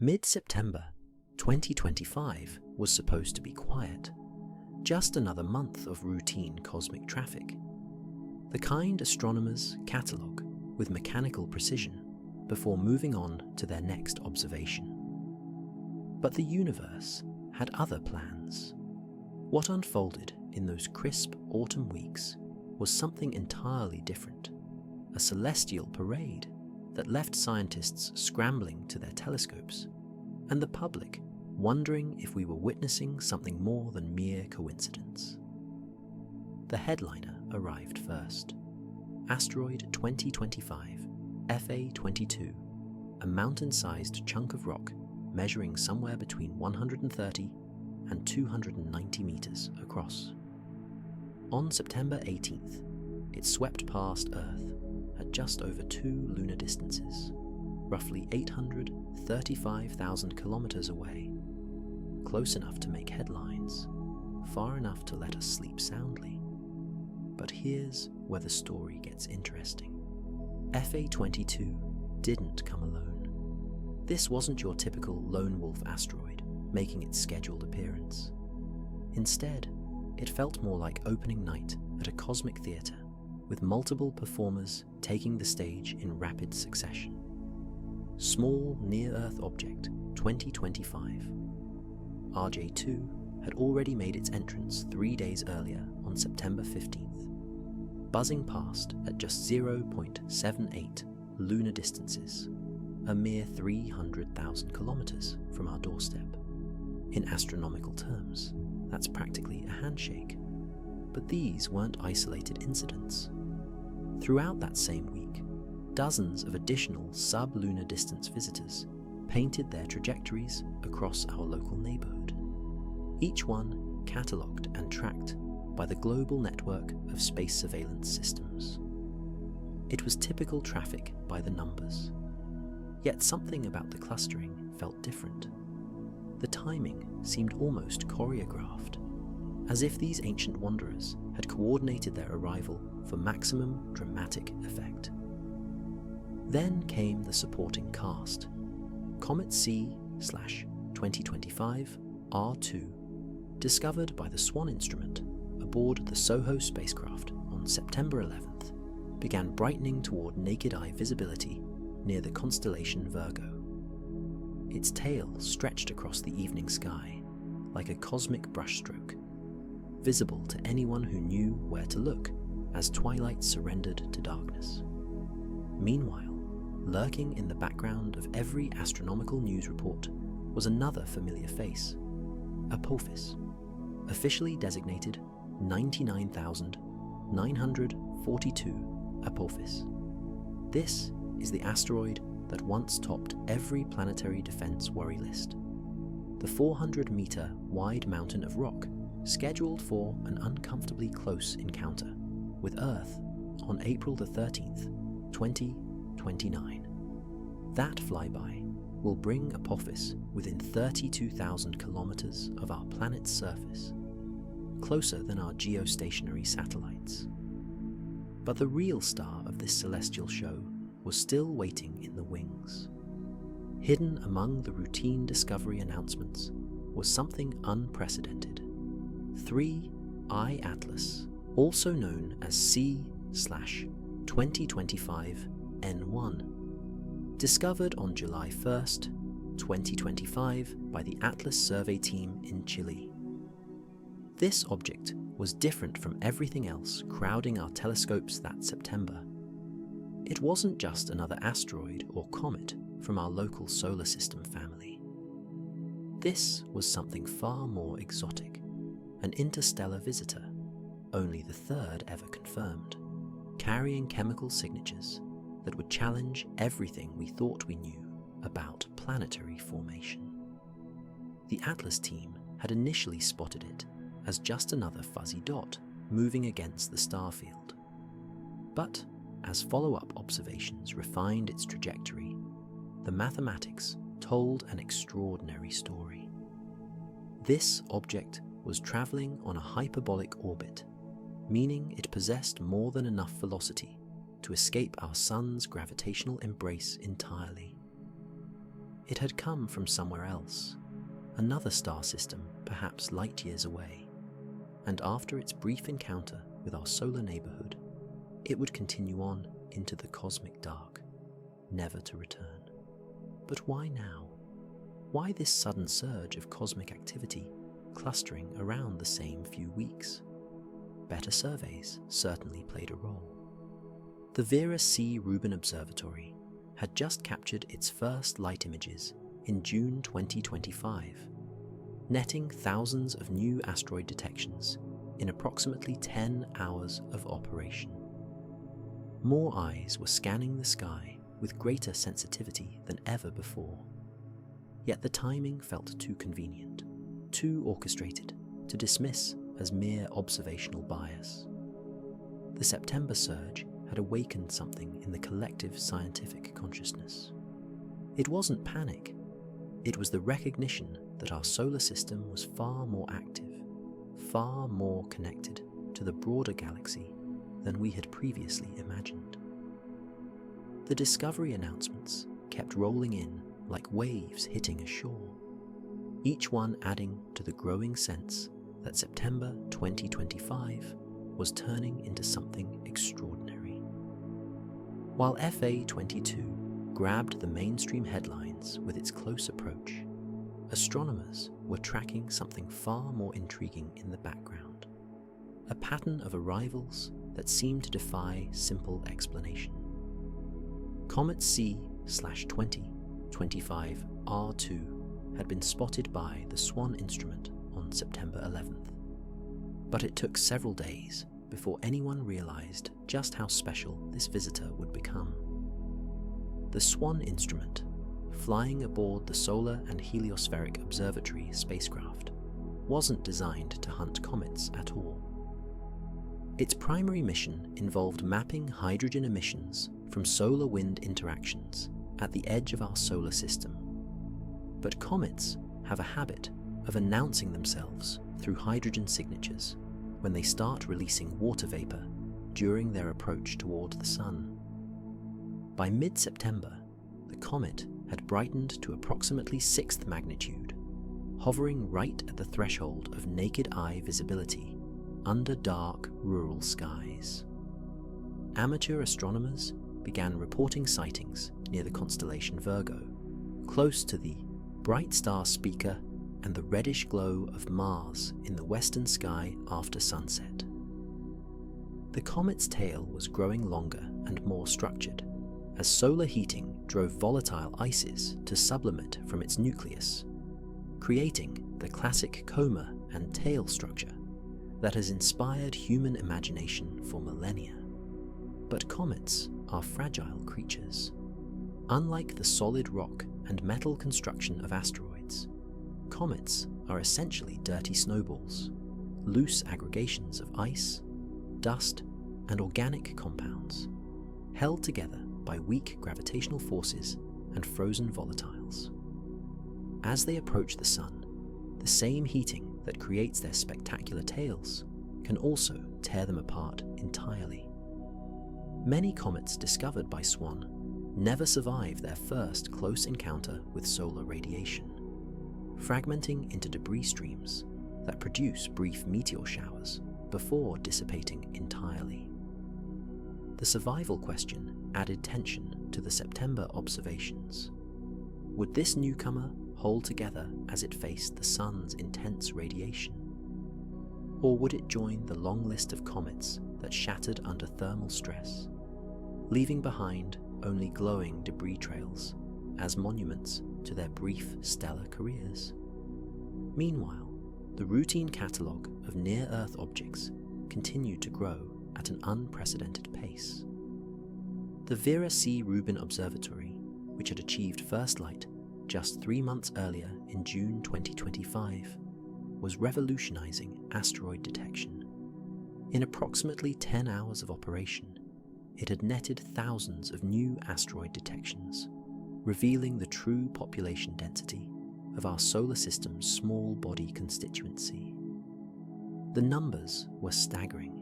Mid-September 2025 was supposed to be quiet, just another month of routine cosmic traffic, the kind astronomers catalogue with mechanical precision before moving on to their next observation. But the universe had other plans. What unfolded in those crisp autumn weeks was something entirely different, a celestial parade that left scientists scrambling to their telescopes, and the public wondering if we were witnessing something more than mere coincidence. The headliner arrived first. Asteroid 2025 FA22, a mountain-sized chunk of rock measuring somewhere between 130 and 290 meters across. On September 18th, it swept past Earth at just over 2 lunar distances, roughly 835,000 kilometers away, close enough to make headlines, far enough to let us sleep soundly. But here's where the story gets interesting. FA22 didn't come alone. This wasn't your typical lone wolf asteroid making its scheduled appearance. Instead, it felt more like opening night at a cosmic theatre, with multiple performers taking the stage in rapid succession. Small Near-Earth Object 2025. RJ2 had already made its entrance 3 days earlier on September 15th, buzzing past at just 0.78 lunar distances, a mere 300,000 kilometers from our doorstep. In astronomical terms, that's practically a handshake. But these weren't isolated incidents. Throughout that same week, dozens of additional sub-lunar distance visitors painted their trajectories across our local neighborhood, each one catalogued and tracked by the global network of space surveillance systems. It was typical traffic by the numbers, yet something about the clustering felt different. The timing seemed almost choreographed, as if these ancient wanderers had coordinated their arrival for maximum dramatic effect. Then came the supporting cast. Comet C/2025 R2, discovered by the Swan instrument aboard the SOHO spacecraft on September 11th, began brightening toward naked eye visibility near the constellation Virgo. Its tail stretched across the evening sky like a cosmic brushstroke, visible to anyone who knew where to look as twilight surrendered to darkness. Meanwhile, lurking in the background of every astronomical news report was another familiar face, Apophis, officially designated 99,942 Apophis. This is the asteroid that once topped every planetary defense worry list. The 400-meter wide mountain of rock scheduled for an uncomfortably close encounter with Earth on April the 13th, 2029. That flyby will bring Apophis within 32,000 kilometers of our planet's surface, closer than our geostationary satellites. But the real star of this celestial show was still waiting in the wings. Hidden among the routine discovery announcements was something unprecedented. 3I Atlas, also known as C/2025 N1, discovered on July 1st, 2025 by the Atlas survey team in Chile. This object was different from everything else crowding our telescopes that September. It wasn't just another asteroid or comet from our local solar system family. This was something far more exotic, an interstellar visitor, only the third ever confirmed, carrying chemical signatures that would challenge everything we thought we knew about planetary formation. The Atlas team had initially spotted it as just another fuzzy dot moving against the star field. But as follow-up observations refined its trajectory, the mathematics told an extraordinary story. This object was traveling on a hyperbolic orbit, meaning it possessed more than enough velocity to escape our sun's gravitational embrace entirely. It had come from somewhere else, another star system perhaps light years away, and after its brief encounter with our solar neighborhood, it would continue on into the cosmic dark, never to return. But why now? Why this sudden surge of cosmic activity clustering around the same few weeks? Better surveys certainly played a role. The Vera C. Rubin Observatory had just captured its first light images in June 2025, netting thousands of new asteroid detections in approximately 10 hours of operation. More eyes were scanning the sky with greater sensitivity than ever before. Yet the timing felt too convenient, too orchestrated to dismiss as mere observational bias. The September surge had awakened something in the collective scientific consciousness. It wasn't panic, it was the recognition that our solar system was far more active, far more connected to the broader galaxy than we had previously imagined. The discovery announcements kept rolling in like waves hitting a shore, each one adding to the growing sense that September 2025 was turning into something extraordinary. While FA22 grabbed the mainstream headlines with its close approach, astronomers were tracking something far more intriguing in the background, a pattern of arrivals that seemed to defy simple explanation. Comet C/2025 R2 had been spotted by the SWAN instrument on September 11th, but it took several days before anyone realized just how special this visitor would become. The SWAN instrument, flying aboard the Solar and Heliospheric Observatory spacecraft, wasn't designed to hunt comets at all. Its primary mission involved mapping hydrogen emissions from solar-wind interactions at the edge of our solar system. But comets have a habit of announcing themselves through hydrogen signatures when they start releasing water vapor during their approach toward the Sun. By mid-September, the comet had brightened to approximately 6th magnitude, hovering right at the threshold of naked eye visibility under dark rural skies. Amateur astronomers began reporting sightings near the constellation Virgo, close to the bright star Spica and the reddish glow of Mars in the western sky after sunset. The comet's tail was growing longer and more structured as solar heating drove volatile ices to sublimate from its nucleus, creating the classic coma and tail structure that has inspired human imagination for millennia. But comets are fragile creatures. Unlike the solid rock and metal construction of asteroids, comets are essentially dirty snowballs, loose aggregations of ice, dust, and organic compounds, held together by weak gravitational forces and frozen volatiles. As they approach the Sun, the same heating that creates their spectacular tails can also tear them apart entirely. Many comets discovered by SWAN never survive their first close encounter with solar radiation, fragmenting into debris streams that produce brief meteor showers before dissipating entirely. The survival question added tension to the September observations. Would this newcomer hold together as it faced the Sun's intense radiation? Or would it join the long list of comets that shattered under thermal stress, leaving behind only glowing debris trails as monuments to their brief stellar careers? Meanwhile, the routine catalogue of near-Earth objects continued to grow at an unprecedented pace. The Vera C. Rubin Observatory, which had achieved first light just 3 months earlier in June 2025, was revolutionizing asteroid detection. In approximately 10 hours of operation, it had netted thousands of new asteroid detections, revealing the true population density of our solar system's small body constituency. The numbers were staggering.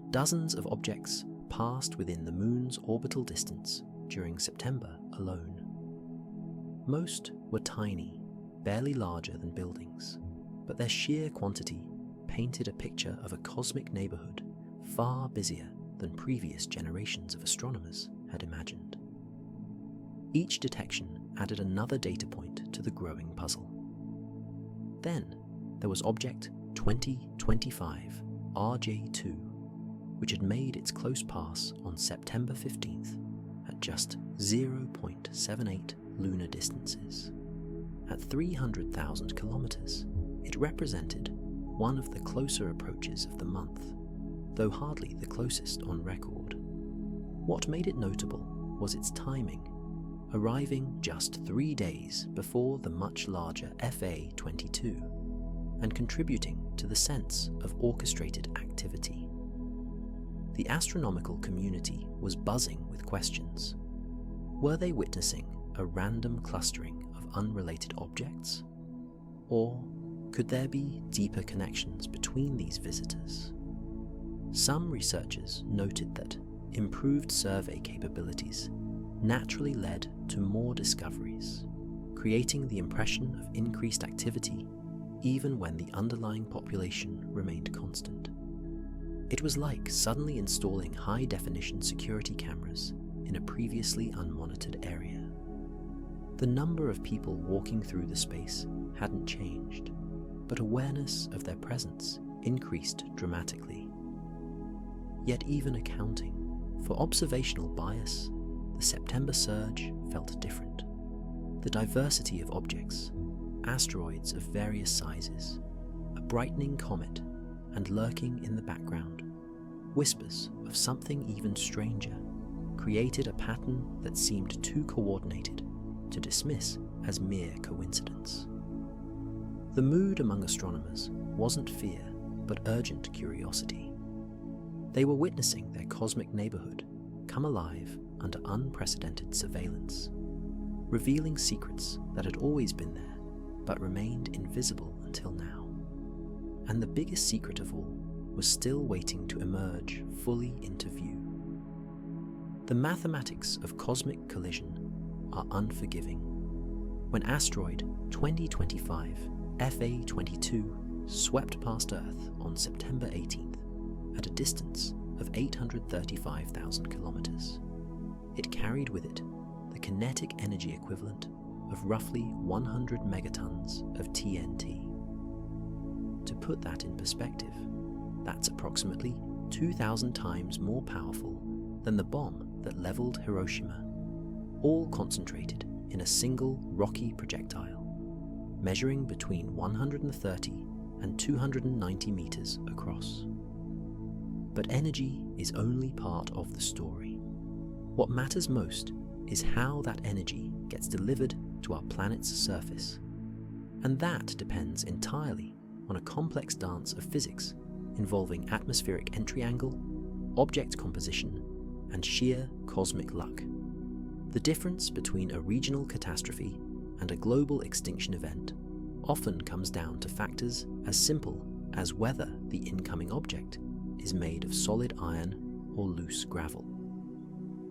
Dozens of objects passed within the Moon's orbital distance during September alone. Most were tiny, barely larger than buildings, but their sheer quantity painted a picture of a cosmic neighborhood far busier than previous generations of astronomers had imagined. Each detection added another data point to the growing puzzle. Then there was Object 2025 RJ2, which had made its close pass on September 15th at just 0.78 lunar distances. At 300,000 kilometers, it represented one of the closer approaches of the month, though hardly the closest on record. What made it notable was its timing, arriving just 3 days before the much larger FA-22 and contributing to the sense of orchestrated activity. The astronomical community was buzzing with questions. Were they witnessing a random clustering of unrelated objects? Or could there be deeper connections between these visitors? Some researchers noted that improved survey capabilities naturally led to more discoveries, creating the impression of increased activity even when the underlying population remained constant. It was like suddenly installing high-definition security cameras in a previously unmonitored area. The number of people walking through the space hadn't changed, but awareness of their presence increased dramatically. Yet even accounting for observational bias, the September surge felt different. The diversity of objects, asteroids of various sizes, a brightening comet, and lurking in the background, whispers of something even stranger, created a pattern that seemed too coordinated to dismiss as mere coincidence. The mood among astronomers wasn't fear, but urgent curiosity. They were witnessing their cosmic neighborhood come alive under unprecedented surveillance, revealing secrets that had always been there, but remained invisible until now. And the biggest secret of all was still waiting to emerge fully into view. The mathematics of cosmic collision are unforgiving. When asteroid 2025 FA-22 swept past Earth on September 18th at a distance of 835,000 kilometers, it carried with it the kinetic energy equivalent of roughly 100 megatons of TNT. To put that in perspective, that's approximately 2,000 times more powerful than the bomb that leveled Hiroshima, all concentrated in a single rocky projectile, measuring between 130 and 290 meters across. But energy is only part of the story. What matters most is how that energy gets delivered to our planet's surface. And that depends entirely on a complex dance of physics involving atmospheric entry angle, object composition, and sheer cosmic luck. The difference between a regional catastrophe and a global extinction event often comes down to factors as simple as whether the incoming object is made of solid iron or loose gravel.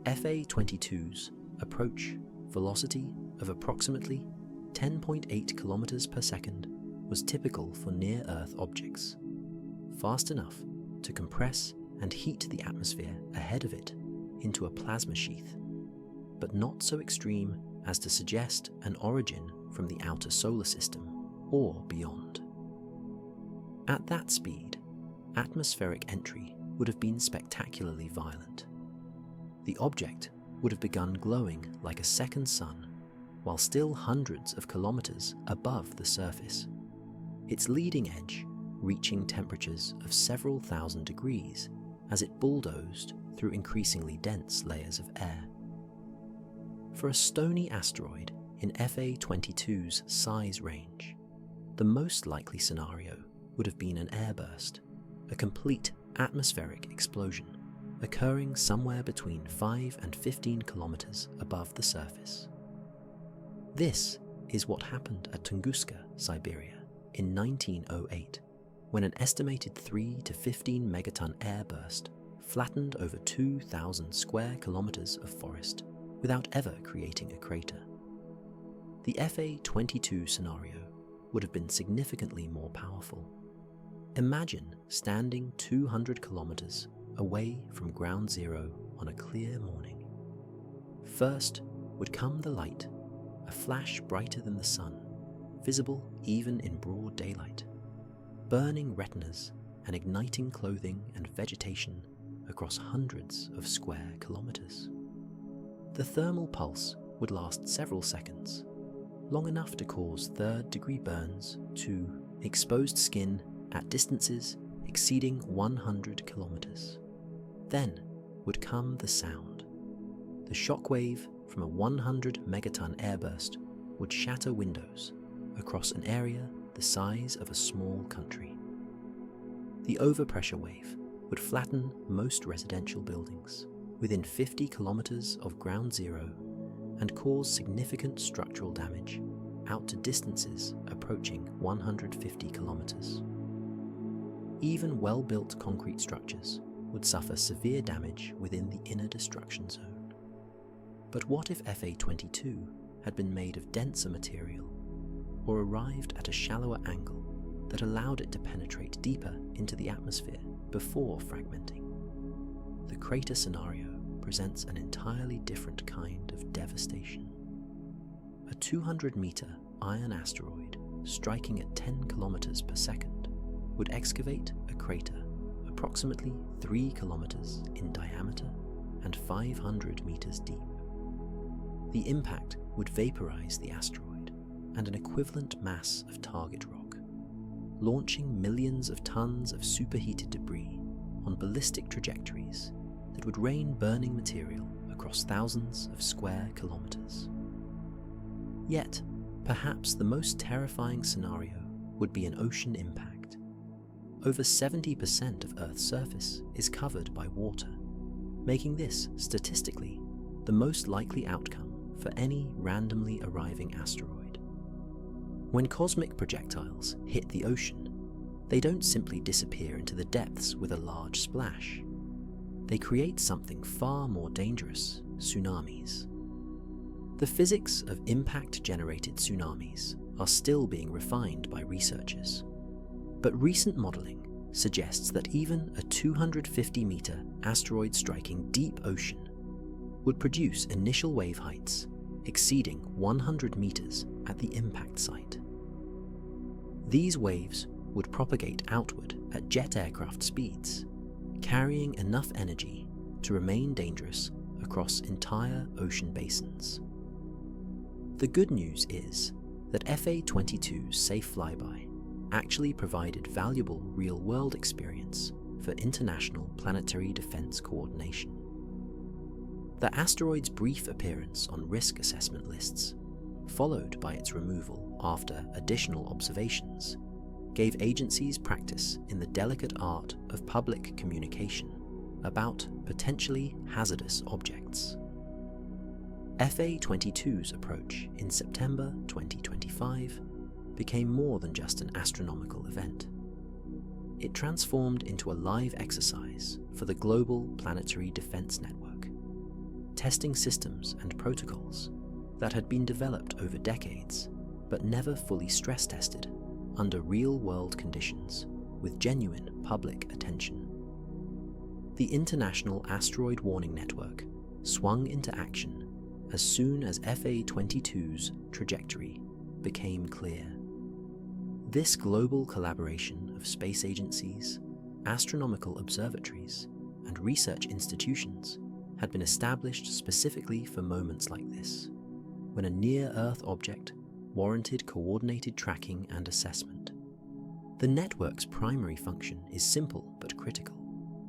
FA-22's approach velocity of approximately 10.8 kilometers per second was typical for near-Earth objects, fast enough to compress and heat the atmosphere ahead of it into a plasma sheath, but not so extreme as to suggest an origin from the outer solar system or beyond. At that speed, atmospheric entry would have been spectacularly violent. The object would have begun glowing like a second sun while still hundreds of kilometers above the surface, its leading edge reaching temperatures of several thousand degrees as it bulldozed through increasingly dense layers of air. For a stony asteroid in FA-22's size range, the most likely scenario would have been an airburst, a complete atmospheric explosion occurring somewhere between 5 and 15 kilometers above the surface. This is what happened at Tunguska, Siberia, in 1908, when an estimated 3 to 15 megaton airburst flattened over 2,000 square kilometers of forest without ever creating a crater. the FA-22 scenario would have been significantly more powerful. Imagine standing 200 kilometers away from ground zero on a clear morning. First would come the light, a flash brighter than the sun, visible even in broad daylight, burning retinas and igniting clothing and vegetation across hundreds of square kilometers. The thermal pulse would last several seconds, long enough to cause third-degree burns to exposed skin at distances exceeding 100 kilometers. Then would come the sound. The shockwave from a 100 megaton airburst would shatter windows across an area the size of a small country. The overpressure wave would flatten most residential buildings within 50 kilometers of ground zero and cause significant structural damage out to distances approaching 150 kilometers. Even well-built concrete structures would suffer severe damage within the inner destruction zone. But what if FA-22 had been made of denser material or arrived at a shallower angle that allowed it to penetrate deeper into the atmosphere before fragmenting? The crater scenario presents an entirely different kind of devastation. A 200-meter iron asteroid striking at 10 kilometers per second would excavate a crater approximately 3 kilometers in diameter and 500 meters deep. The impact would vaporize the asteroid and an equivalent mass of target rock, launching millions of tons of superheated debris on ballistic trajectories that would rain burning material across thousands of square kilometers. Yet, perhaps the most terrifying scenario would be an ocean impact. Over 70% of Earth's surface is covered by water, making this, statistically, the most likely outcome for any randomly arriving asteroid. When cosmic projectiles hit the ocean, they don't simply disappear into the depths with a large splash. They create something far more dangerous: tsunamis. The physics of impact-generated tsunamis are still being refined by researchers, but recent modeling suggests that even a 250-meter asteroid striking deep ocean would produce initial wave heights exceeding 100 meters at the impact site. These waves would propagate outward at jet aircraft speeds, carrying enough energy to remain dangerous across entire ocean basins. The good news is that FA-22's safe flyby actually provided valuable real-world experience for international planetary defense coordination. The asteroid's brief appearance on risk assessment lists, followed by its removal after additional observations, gave agencies practice in the delicate art of public communication about potentially hazardous objects. FA-22's approach in September 2025 became more than just an astronomical event. It transformed into a live exercise for the global planetary defense network, testing systems and protocols that had been developed over decades but never fully stress-tested under real-world conditions with genuine public attention. The International Asteroid Warning Network swung into action as soon as FA-22's trajectory became clear. This global collaboration of space agencies, astronomical observatories, and research institutions had been established specifically for moments like this, when a near-Earth object warranted coordinated tracking and assessment. The network's primary function is simple but critical: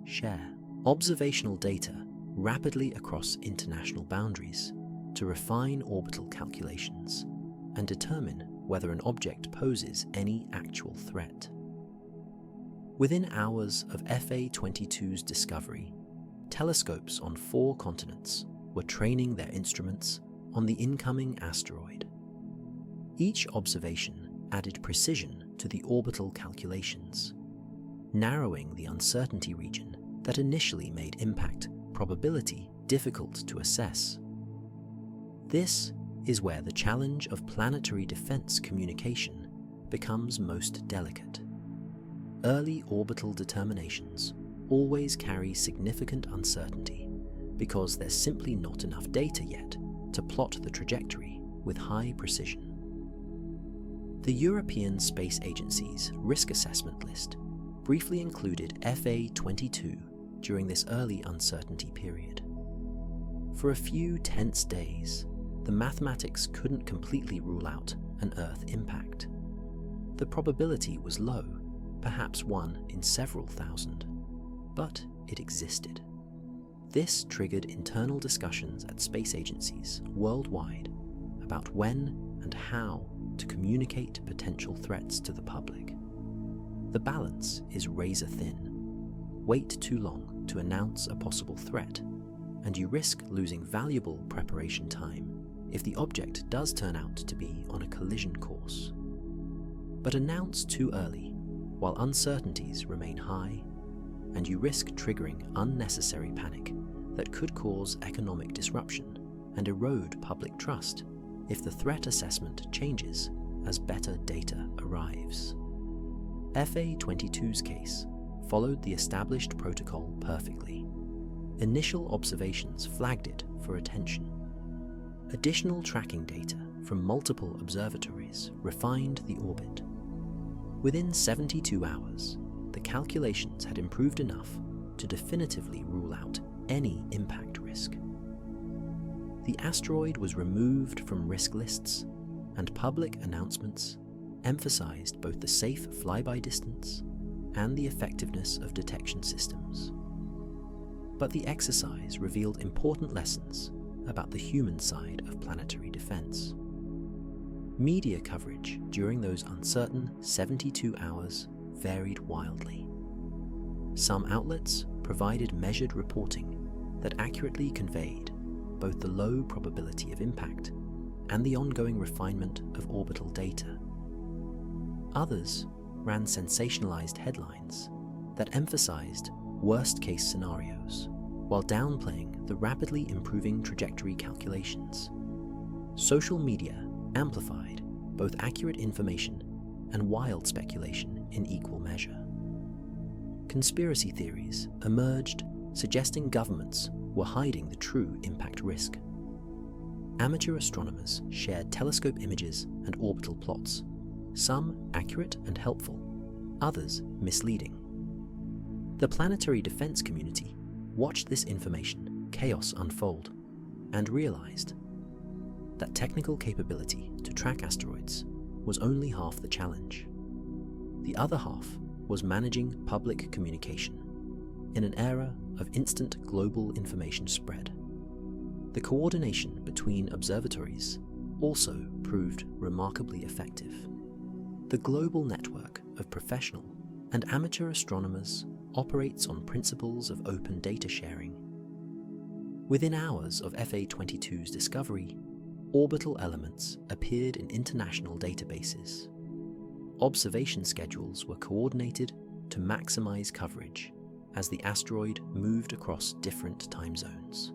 share observational data rapidly across international boundaries to refine orbital calculations and determine whether an object poses any actual threat. Within hours of FA-22's discovery, telescopes on 4 continents were training their instruments on the incoming asteroid. Each observation added precision to the orbital calculations, narrowing the uncertainty region that initially made impact probability difficult to assess. This is where the challenge of planetary defense communication becomes most delicate. Early orbital determinations always carry significant uncertainty because there's simply not enough data yet to plot the trajectory with high precision. The European Space Agency's risk assessment list briefly included FA-22 during this early uncertainty period. For a few tense days, the mathematics couldn't completely rule out an Earth impact. The probability was low, perhaps 1 in several thousand, but it existed. This triggered internal discussions at space agencies worldwide about when and how to communicate potential threats to the public. The balance is razor thin. Wait too long to announce a possible threat, and you risk losing valuable preparation time if the object does turn out to be on a collision course. But announce too early, while uncertainties remain high, and you risk triggering unnecessary panic that could cause economic disruption and erode public trust if the threat assessment changes as better data arrives. FA-22's case followed the established protocol perfectly. Initial observations flagged it for attention. Additional tracking data from multiple observatories refined the orbit. Within 72 hours, the calculations had improved enough to definitively rule out any impact risk. The asteroid was removed from risk lists, and public announcements emphasized both the safe flyby distance and the effectiveness of detection systems. But the exercise revealed important lessons about the human side of planetary defense. Media coverage during those uncertain 72 hours varied wildly. Some outlets provided measured reporting that accurately conveyed both the low probability of impact and the ongoing refinement of orbital data. Others ran sensationalized headlines that emphasized worst-case scenarios while downplaying the rapidly improving trajectory calculations. Social media amplified both accurate information and wild speculation in equal measure. Conspiracy theories emerged suggesting governments were hiding the true impact risk. Amateur astronomers shared telescope images and orbital plots, some accurate and helpful, others misleading. The planetary defense community watched this information chaos unfold and realized that technical capability to track asteroids was only half the challenge. The other half was managing public communication in an era of instant global information spread. The coordination between observatories also proved remarkably effective. The global network of professional and amateur astronomers operates on principles of open data sharing. Within hours of FA-22's discovery, orbital elements appeared in international databases. Observation schedules were coordinated to maximize coverage as the asteroid moved across different time zones.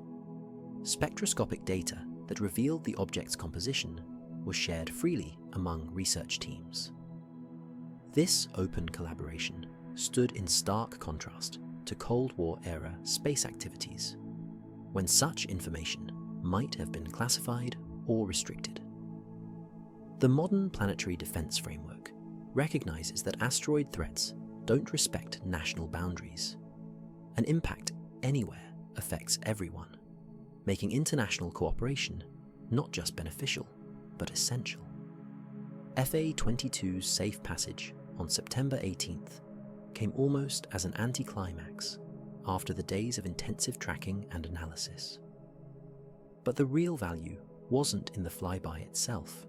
Spectroscopic data that revealed the object's composition was shared freely among research teams. This open collaboration stood in stark contrast to Cold War-era space activities, when such information might have been classified or restricted. The modern planetary defense framework recognizes that asteroid threats don't respect national boundaries. An impact anywhere affects everyone, making international cooperation not just beneficial, but essential. FA-22's safe passage on September 18th came almost as an anticlimax after the days of intensive tracking and analysis. But the real value wasn't in the flyby itself.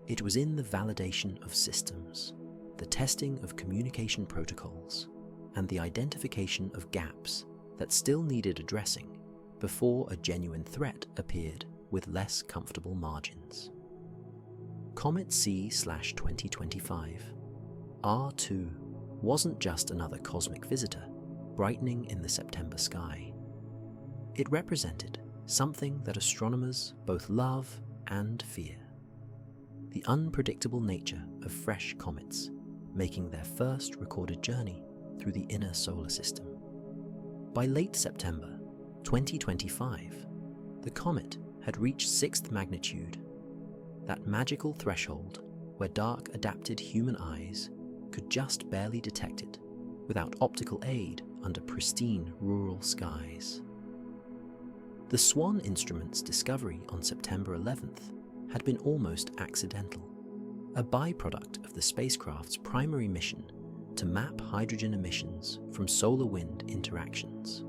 It was in the validation of systems, the testing of communication protocols, and the identification of gaps that still needed addressing before a genuine threat appeared with less comfortable margins. Comet C/2025, R2, wasn't just another cosmic visitor brightening in the September sky. It represented something that astronomers both love and fear. The unpredictable nature of fresh comets making their first recorded journey through the inner solar system. By late September 2025, the comet had reached 6th magnitude, that magical threshold where dark-adapted human eyes could just barely detect it without optical aid under pristine rural skies. The SWAN instrument's discovery on September 11th had been almost accidental, a byproduct of the spacecraft's primary mission to map hydrogen emissions from solar-wind interactions.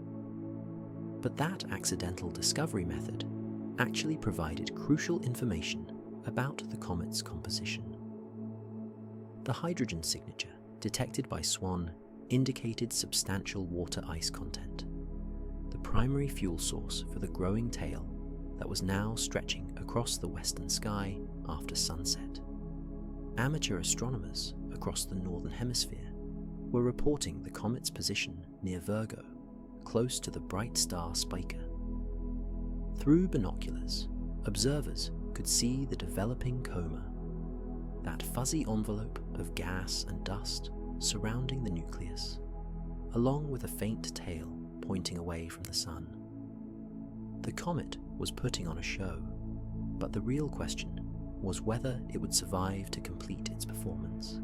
But that accidental discovery method actually provided crucial information about the comet's composition. The hydrogen signature detected by SWAN indicated substantial water ice content, the primary fuel source for the growing tail that was now stretching across the western sky after sunset. Amateur astronomers across the northern hemisphere were reporting the comet's position near Virgo, close to the bright star Spica. Through binoculars, observers could see the developing coma, that fuzzy envelope of gas and dust surrounding the nucleus, along with a faint tail pointing away from the sun. The comet was putting on a show, but the real question was whether it would survive to complete its performance.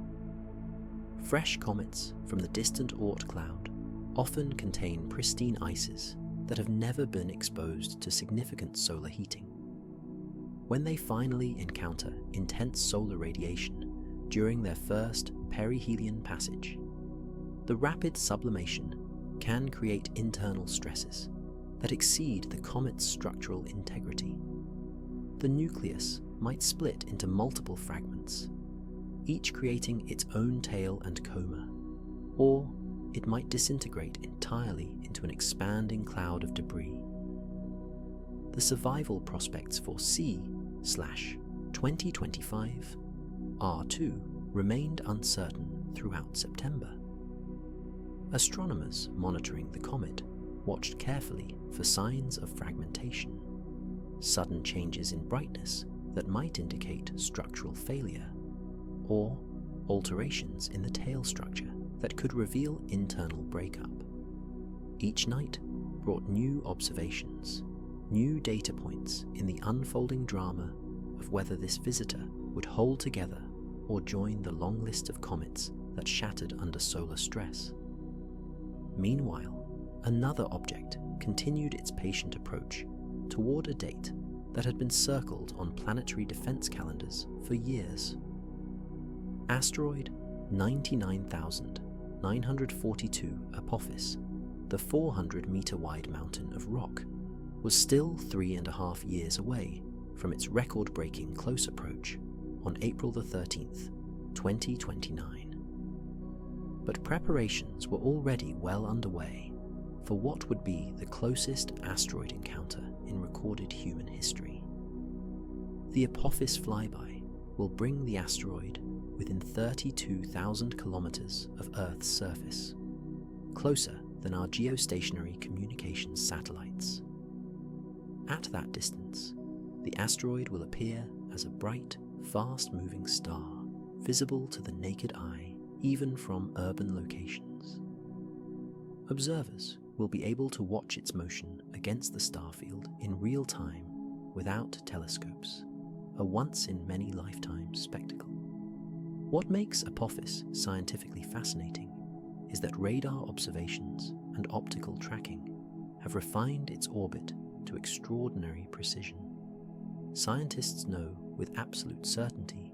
Fresh comets from the distant Oort cloud often contain pristine ices that have never been exposed to significant solar heating. When they finally encounter intense solar radiation during their first perihelion passage, the rapid sublimation can create internal stresses that exceed the comet's structural integrity. The nucleus might split into multiple fragments, each creating its own tail and coma, or it might disintegrate entirely into an expanding cloud of debris. The survival prospects for C/2025 R2 remained uncertain throughout September. Astronomers monitoring the comet watched carefully for signs of fragmentation, sudden changes in brightness that might indicate structural failure, or alterations in the tail structure that could reveal internal breakup. Each night brought new observations, new data points in the unfolding drama of whether this visitor would hold together or join the long list of comets that shattered under solar stress. Meanwhile, another object continued its patient approach toward a date that had been circled on planetary defense calendars for years. Asteroid 99,942 Apophis, the 400-meter-wide mountain of rock, was still 3.5 years away from its record-breaking close approach on April 13th, 2029. But preparations were already well underway for what would be the closest asteroid encounter in recorded human history. The Apophis flyby will bring the asteroid within 32,000 kilometers of Earth's surface, closer than our geostationary communications satellites. At that distance, the asteroid will appear as a bright, fast-moving star, visible to the naked eye even from urban locations. Observers will be able to watch its motion against the starfield in real time without telescopes, a once-in-many-lifetime spectacle. What makes Apophis scientifically fascinating is that radar observations and optical tracking have refined its orbit to extraordinary precision. Scientists know with absolute certainty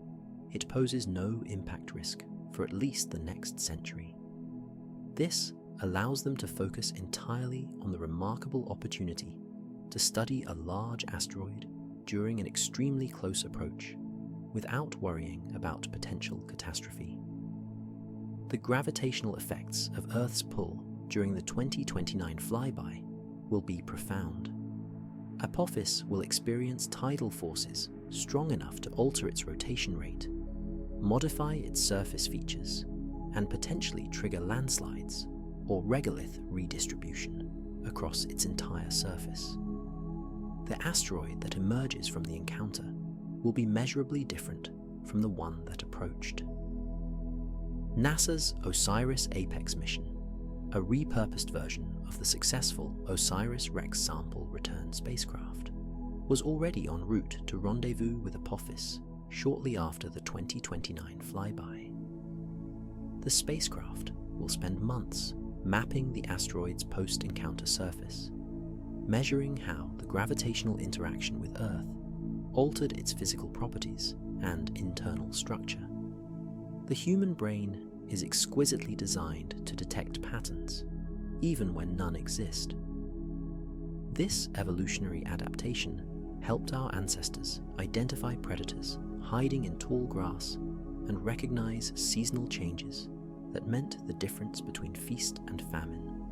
it poses no impact risk for at least the next century. This allows them to focus entirely on the remarkable opportunity to study a large asteroid during an extremely close approach without worrying about potential catastrophe. The gravitational effects of Earth's pull during the 2029 flyby will be profound. Apophis will experience tidal forces strong enough to alter its rotation rate, modify its surface features, and potentially trigger landslides or regolith redistribution across its entire surface. The asteroid that emerges from the encounter will be measurably different from the one that approached. NASA's OSIRIS-APEX mission, a repurposed version of the successful OSIRIS-REx sample return spacecraft, was already en route to rendezvous with Apophis shortly after the 2029 flyby. The spacecraft will spend months mapping the asteroid's post-encounter surface, measuring how the gravitational interaction with Earth altered its physical properties and internal structure. The human brain is exquisitely designed to detect patterns, even when none exist. This evolutionary adaptation helped our ancestors identify predators hiding in tall grass and recognize seasonal changes that meant the difference between feast and famine.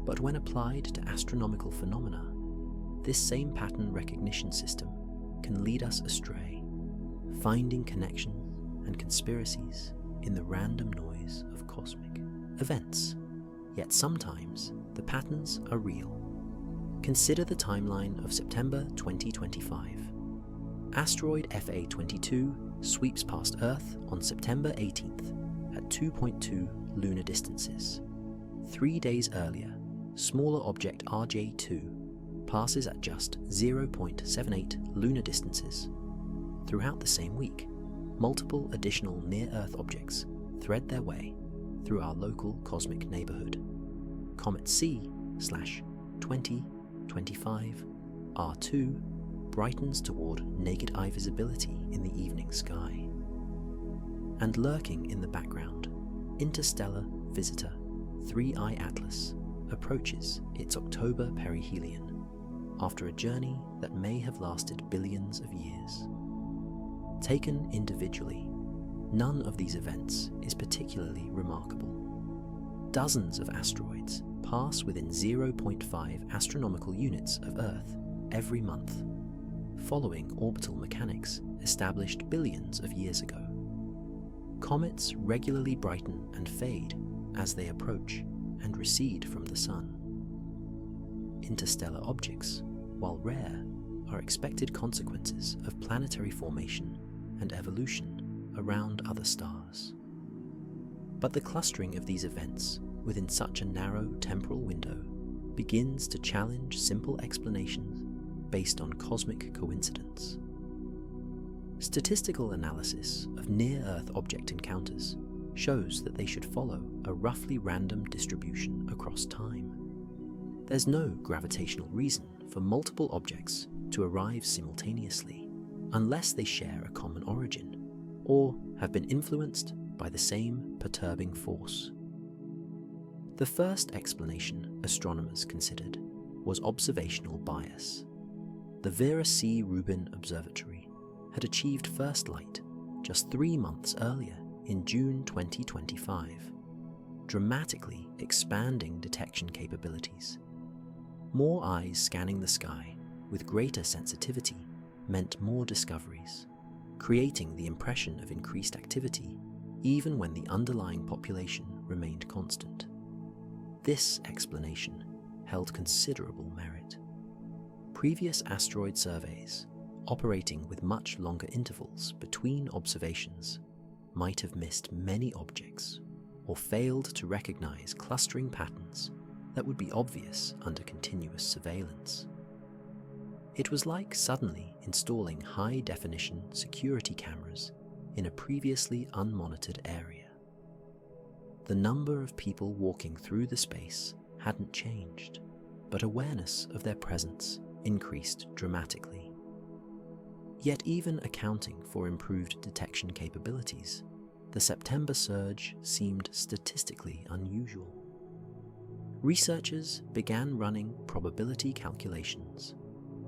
But when applied to astronomical phenomena, this same pattern recognition system can lead us astray, finding connections and conspiracies in the random noise of cosmic events. Yet sometimes the patterns are real. Consider the timeline of September 2025. Asteroid FA22 sweeps past Earth on September 18th at 2.2 lunar distances. 3 days earlier, smaller object RJ2 passes at just 0.78 lunar distances. Throughout the same week, multiple additional near-Earth objects thread their way through our local cosmic neighborhood. Comet C/2025 R2 brightens toward naked eye visibility in the evening sky. And lurking in the background, interstellar visitor 3I Atlas approaches its October perihelion after a journey that may have lasted billions of years. Taken individually, none of these events is particularly remarkable. Dozens of asteroids pass within 0.5 astronomical units of Earth every month, following orbital mechanics established billions of years ago. Comets regularly brighten and fade as they approach and recede from the Sun. Interstellar objects, while rare, are expected consequences of planetary formation and evolution around other stars. But the clustering of these events within such a narrow temporal window begins to challenge simple explanations based on cosmic coincidence. Statistical analysis of near-Earth object encounters shows that they should follow a roughly random distribution across time. There's no gravitational reason for multiple objects to arrive simultaneously unless they share a common origin or have been influenced by the same perturbing force. The first explanation astronomers considered was observational bias. The Vera C. Rubin Observatory had achieved first light just 3 months earlier in June 2025, dramatically expanding detection capabilities. More eyes scanning the sky with greater sensitivity meant more discoveries, creating the impression of increased activity even when the underlying population remained constant. This explanation held considerable merit. Previous asteroid surveys, operating with much longer intervals between observations, might have missed many objects or failed to recognize clustering patterns that would be obvious under continuous surveillance. It was like suddenly installing high-definition security cameras in a previously unmonitored area. The number of people walking through the space hadn't changed, but awareness of their presence increased dramatically. Yet even accounting for improved detection capabilities, the September surge seemed statistically unusual. Researchers began running probability calculations,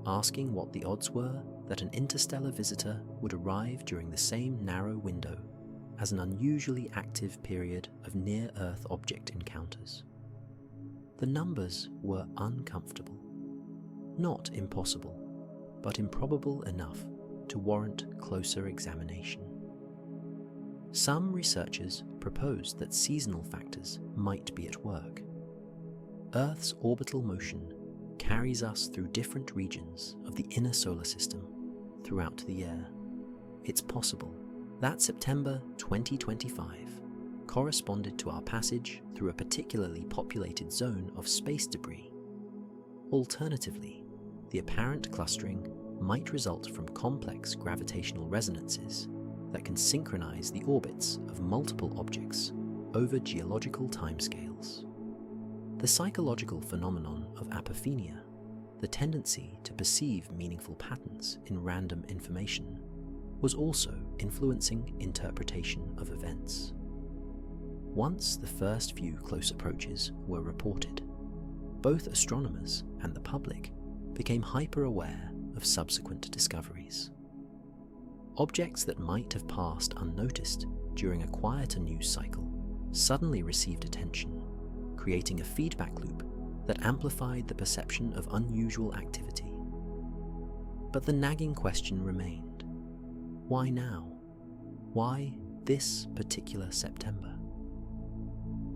asking what the odds were that an interstellar visitor would arrive during the same narrow window as an unusually active period of near-Earth object encounters. The numbers were uncomfortable. Not impossible, but improbable enough to warrant closer examination. Some researchers proposed that seasonal factors might be at work. Earth's orbital motion carries us through different regions of the inner solar system throughout the year. It's possible that September 2025 corresponded to our passage through a particularly populated zone of space debris. Alternatively, the apparent clustering might result from complex gravitational resonances that can synchronize the orbits of multiple objects over geological timescales. The psychological phenomenon of apophenia, the tendency to perceive meaningful patterns in random information, was also influencing interpretation of events. Once the first few close approaches were reported, both astronomers and the public became hyper-aware of subsequent discoveries. Objects that might have passed unnoticed during a quieter news cycle suddenly received attention, creating a feedback loop that amplified the perception of unusual activity. But the nagging question remained: why now? Why this particular September?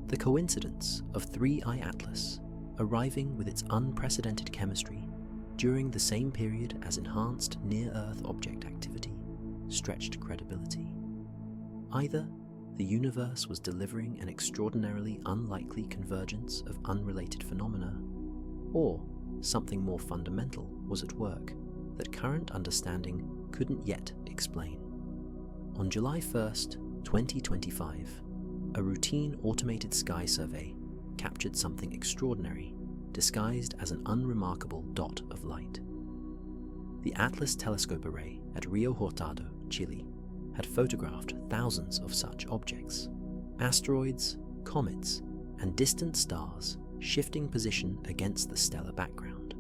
The coincidence of 3I Atlas arriving with its unprecedented chemistry during the same period as enhanced near-Earth object activity stretched credibility. Either the universe was delivering an extraordinarily unlikely convergence of unrelated phenomena, or something more fundamental was at work that current understanding couldn't yet explain. On July 1st, 2025, a routine automated sky survey captured something extraordinary, disguised as an unremarkable dot of light. The Atlas telescope array at Rio Hurtado, Chile, had photographed thousands of such objects: asteroids, comets, and distant stars shifting position against the stellar background.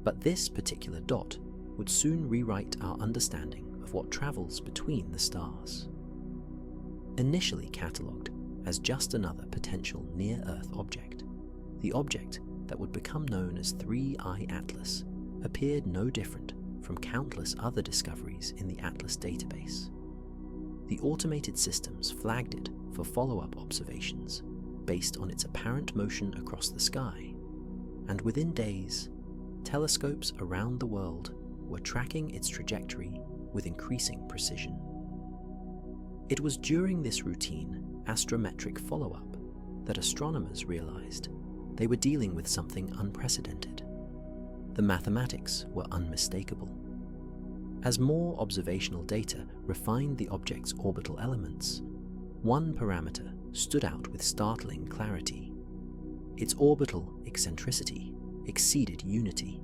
But this particular dot would soon rewrite our understanding of what travels between the stars. Initially catalogued as just another potential near-Earth object, the object that would become known as 3I Atlas appeared no different from countless other discoveries in the Atlas database. The automated systems flagged it for follow-up observations based on its apparent motion across the sky, and within days, telescopes around the world were tracking its trajectory with increasing precision. It was during this routine astrometric follow-up that astronomers realized they were dealing with something unprecedented. The mathematics were unmistakable. As more observational data refined the object's orbital elements, one parameter stood out with startling clarity. Its orbital eccentricity exceeded unity.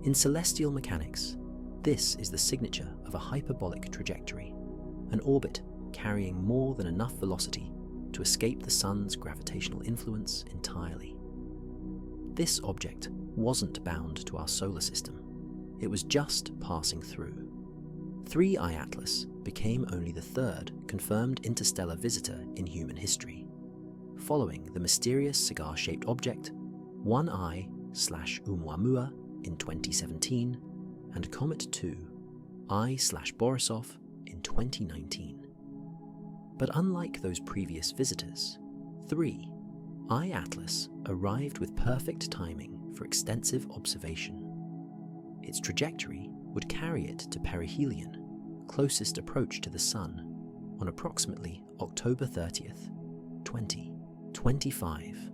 In celestial mechanics, this is the signature of a hyperbolic trajectory, an orbit carrying more than enough velocity to escape the Sun's gravitational influence entirely. This object wasn't bound to our solar system. It was just passing through. 3I Atlas became only the third confirmed interstellar visitor in human history, following the mysterious cigar-shaped object 1I/Oumuamua in 2017 and Comet 2 I/Borisov in 2019. But unlike those previous visitors, 3I Atlas arrived with perfect timing for extensive observation. Its trajectory would carry it to perihelion, closest approach to the Sun, on approximately October 30th, 2025,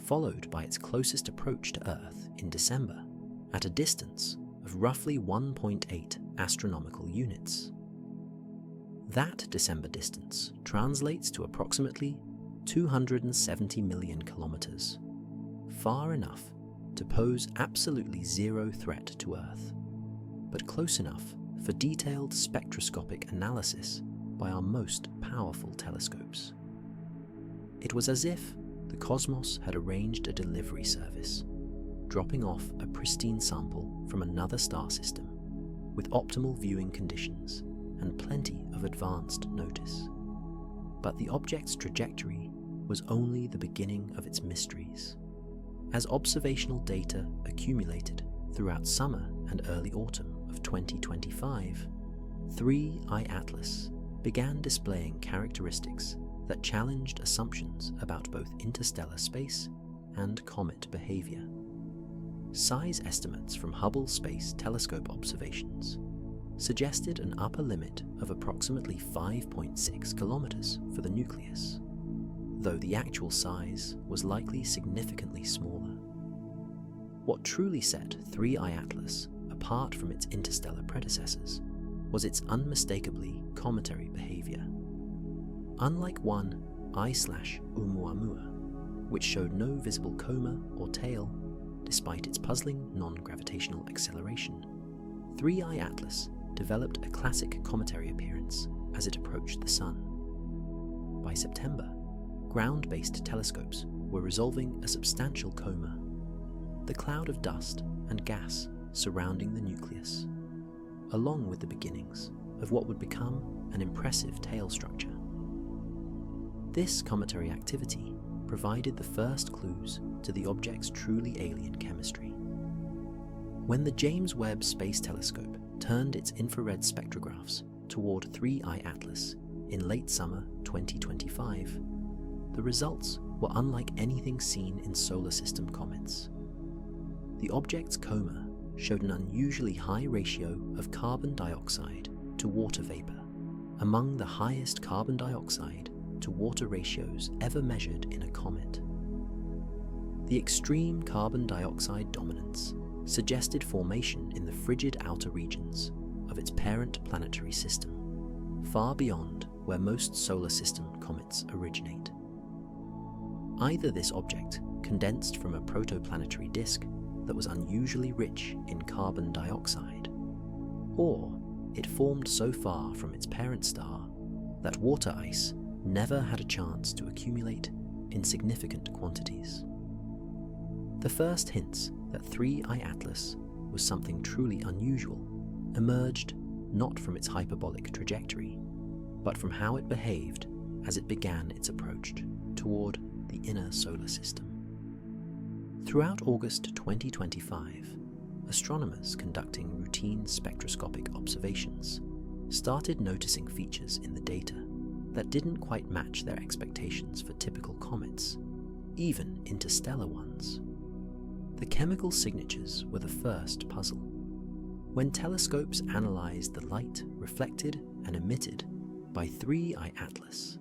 followed by its closest approach to Earth in December, at a distance of roughly 1.8 astronomical units. That December distance translates to approximately 270 million kilometers, far enough to pose absolutely zero threat to Earth, but close enough for detailed spectroscopic analysis by our most powerful telescopes. It was as if the cosmos had arranged a delivery service, dropping off a pristine sample from another star system with optimal viewing conditions and plenty of advanced notice. But the object's trajectory was only the beginning of its mysteries. As observational data accumulated throughout summer and early autumn of 2025, 3I Atlas began displaying characteristics that challenged assumptions about both interstellar space and comet behavior. size estimates from Hubble Space Telescope observations suggested an upper limit of approximately 5.6 kilometers for the nucleus, though the actual size was likely significantly smaller. What truly set 3I Atlas apart from its interstellar predecessors was its unmistakably cometary behavior. Unlike 1I/Oumuamua, which showed no visible coma or tail despite its puzzling non-gravitational acceleration, 3I Atlas developed a classic cometary appearance as it approached the Sun. By September, ground-based telescopes were resolving a substantial coma, the cloud of dust and gas surrounding the nucleus, along with the beginnings of what would become an impressive tail structure. This cometary activity provided the first clues to the object's truly alien chemistry. When the James Webb Space Telescope turned its infrared spectrographs toward 3I Atlas in late summer 2025, the results were unlike anything seen in solar system comets. The object's coma showed an unusually high ratio of carbon dioxide to water vapor, among the highest carbon dioxide to water ratios ever measured in a comet. The extreme carbon dioxide dominance suggested formation in the frigid outer regions of its parent planetary system, far beyond where most solar system comets originate. Either this object condensed from a protoplanetary disk that was unusually rich in carbon dioxide, or it formed so far from its parent star that water ice never had a chance to accumulate in significant quantities. The first hints that 3I Atlas was something truly unusual emerged not from its hyperbolic trajectory, but from how it behaved as it began its approach toward the inner solar system. Throughout August 2025, astronomers conducting routine spectroscopic observations started noticing features in the data that didn't quite match their expectations for typical comets, even interstellar ones. The chemical signatures were the first puzzle. When telescopes analyzed the light reflected and emitted by 3I Atlas,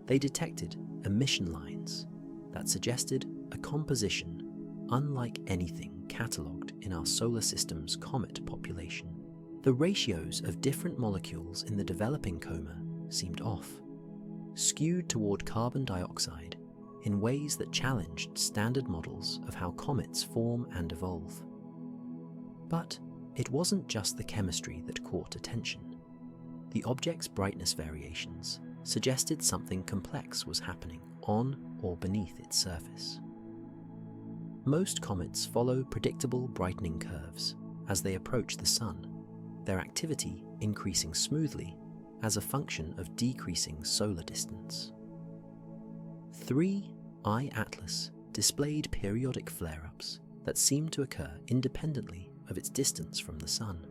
they detected emission lines that suggested a composition unlike anything catalogued in our solar system's comet population. The ratios of different molecules in the developing coma seemed off, skewed toward carbon dioxide in ways that challenged standard models of how comets form and evolve. But it wasn't just the chemistry that caught attention. The object's brightness variations suggested something complex was happening on or beneath its surface. Most comets follow predictable brightening curves as they approach the Sun, their activity increasing smoothly as a function of decreasing solar distance. 3I Atlas displayed periodic flare-ups that seemed to occur independently of its distance from the Sun.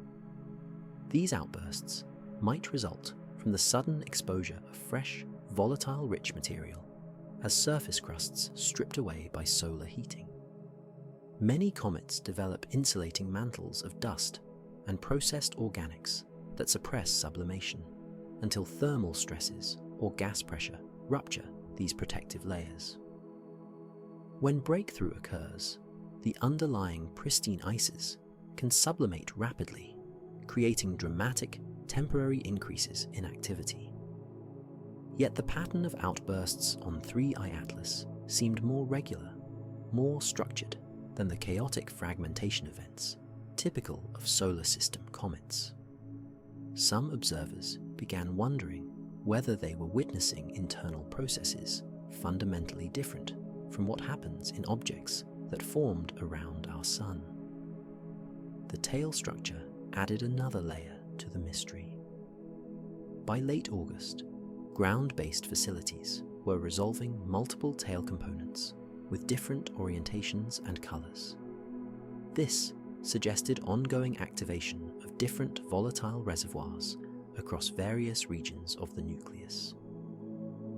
These outbursts might result from the sudden exposure of fresh, volatile-rich material as surface crusts stripped away by solar heating. Many comets develop insulating mantles of dust and processed organics that suppress sublimation until thermal stresses or gas pressure rupture these protective layers. When breakthrough occurs, the underlying pristine ices can sublimate rapidly, creating dramatic temporary increases in activity. Yet the pattern of outbursts on 3I Atlas seemed more regular, more structured than the chaotic fragmentation events typical of solar system comets. Some observers began wondering whether they were witnessing internal processes fundamentally different from what happens in objects that formed around our Sun. The tail structure added another layer to the mystery. By late August, ground-based facilities were resolving multiple tail components with different orientations and colors. This suggested ongoing activation of different volatile reservoirs across various regions of the nucleus.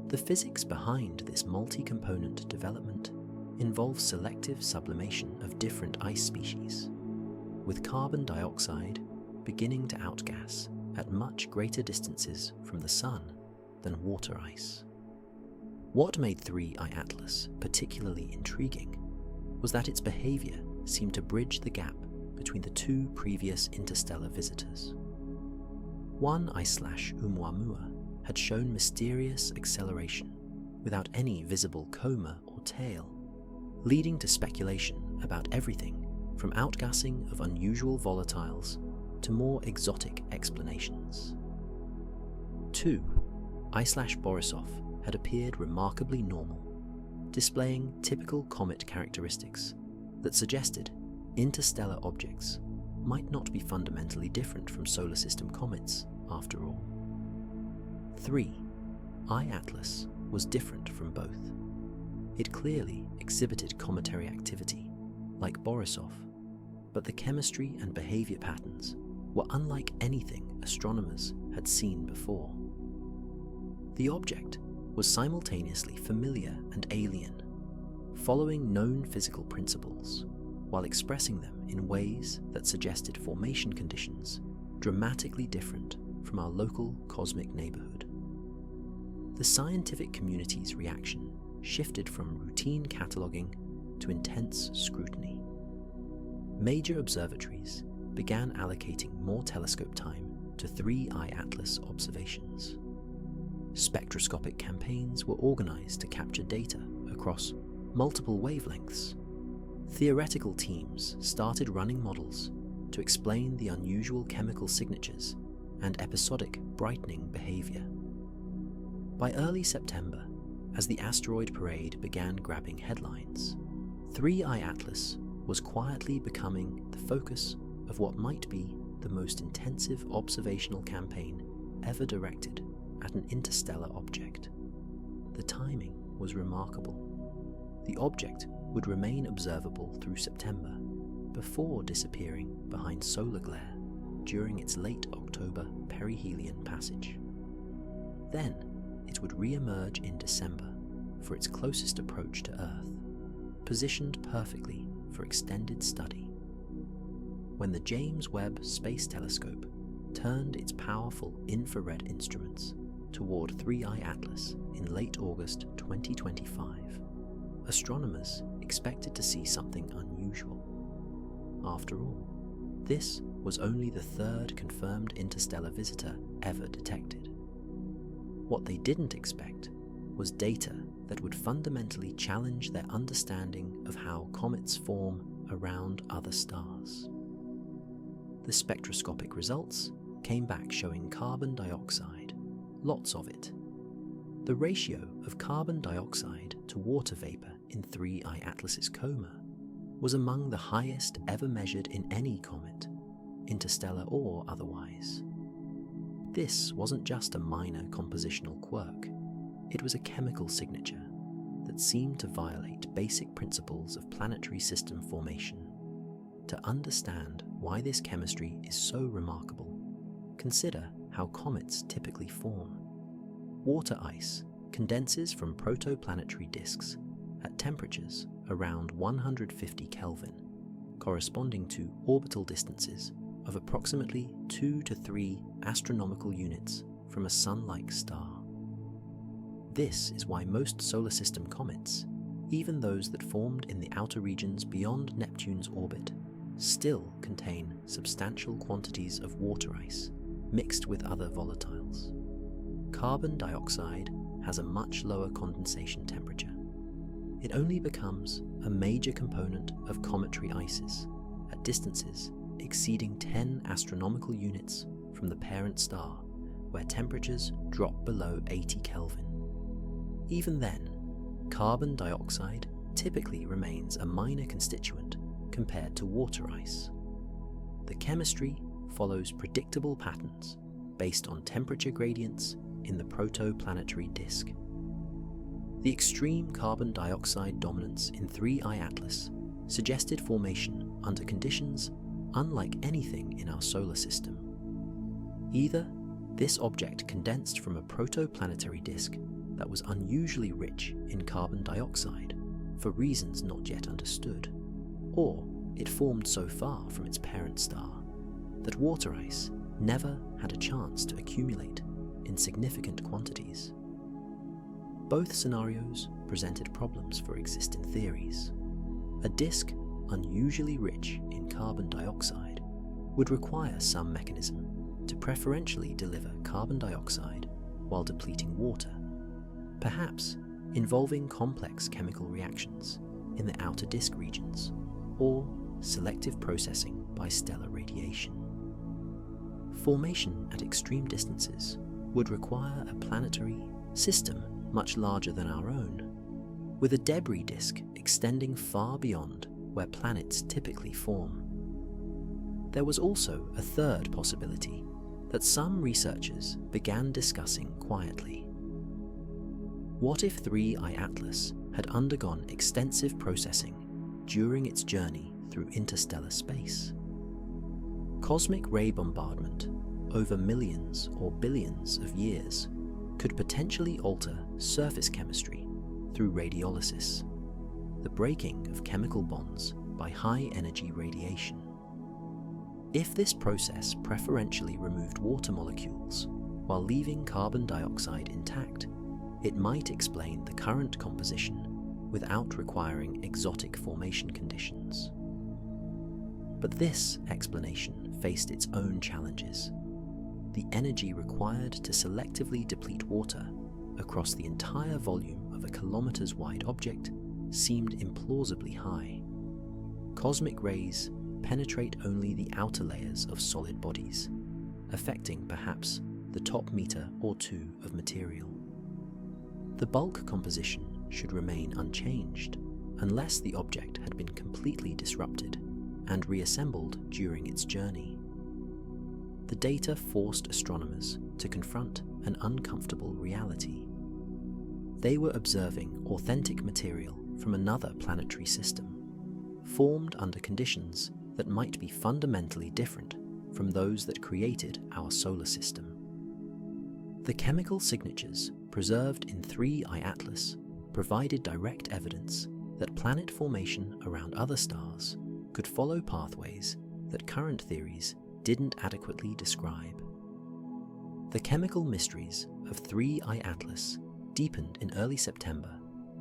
The physics behind this multi-component development involves selective sublimation of different ice species, with carbon dioxide beginning to outgas at much greater distances from the Sun than water ice. What made 3I Atlas particularly intriguing was that its behavior seemed to bridge the gap between the two previous interstellar visitors. 1I/Oumuamua had shown mysterious acceleration without any visible coma or tail, leading to speculation about everything from outgassing of unusual volatiles to more exotic explanations. 2I/Borisov had appeared remarkably normal, displaying typical comet characteristics that suggested interstellar objects might not be fundamentally different from solar system comets after all. 3I Atlas was different from both. It clearly exhibited cometary activity, like Borisov, but the chemistry and behavior patterns were unlike anything astronomers had seen before. The object was simultaneously familiar and alien, following known physical principles while expressing them in ways that suggested formation conditions dramatically different from our local cosmic neighborhood. The scientific community's reaction shifted from routine cataloging to intense scrutiny. Major observatories began allocating more telescope time to 3I Atlas observations. Spectroscopic campaigns were organized to capture data across multiple wavelengths. Theoretical teams started running models to explain the unusual chemical signatures and episodic brightening behavior. By early September, as the asteroid parade began grabbing headlines, 3I Atlas was quietly becoming the focus of what might be the most intensive observational campaign ever directed at an interstellar object. The timing was remarkable. The object would remain observable through September, before disappearing behind solar glare during its late October perihelion passage. Then, it would re-emerge in December for its closest approach to Earth, positioned perfectly for extended study. When the James Webb Space Telescope turned its powerful infrared instruments toward 3I Atlas in late August 2025, astronomers expected to see something unusual. After all, this was only the third confirmed interstellar visitor ever detected. What they didn't expect was data that would fundamentally challenge their understanding of how comets form around other stars. The spectroscopic results came back showing carbon dioxide, lots of it. The ratio of carbon dioxide to water vapor in 3I Atlas's coma was among the highest ever measured in any comet, interstellar or otherwise. This wasn't just a minor compositional quirk, it was a chemical signature that seemed to violate basic principles of planetary system formation. To understand why this chemistry is so remarkable, consider how comets typically form. Water ice condenses from protoplanetary disks at temperatures around 150 Kelvin, corresponding to orbital distances of approximately 2 to 3 astronomical units from a Sun-like star. This is why most solar system comets, even those that formed in the outer regions beyond Neptune's orbit, still contain substantial quantities of water ice mixed with other volatiles. Carbon dioxide has a much lower condensation temperature. It only becomes a major component of cometary ices at distances exceeding 10 astronomical units from the parent star, where temperatures drop below 80 Kelvin. Even then, carbon dioxide typically remains a minor constituent compared to water ice. The chemistry follows predictable patterns based on temperature gradients in the protoplanetary disk. The extreme carbon dioxide dominance in 3I Atlas suggested formation under conditions unlike anything in our solar system. Either this object condensed from a protoplanetary disk that was unusually rich in carbon dioxide, for reasons not yet understood, or it formed so far from its parent star that water ice never had a chance to accumulate in significant quantities. Both scenarios presented problems for existing theories. A disk unusually rich in carbon dioxide would require some mechanism to preferentially deliver carbon dioxide while depleting water, perhaps involving complex chemical reactions in the outer disk regions or selective processing by stellar radiation. Formation at extreme distances would require a planetary system much larger than our own, with a debris disk extending far beyond where planets typically form. There was also a third possibility that some researchers began discussing quietly. What if 3I Atlas had undergone extensive processing during its journey through interstellar space? Cosmic ray bombardment over millions or billions of years could potentially alter surface chemistry through radiolysis, the breaking of chemical bonds by high-energy radiation. If this process preferentially removed water molecules while leaving carbon dioxide intact, it might explain the current composition without requiring exotic formation conditions. But this explanation faced its own challenges. The energy required to selectively deplete water across the entire volume of a kilometers-wide object seemed implausibly high. Cosmic rays penetrate only the outer layers of solid bodies, affecting perhaps the top meter or two of material. The bulk composition should remain unchanged unless the object had been completely disrupted and reassembled during its journey. The data forced astronomers to confront an uncomfortable reality. They were observing authentic material from another planetary system, formed under conditions that might be fundamentally different from those that created our solar system. The chemical signatures preserved in 3I Atlas provided direct evidence that planet formation around other stars could follow pathways that current theories didn't adequately describe. The chemical mysteries of 3I Atlas deepened in early September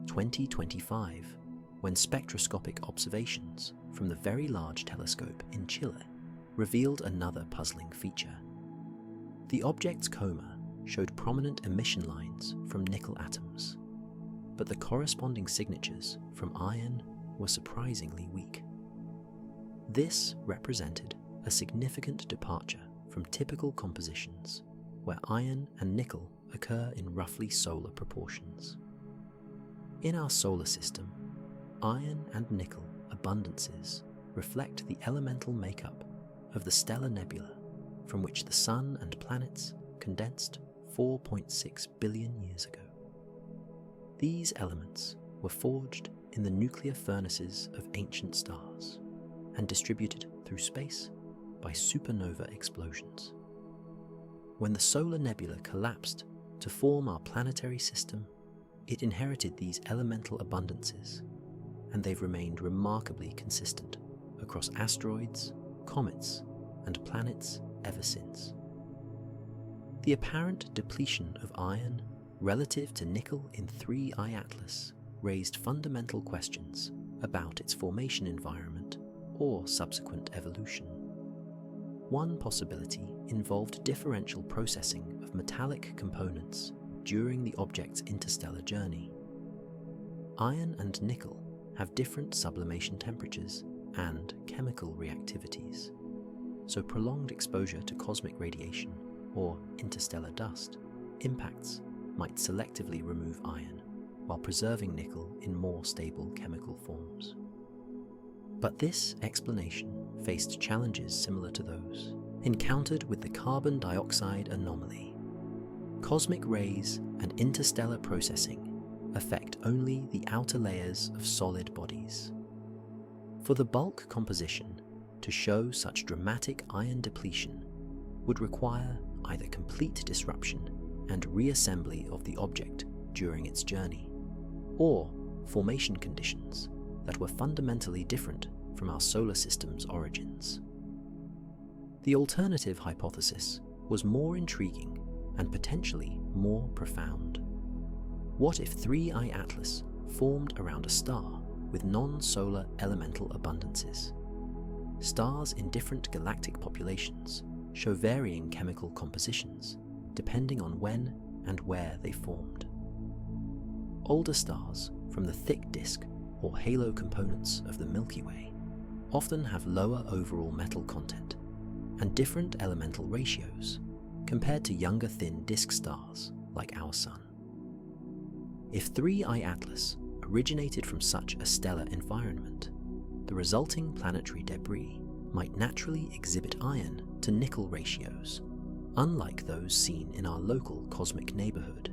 2025 when spectroscopic observations from the Very Large Telescope in Chile revealed another puzzling feature. The object's coma showed prominent emission lines from nickel atoms, but the corresponding signatures from iron were surprisingly weak. This represented a significant departure from typical compositions where iron and nickel occur in roughly solar proportions. In our solar system, iron and nickel abundances reflect the elemental makeup of the stellar nebula from which the Sun and planets condensed 4.6 billion years ago. These elements were forged in the nuclear furnaces of ancient stars and distributed through space by supernova explosions. When the solar nebula collapsed to form our planetary system, it inherited these elemental abundances, and they've remained remarkably consistent across asteroids, comets, and planets ever since. The apparent depletion of iron relative to nickel in 3I Atlas raised fundamental questions about its formation environment or subsequent evolution. One possibility involved differential processing of metallic components during the object's interstellar journey. Iron and nickel have different sublimation temperatures and chemical reactivities, so prolonged exposure to cosmic radiation or interstellar dust impacts might selectively remove iron while preserving nickel in more stable chemical forms. But this explanation faced challenges similar to those encountered with the carbon dioxide anomaly. Cosmic rays and interstellar processing affect only the outer layers of solid bodies. For the bulk composition to show such dramatic iron depletion would require either complete disruption and reassembly of the object during its journey, or formation conditions that were fundamentally different from our solar system's origins. The alternative hypothesis was more intriguing and potentially more profound. What if 3I Atlas formed around a star with non-solar elemental abundances? Stars in different galactic populations show varying chemical compositions depending on when and where they formed. Older stars from the thick disk or halo components of the Milky Way often have lower overall metal content and different elemental ratios compared to younger thin disk stars like our Sun. If 3I Atlas originated from such a stellar environment, the resulting planetary debris might naturally exhibit iron to nickel ratios, unlike those seen in our local cosmic neighborhood.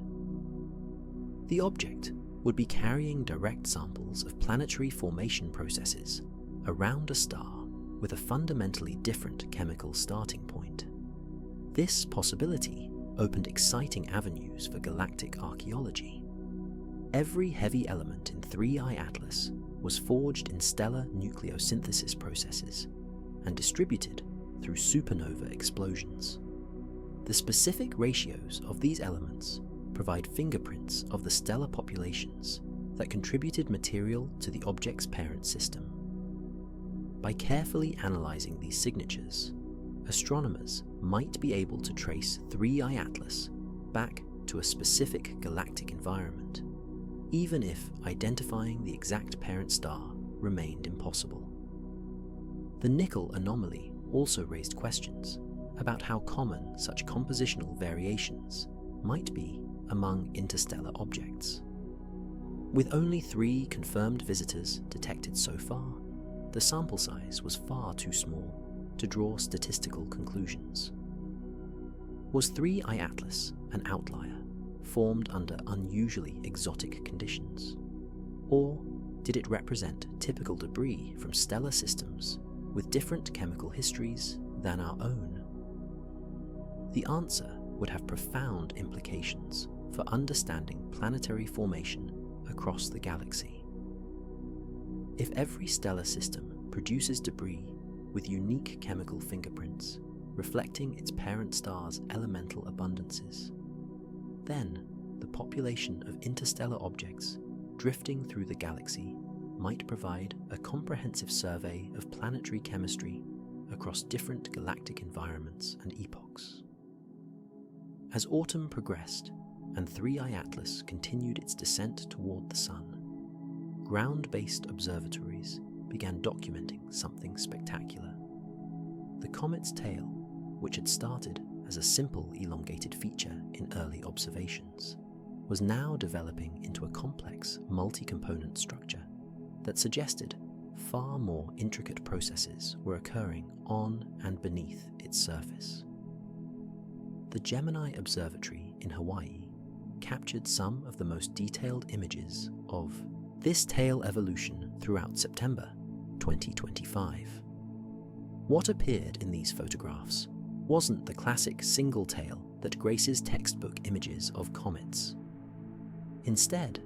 The object would be carrying direct samples of planetary formation processes around a star with a fundamentally different chemical starting point. This possibility opened exciting avenues for galactic archaeology. Every heavy element in 3I Atlas was forged in stellar nucleosynthesis processes and distributed through supernova explosions. The specific ratios of these elements provide fingerprints of the stellar populations that contributed material to the object's parent system. By carefully analyzing these signatures, astronomers might be able to trace 3I Atlas back to a specific galactic environment, even if identifying the exact parent star remained impossible. The nickel anomaly also raised questions about how common such compositional variations might be among interstellar objects. With only 3 confirmed visitors detected so far, the sample size was far too small to draw statistical conclusions. Was 3I Atlas an outlier, formed under unusually exotic conditions? Or did it represent typical debris from stellar systems with different chemical histories than our own? The answer would have profound implications for understanding planetary formation across the galaxy. If every stellar system produces debris with unique chemical fingerprints reflecting its parent star's elemental abundances, then the population of interstellar objects drifting through the galaxy might provide a comprehensive survey of planetary chemistry across different galactic environments and epochs. As autumn progressed and 3I Atlas continued its descent toward the Sun, ground-based observatories began documenting something spectacular. The comet's tail, which had started as a simple elongated feature in early observations, was now developing into a complex multi-component structure that suggested far more intricate processes were occurring on and beneath its surface. The Gemini Observatory in Hawaii captured some of the most detailed images of this tail evolution throughout September 2025. What appeared in these photographs wasn't the classic single tail that graces textbook images of comets. Instead,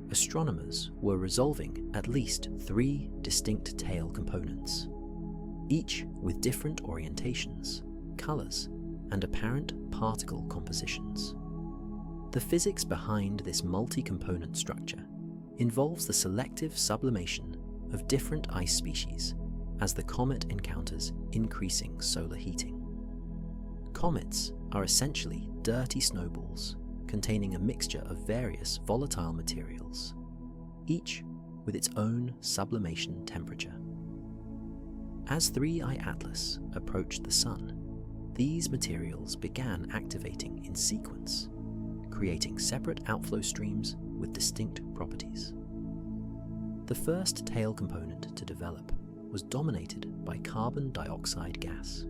astronomers were resolving at least 3 distinct tail components, each with different orientations, colors, and apparent particle compositions. The physics behind this multi-component structure involves the selective sublimation of different ice species as the comet encounters increasing solar heating. Comets are essentially dirty snowballs containing a mixture of various volatile materials, each with its own sublimation temperature. As 3I Atlas approached the Sun, these materials began activating in sequence, creating separate outflow streams with distinct properties. The first tail component to develop was dominated by carbon dioxide gas.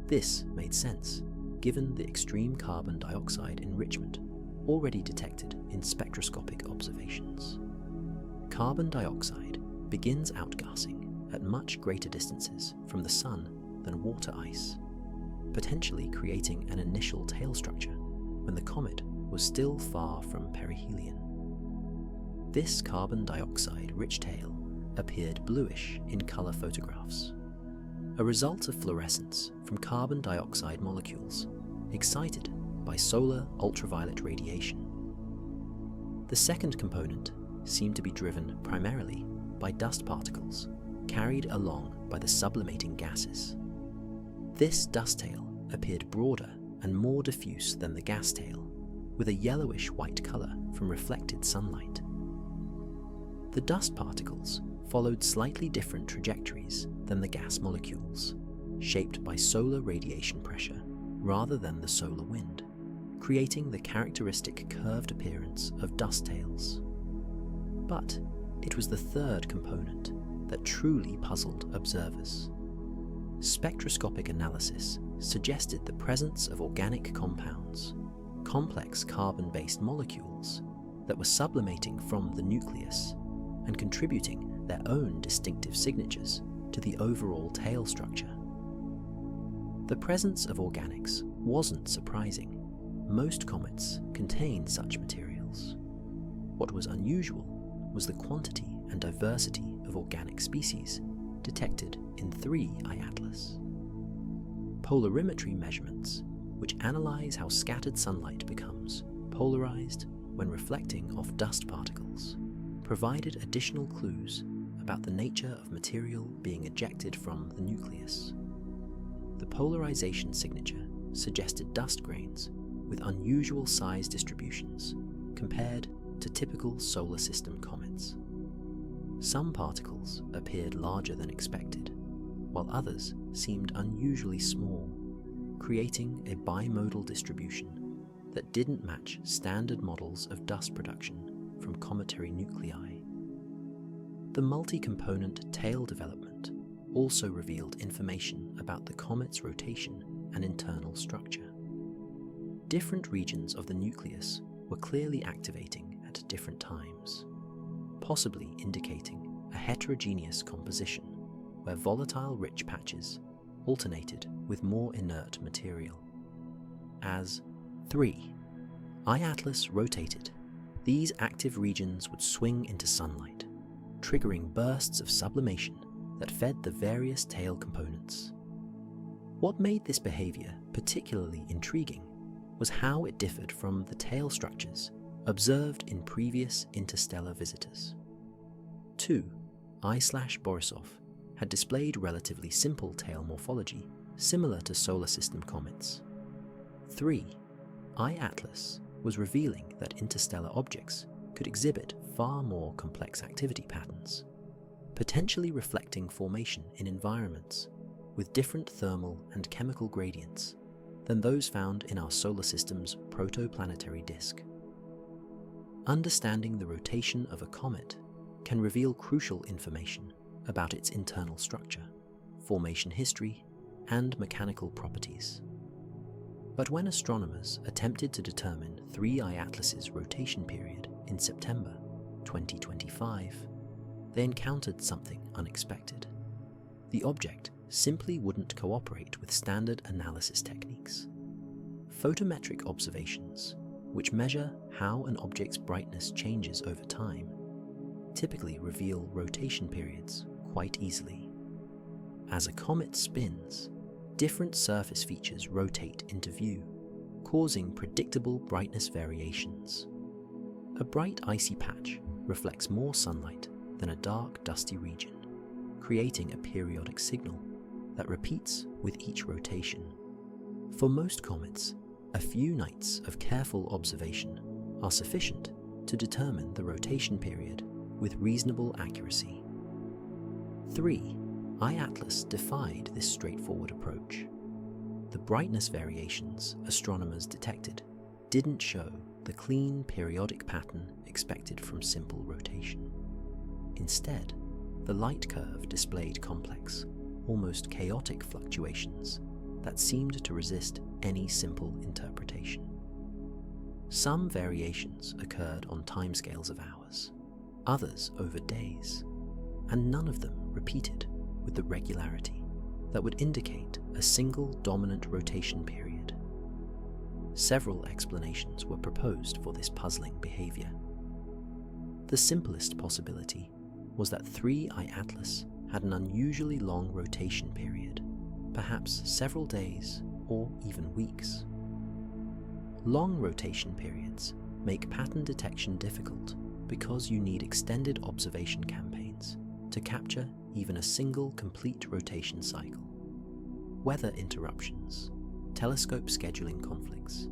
This made sense, given the extreme carbon dioxide enrichment already detected in spectroscopic observations. Carbon dioxide begins outgassing at much greater distances from the Sun than water ice, potentially creating an initial tail structure when the comet was still far from perihelion. This carbon dioxide-rich tail appeared bluish in color photographs, a result of fluorescence from carbon dioxide molecules excited by solar ultraviolet radiation. The second component seemed to be driven primarily by dust particles carried along by the sublimating gases. This dust tail appeared broader and more diffuse than the gas tail, with a yellowish-white color from reflected sunlight. The dust particles followed slightly different trajectories than the gas molecules, shaped by solar radiation pressure rather than the solar wind, creating the characteristic curved appearance of dust tails. But it was the third component that truly puzzled observers. Spectroscopic analysis suggested the presence of organic compounds, complex carbon-based molecules that were sublimating from the nucleus and contributing their own distinctive signatures to the overall tail structure. The presence of organics wasn't surprising. Most comets contain such materials. What was unusual was the quantity and diversity of organic species detected in 3I Atlas. Polarimetry measurements, which analyze how scattered sunlight becomes polarized when reflecting off dust particles, provided additional clues about the nature of material being ejected from the nucleus. The polarization signature suggested dust grains with unusual size distributions compared to typical solar system comets. Some particles appeared larger than expected, while others seemed unusually small, creating a bimodal distribution that didn't match standard models of dust production from cometary nuclei. The multi-component tail development also revealed information about the comet's rotation and internal structure. Different regions of the nucleus were clearly activating at different times, possibly indicating a heterogeneous composition where volatile rich patches alternated with more inert material. As 3I Atlas rotated, these active regions would swing into sunlight, triggering bursts of sublimation that fed the various tail components. What made this behavior particularly intriguing was how it differed from the tail structures observed in previous interstellar visitors. 2I/Borisov had displayed relatively simple tail morphology similar to solar system comets. 3I Atlas was revealing that interstellar objects could exhibit far more complex activity patterns, potentially reflecting formation in environments with different thermal and chemical gradients than those found in our solar system's protoplanetary disk. Understanding the rotation of a comet can reveal crucial information about its internal structure, formation history, and mechanical properties. But when astronomers attempted to determine 3I Atlas's rotation period in September 2025, they encountered something unexpected. The object simply wouldn't cooperate with standard analysis techniques. Photometric observations, which measure how an object's brightness changes over time, typically reveal rotation periods quite easily. As a comet spins, different surface features rotate into view, causing predictable brightness variations. A bright icy patch reflects more sunlight than a dark dusty region, creating a periodic signal that repeats with each rotation. For most comets, a few nights of careful observation are sufficient to determine the rotation period with reasonable accuracy. 3I Atlas defied this straightforward approach. The brightness variations astronomers detected didn't show the clean periodic pattern expected from simple rotation. Instead, the light curve displayed complex, almost chaotic fluctuations that seemed to resist any simple interpretation. Some variations occurred on timescales of hours, others over days, and none of them repeated with the regularity that would indicate a single dominant rotation period. Several explanations were proposed for this puzzling behavior. The simplest possibility was that 3I Atlas had an unusually long rotation period, perhaps several days or even weeks. Long rotation periods make pattern detection difficult because you need extended observation campaigns to capture even a single complete rotation cycle. Weather interruptions, telescope scheduling conflicts,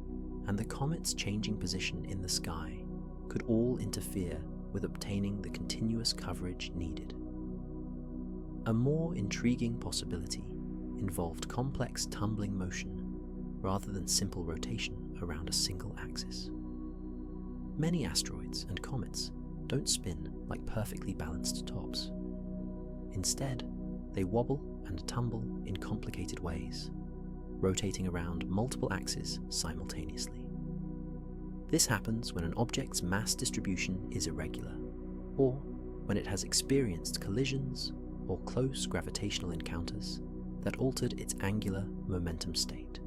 and the comet's changing position in the sky could all interfere with obtaining the continuous coverage needed. A more intriguing possibility involved complex tumbling motion rather than simple rotation around a single axis. Many asteroids and comets don't spin like perfectly balanced tops. Instead, they wobble and tumble in complicated ways, rotating around multiple axes simultaneously. This happens when an object's mass distribution is irregular, or when it has experienced collisions or close gravitational encounters that altered its angular momentum state.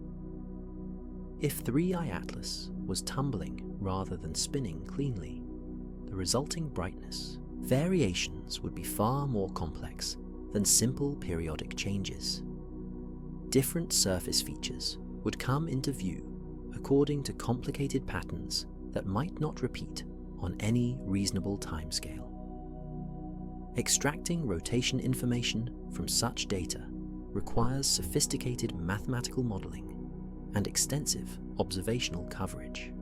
If 3I Atlas was tumbling rather than spinning cleanly, the resulting brightness variations would be far more complex than simple periodic changes. Different surface features would come into view according to complicated patterns that might not repeat on any reasonable timescale. Extracting rotation information from such data requires sophisticated mathematical modeling and extensive observational coverage.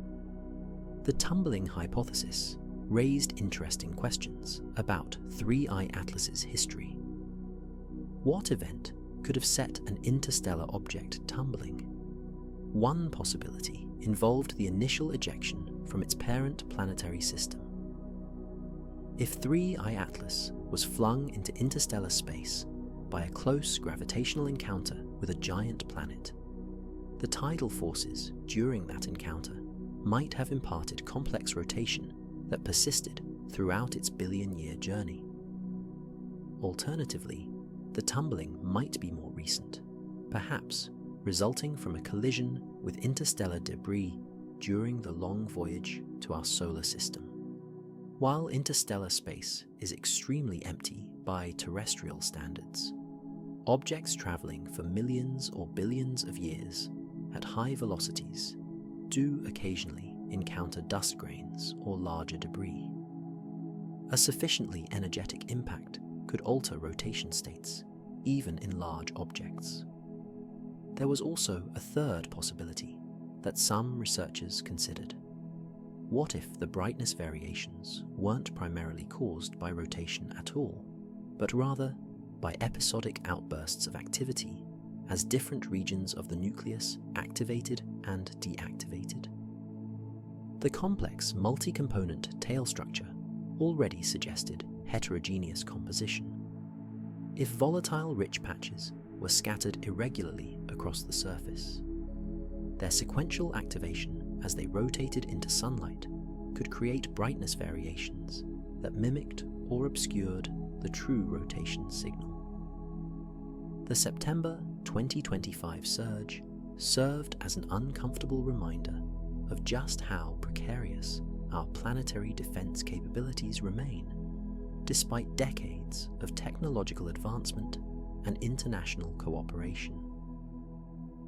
The tumbling hypothesis raised interesting questions about 3I Atlas's history. What event could have set an interstellar object tumbling? One possibility involved the initial ejection from its parent planetary system. If 3I Atlas was flung into interstellar space by a close gravitational encounter with a giant planet, the tidal forces during that encounter might have imparted complex rotation that persisted throughout its billion-year journey. Alternatively, the tumbling might be more recent, perhaps resulting from a collision with interstellar debris during the long voyage to our solar system. While interstellar space is extremely empty by terrestrial standards, objects traveling for millions or billions of years at high velocities do occasionally encounter dust grains or larger debris. A sufficiently energetic impact could alter rotation states, even in large objects. There was also a third possibility that some researchers considered. What if the brightness variations weren't primarily caused by rotation at all, but rather by episodic outbursts of activity as different regions of the nucleus activated and deactivated? The complex multi-component tail structure already suggested heterogeneous composition. If volatile rich patches were scattered irregularly across the surface, their sequential activation as they rotated into sunlight could create brightness variations that mimicked or obscured the true rotation signal. The September 2025 surge served as an uncomfortable reminder of just how precarious our planetary defense capabilities remain, despite decades of technological advancement and international cooperation.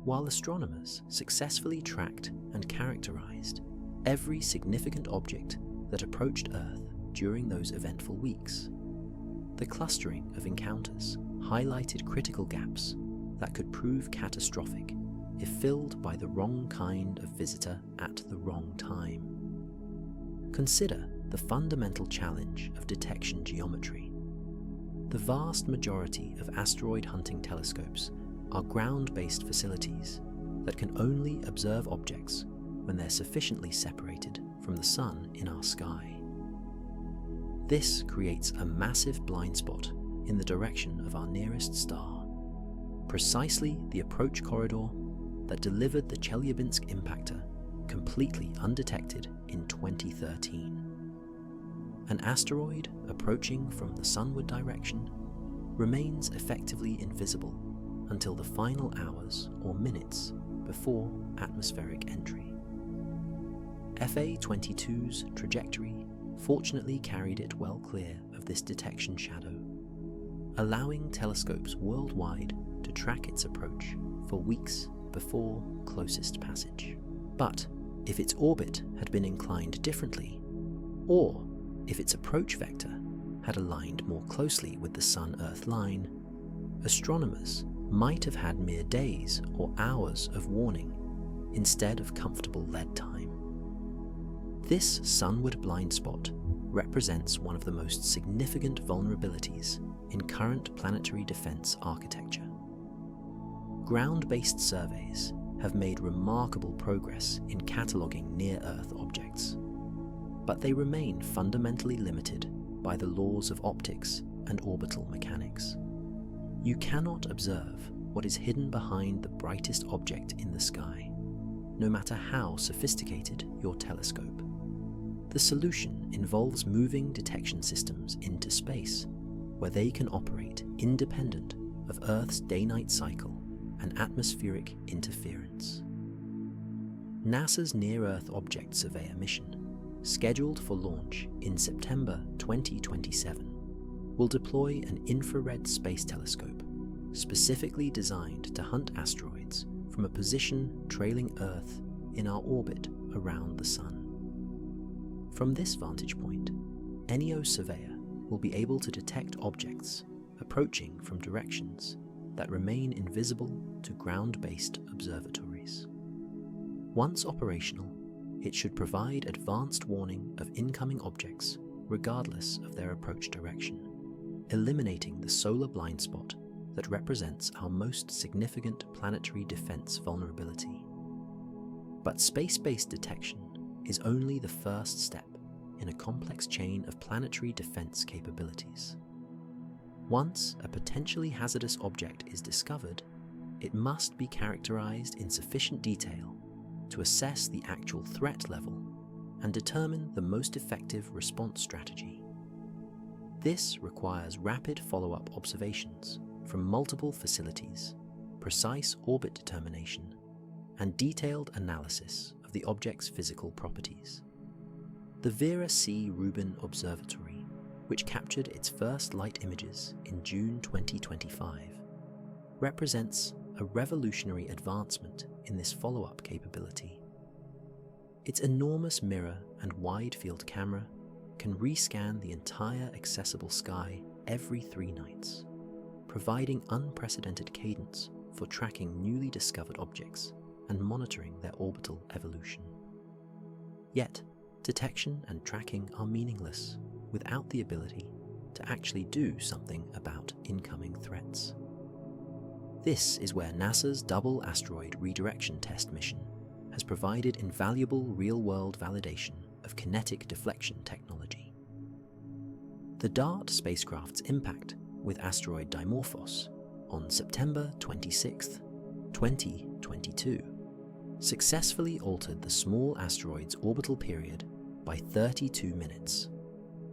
While astronomers successfully tracked and characterized every significant object that approached Earth during those eventful weeks, the clustering of encounters highlighted critical gaps that could prove catastrophic if filled by the wrong kind of visitor at the wrong time. Consider the fundamental challenge of detection geometry. The vast majority of asteroid hunting telescopes are ground-based facilities that can only observe objects when they're sufficiently separated from the sun in our sky. This creates a massive blind spot in the direction of our nearest star, precisely the approach corridor that delivered the Chelyabinsk impactor completely undetected in 2013. An asteroid approaching from the sunward direction remains effectively invisible until the final hours or minutes before atmospheric entry. FA-22's trajectory fortunately carried it well clear of this detection shadow, allowing telescopes worldwide to track its approach for weeks before closest passage. But if its orbit had been inclined differently, or if its approach vector had aligned more closely with the Sun-Earth line, astronomers might have had mere days or hours of warning instead of comfortable lead time. This sunward blind spot represents one of the most significant vulnerabilities in current planetary defense architecture. Ground-based surveys have made remarkable progress in cataloging near-Earth objects, but they remain fundamentally limited by the laws of optics and orbital mechanics. You cannot observe what is hidden behind the brightest object in the sky, no matter how sophisticated your telescope. The solution involves moving detection systems into space, where they can operate independent of Earth's day-night cycle and atmospheric interference. NASA's Near-Earth Object Surveyor mission, scheduled for launch in September 2027, will deploy an infrared space telescope specifically designed to hunt asteroids from a position trailing Earth in our orbit around the Sun. From this vantage point, NEO Surveyor will be able to detect objects approaching from directions that remain invisible to ground-based observatories. Once operational, it should provide advanced warning of incoming objects regardless of their approach direction, eliminating the solar blind spot that represents our most significant planetary defense vulnerability. But space-based detection is only the first step in a complex chain of planetary defense capabilities. Once a potentially hazardous object is discovered, it must be characterized in sufficient detail to assess the actual threat level and determine the most effective response strategy. This requires rapid follow-up observations from multiple facilities, precise orbit determination, and detailed analysis of the object's physical properties. The Vera C. Rubin Observatory, which captured its first light images in June 2025, represents a revolutionary advancement in this follow-up capability. Its enormous mirror and wide-field camera can rescan the entire accessible sky every 3 nights, providing unprecedented cadence for tracking newly discovered objects and monitoring their orbital evolution. Yet, detection and tracking are meaningless without the ability to actually do something about incoming threats. This is where NASA's Double Asteroid Redirection Test mission has provided invaluable real-world validation of kinetic deflection technology. The DART spacecraft's impact with asteroid Dimorphos on September 26, 2022, successfully altered the small asteroid's orbital period by 32 minutes,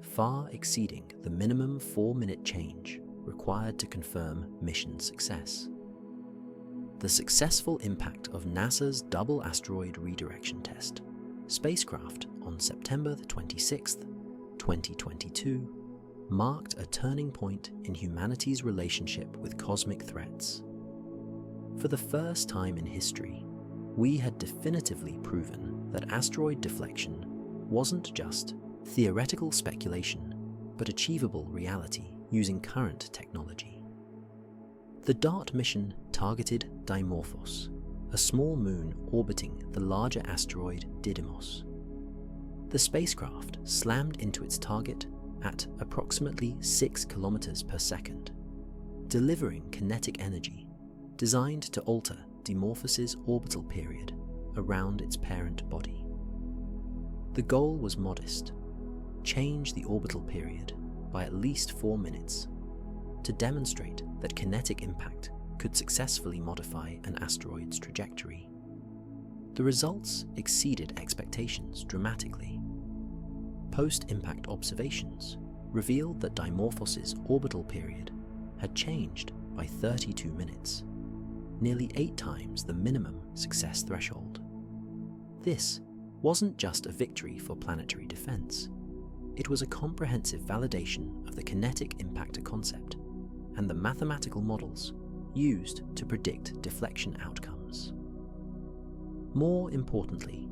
far exceeding the minimum 4-minute change required to confirm mission success. The successful impact of NASA's Double Asteroid Redirection Test spacecraft on September 26, 2022, marked a turning point in humanity's relationship with cosmic threats. For the first time in history, we had definitively proven that asteroid deflection wasn't just theoretical speculation, but achievable reality using current technology. The DART mission targeted Dimorphos, a small moon orbiting the larger asteroid Didymos. The spacecraft slammed into its target at approximately 6 kilometers per second, delivering kinetic energy designed to alter Dimorphos's orbital period around its parent body. The goal was modest: change the orbital period by at least 4 minutes to demonstrate that kinetic impact could successfully modify an asteroid's trajectory. The results exceeded expectations dramatically. Post-impact observations revealed that Dimorphos's orbital period had changed by 32 minutes, nearly 8 times the minimum success threshold. This wasn't just a victory for planetary defense. It was a comprehensive validation of the kinetic impactor concept and the mathematical models used to predict deflection outcomes. More importantly,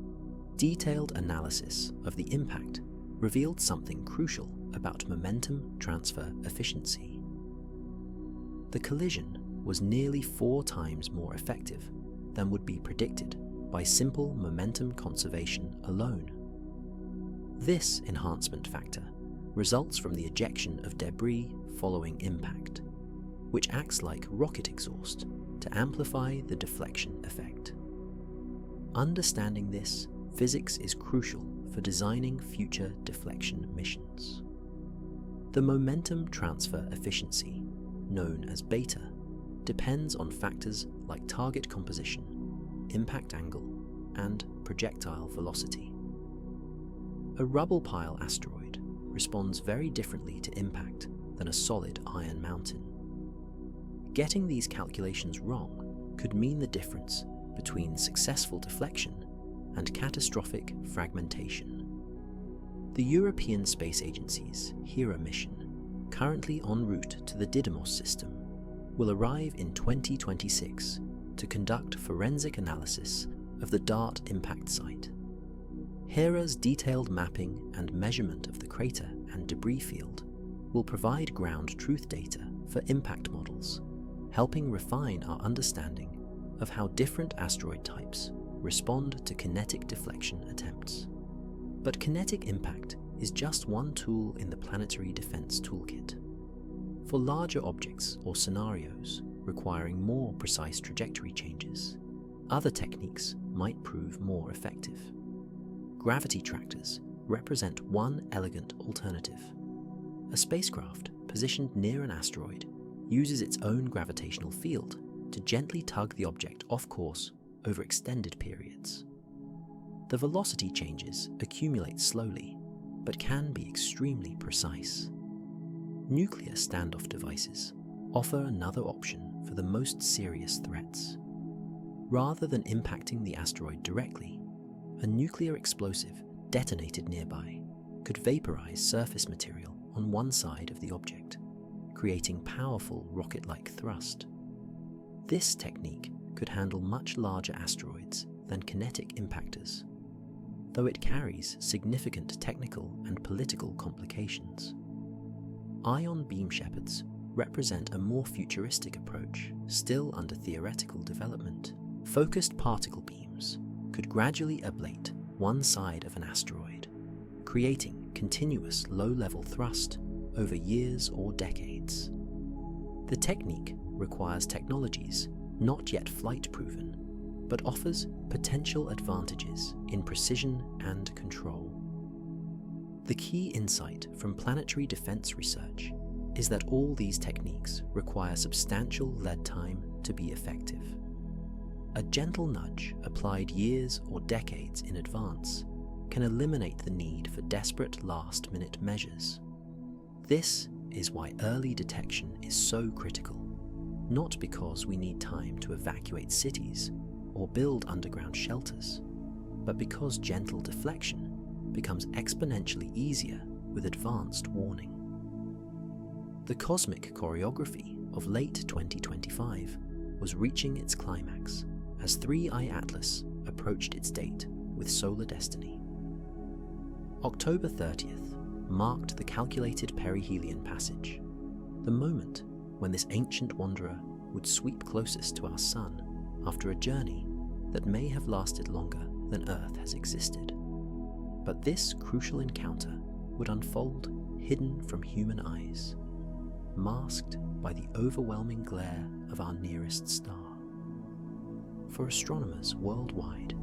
detailed analysis of the impact revealed something crucial about momentum transfer efficiency. The collision was nearly 4 times more effective than would be predicted by simple momentum conservation alone. This enhancement factor results from the ejection of debris following impact, which acts like rocket exhaust to amplify the deflection effect. Understanding this, physics is crucial for designing future deflection missions. The momentum transfer efficiency, known as beta, depends on factors like target composition, impact angle, and projectile velocity. A rubble pile asteroid responds very differently to impact than a solid iron mountain. Getting these calculations wrong could mean the difference between successful deflection and catastrophic fragmentation. The European Space Agency's Hera mission, currently en route to the Didymos system, will arrive in 2026 to conduct forensic analysis of the DART impact site. Hera's detailed mapping and measurement of the crater and debris field will provide ground truth data for impact models, helping refine our understanding of how different asteroid types respond to kinetic deflection attempts. But kinetic impact is just one tool in the planetary defense toolkit. For larger objects or scenarios requiring more precise trajectory changes, other techniques might prove more effective. Gravity tractors represent one elegant alternative. A spacecraft positioned near an asteroid uses its own gravitational field to gently tug the object off course over extended periods. The velocity changes accumulate slowly, but can be extremely precise. Nuclear standoff devices offer another option for the most serious threats. Rather than impacting the asteroid directly, a nuclear explosive detonated nearby could vaporize surface material on one side of the object, creating powerful rocket-like thrust. This technique could handle much larger asteroids than kinetic impactors, though it carries significant technical and political complications. Ion beam shepherds represent a more futuristic approach, still under theoretical development. Focused particle beams could gradually ablate one side of an asteroid, creating continuous low-level thrust over years or decades. The technique requires technologies not yet flight-proven, but offers potential advantages in precision and control. The key insight from planetary defense research is that all these techniques require substantial lead time to be effective. A gentle nudge applied years or decades in advance can eliminate the need for desperate last-minute measures. This is why early detection is so critical, not because we need time to evacuate cities or build underground shelters, but because gentle deflection becomes exponentially easier with advanced warning. The cosmic choreography of late 2025 was reaching its climax as 3I Atlas approached its date with solar destiny. October 30th marked the calculated perihelion passage, the moment when this ancient wanderer would sweep closest to our Sun after a journey that may have lasted longer than Earth has existed. But this crucial encounter would unfold hidden from human eyes, masked by the overwhelming glare of our nearest star. For astronomers worldwide,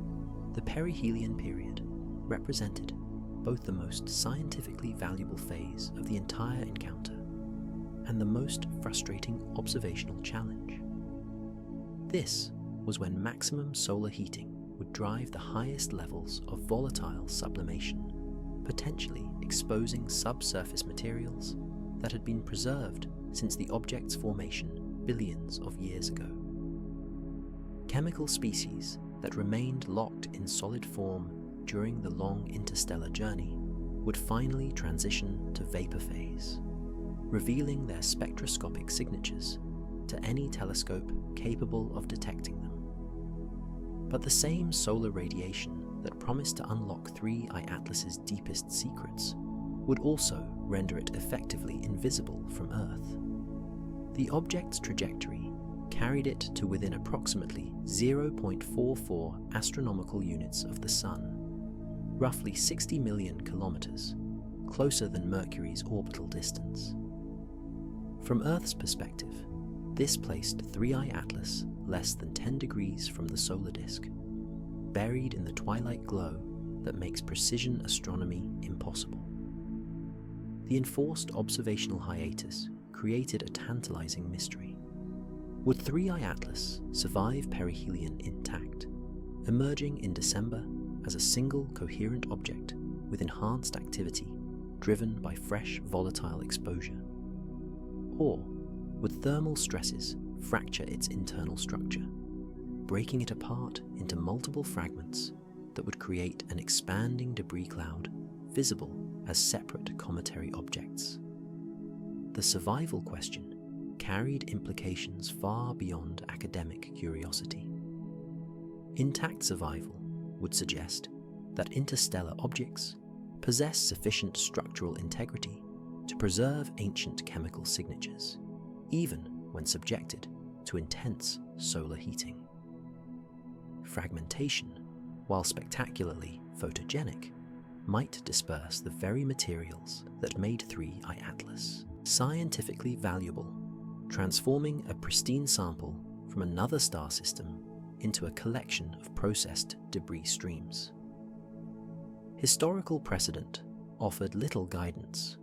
the perihelion period represented both the most scientifically valuable phase of the entire encounter and the most frustrating observational challenge. This was when maximum solar heating would drive the highest levels of volatile sublimation, potentially exposing subsurface materials that had been preserved since the object's formation billions of years ago. Chemical species that remained locked in solid form during the long interstellar journey would finally transition to vapor phase, revealing their spectroscopic signatures to any telescope capable of detecting them. But the same solar radiation that promised to unlock 3I Atlas's deepest secrets would also render it effectively invisible from Earth. The object's trajectory carried it to within approximately 0.44 astronomical units of the Sun, roughly 60 million kilometers, closer than Mercury's orbital distance. From Earth's perspective, this placed 3I Atlas less than 10 degrees from the solar disk, buried in the twilight glow that makes precision astronomy impossible. The enforced observational hiatus created a tantalizing mystery. Would 3I Atlas survive perihelion intact, emerging in December as a single coherent object with enhanced activity driven by fresh volatile exposure? Or would thermal stresses fracture its internal structure, breaking it apart into multiple fragments that would create an expanding debris cloud visible as separate cometary objects? The survival question carried implications far beyond academic curiosity. Intact survival would suggest that interstellar objects possess sufficient structural integrity to preserve ancient chemical signatures, even when subjected to intense solar heating. Fragmentation, while spectacularly photogenic, might disperse the very materials that made 3I Atlas scientifically valuable, transforming a pristine sample from another star system into a collection of processed debris streams. Historical precedent offered little guidance.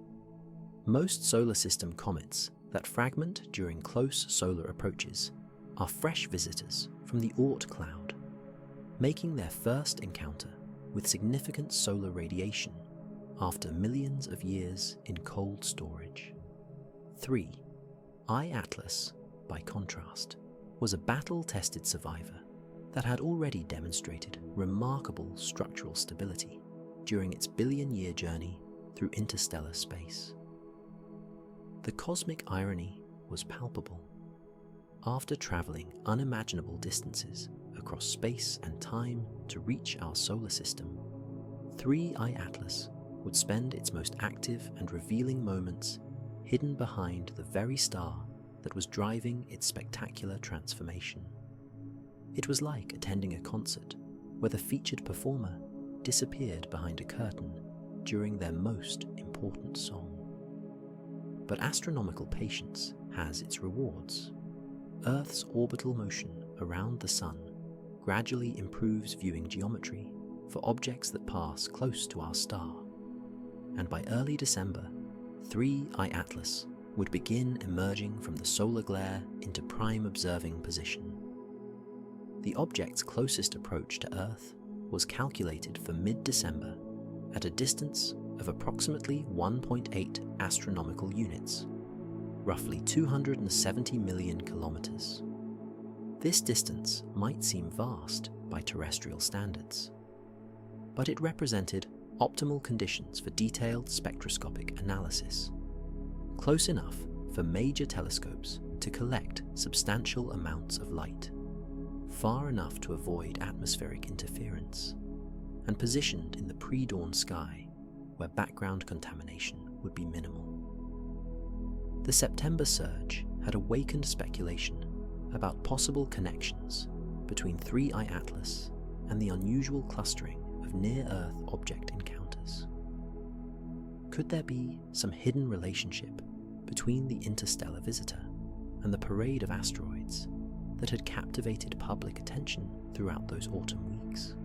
Most solar system comets that fragment during close solar approaches are fresh visitors from the Oort cloud, making their first encounter with significant solar radiation after millions of years in cold storage. 3I Atlas, by contrast, was a battle-tested survivor that had already demonstrated remarkable structural stability during its billion-year journey through interstellar space. The cosmic irony was palpable. After traveling unimaginable distances across space and time to reach our solar system, 3I Atlas would spend its most active and revealing moments hidden behind the very star that was driving its spectacular transformation. It was like attending a concert where the featured performer disappeared behind a curtain during their most important song. But astronomical patience has its rewards. Earth's orbital motion around the Sun gradually improves viewing geometry for objects that pass close to our star, and by early December, 3I Atlas would begin emerging from the solar glare into prime observing position. The object's closest approach to Earth was calculated for mid-December at a distance of approximately 1.8 astronomical units, roughly 270 million kilometers. This distance might seem vast by terrestrial standards, but it represented optimal conditions for detailed spectroscopic analysis, close enough for major telescopes to collect substantial amounts of light, far enough to avoid atmospheric interference, and positioned in the pre-dawn sky where background contamination would be minimal. The September surge had awakened speculation about possible connections between 3I Atlas and the unusual clustering of near-Earth object encounters. Could there be some hidden relationship between the interstellar visitor and the parade of asteroids that had captivated public attention throughout those autumn weeks?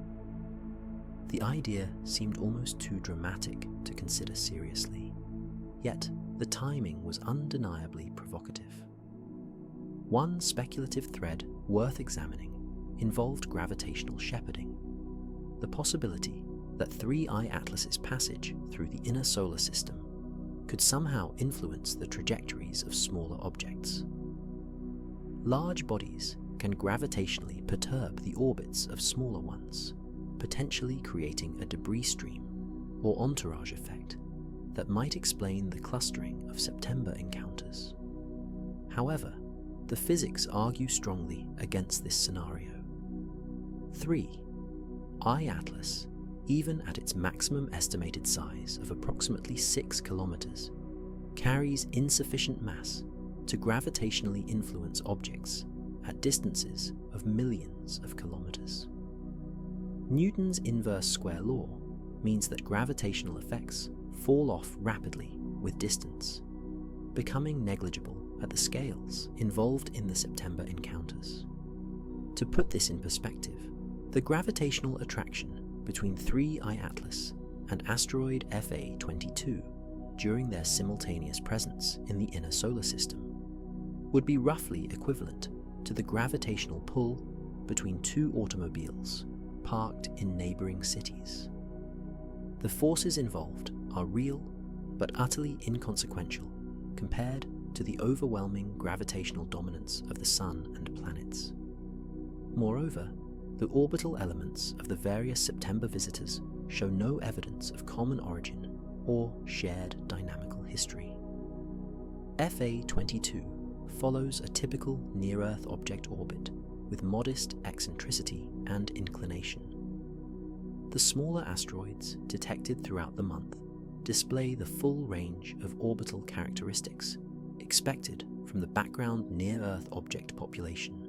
The idea seemed almost too dramatic to consider seriously, yet the timing was undeniably provocative. One speculative thread worth examining involved gravitational shepherding, the possibility that 3I Atlas's passage through the inner solar system could somehow influence the trajectories of smaller objects. Large bodies can gravitationally perturb the orbits of smaller ones, potentially creating a debris stream or entourage effect that might explain the clustering of September encounters. However, the physics argue strongly against this scenario. 3. Eye Atlas, even at its maximum estimated size of approximately 6 kilometers, carries insufficient mass to gravitationally influence objects at distances of millions of kilometers. Newton's inverse square law means that gravitational effects fall off rapidly with distance, becoming negligible at the scales involved in the September encounters. To put this in perspective, the gravitational attraction between 3I Atlas and asteroid FA22 during their simultaneous presence in the inner solar system would be roughly equivalent to the gravitational pull between two automobiles parked in neighboring cities. The forces involved are real but utterly inconsequential compared to the overwhelming gravitational dominance of the Sun and planets. Moreover, the orbital elements of the various September visitors show no evidence of common origin or shared dynamical history. FA22 follows a typical near-Earth object orbit with modest eccentricity and inclination. The smaller asteroids detected throughout the month display the full range of orbital characteristics expected from the background near-Earth object population.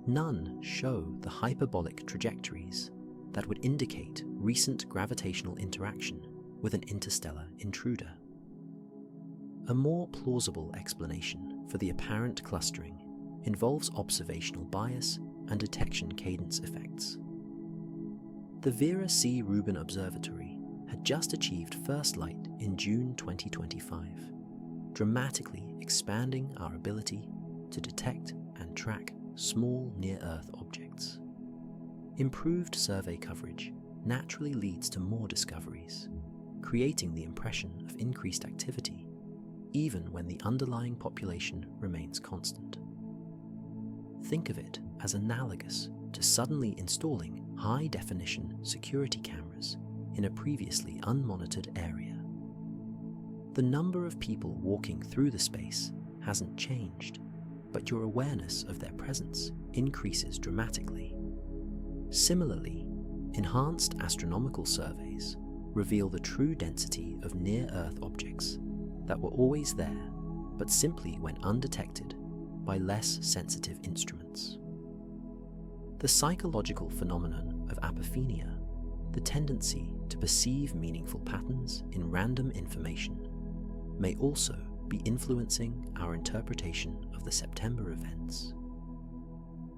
None show the hyperbolic trajectories that would indicate recent gravitational interaction with an interstellar intruder. A more plausible explanation for the apparent clustering involves observational bias and detection cadence effects. The Vera C. Rubin Observatory had just achieved first light in June 2025, dramatically expanding our ability to detect and track small near-Earth objects. Improved survey coverage naturally leads to more discoveries, creating the impression of increased activity, even when the underlying population remains constant. Think of it as analogous to suddenly installing high-definition security cameras in a previously unmonitored area. The number of people walking through the space hasn't changed, but your awareness of their presence increases dramatically. Similarly, enhanced astronomical surveys reveal the true density of near-Earth objects that were always there, but simply went undetected by less sensitive instruments. The psychological phenomenon of apophenia, the tendency to perceive meaningful patterns in random information, may also be influencing our interpretation of the September events.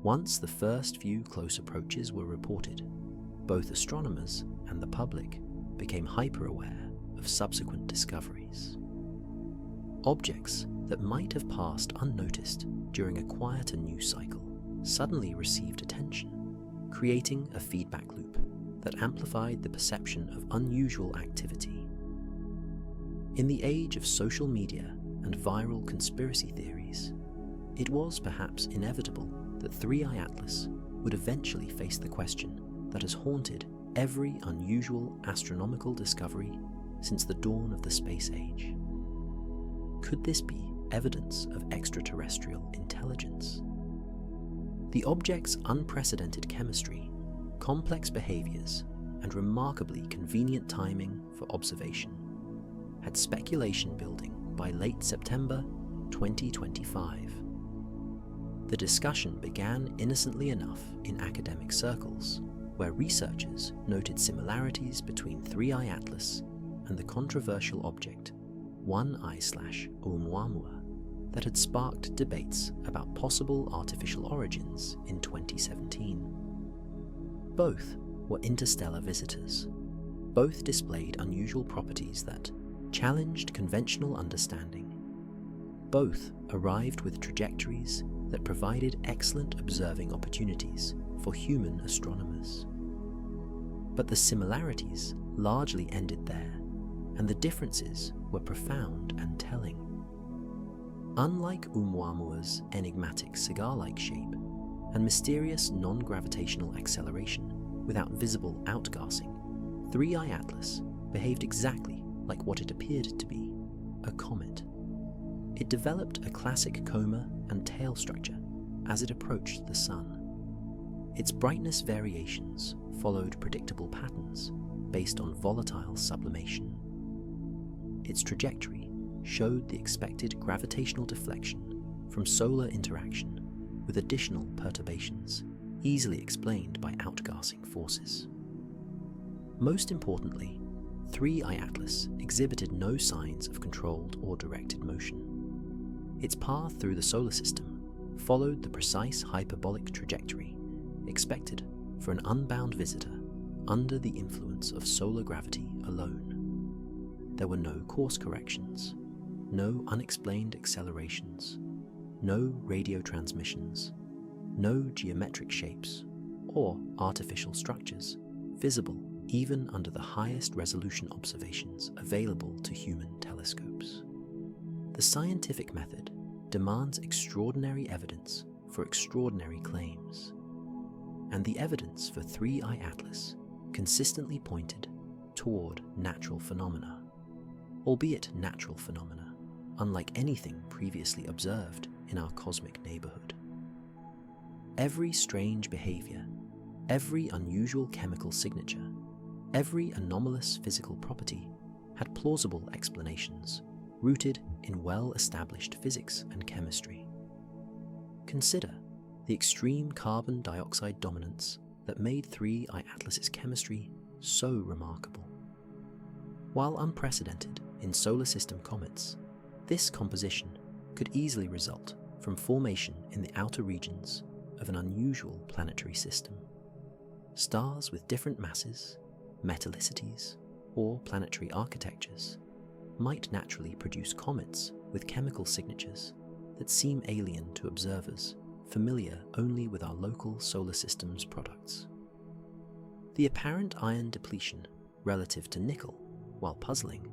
Once the first few close approaches were reported, both astronomers and the public became hyper-aware of subsequent discoveries. Objects that might have passed unnoticed during a quieter news cycle suddenly received attention, creating a feedback loop that amplified the perception of unusual activity. In the age of social media and viral conspiracy theories, it was perhaps inevitable that 3I Atlas would eventually face the question that has haunted every unusual astronomical discovery since the dawn of the space age. Could this be evidence of extraterrestrial intelligence? The object's unprecedented chemistry, complex behaviors, and remarkably convenient timing for observation had speculation building by late September 2025. The discussion began innocently enough in academic circles, where researchers noted similarities between 3I Atlas and the controversial object 1I/Oumuamua that had sparked debates about possible artificial origins in 2017. Both were interstellar visitors. Both displayed unusual properties that challenged conventional understanding. Both arrived with trajectories that provided excellent observing opportunities for human astronomers. But the similarities largely ended there, and the differences were profound and telling. Unlike Oumuamua's enigmatic cigar-like shape and mysterious non-gravitational acceleration without visible outgassing, 3I Atlas behaved exactly like what it appeared to be, a comet. It developed a classic coma and tail structure as it approached the Sun. Its brightness variations followed predictable patterns based on volatile sublimation. Its trajectory showed the expected gravitational deflection from solar interaction with additional perturbations easily explained by outgassing forces. Most importantly, 3I Atlas exhibited no signs of controlled or directed motion. Its path through the solar system followed the precise hyperbolic trajectory expected for an unbound visitor under the influence of solar gravity alone. There were no course corrections, no unexplained accelerations, no radio transmissions, no geometric shapes or artificial structures visible even under the highest resolution observations available to human telescopes. The scientific method demands extraordinary evidence for extraordinary claims, and the evidence for 3I Atlas consistently pointed toward natural phenomena, albeit natural phenomena unlike anything previously observed in our cosmic neighborhood. Every strange behavior, every unusual chemical signature, every anomalous physical property had plausible explanations rooted in well-established physics and chemistry. Consider the extreme carbon dioxide dominance that made 3I Atlas's chemistry so remarkable. While unprecedented in solar system comets, this composition could easily result from formation in the outer regions of an unusual planetary system. Stars with different masses, metallicities, or planetary architectures might naturally produce comets with chemical signatures that seem alien to observers familiar only with our local solar system's products. The apparent iron depletion relative to nickel, while puzzling,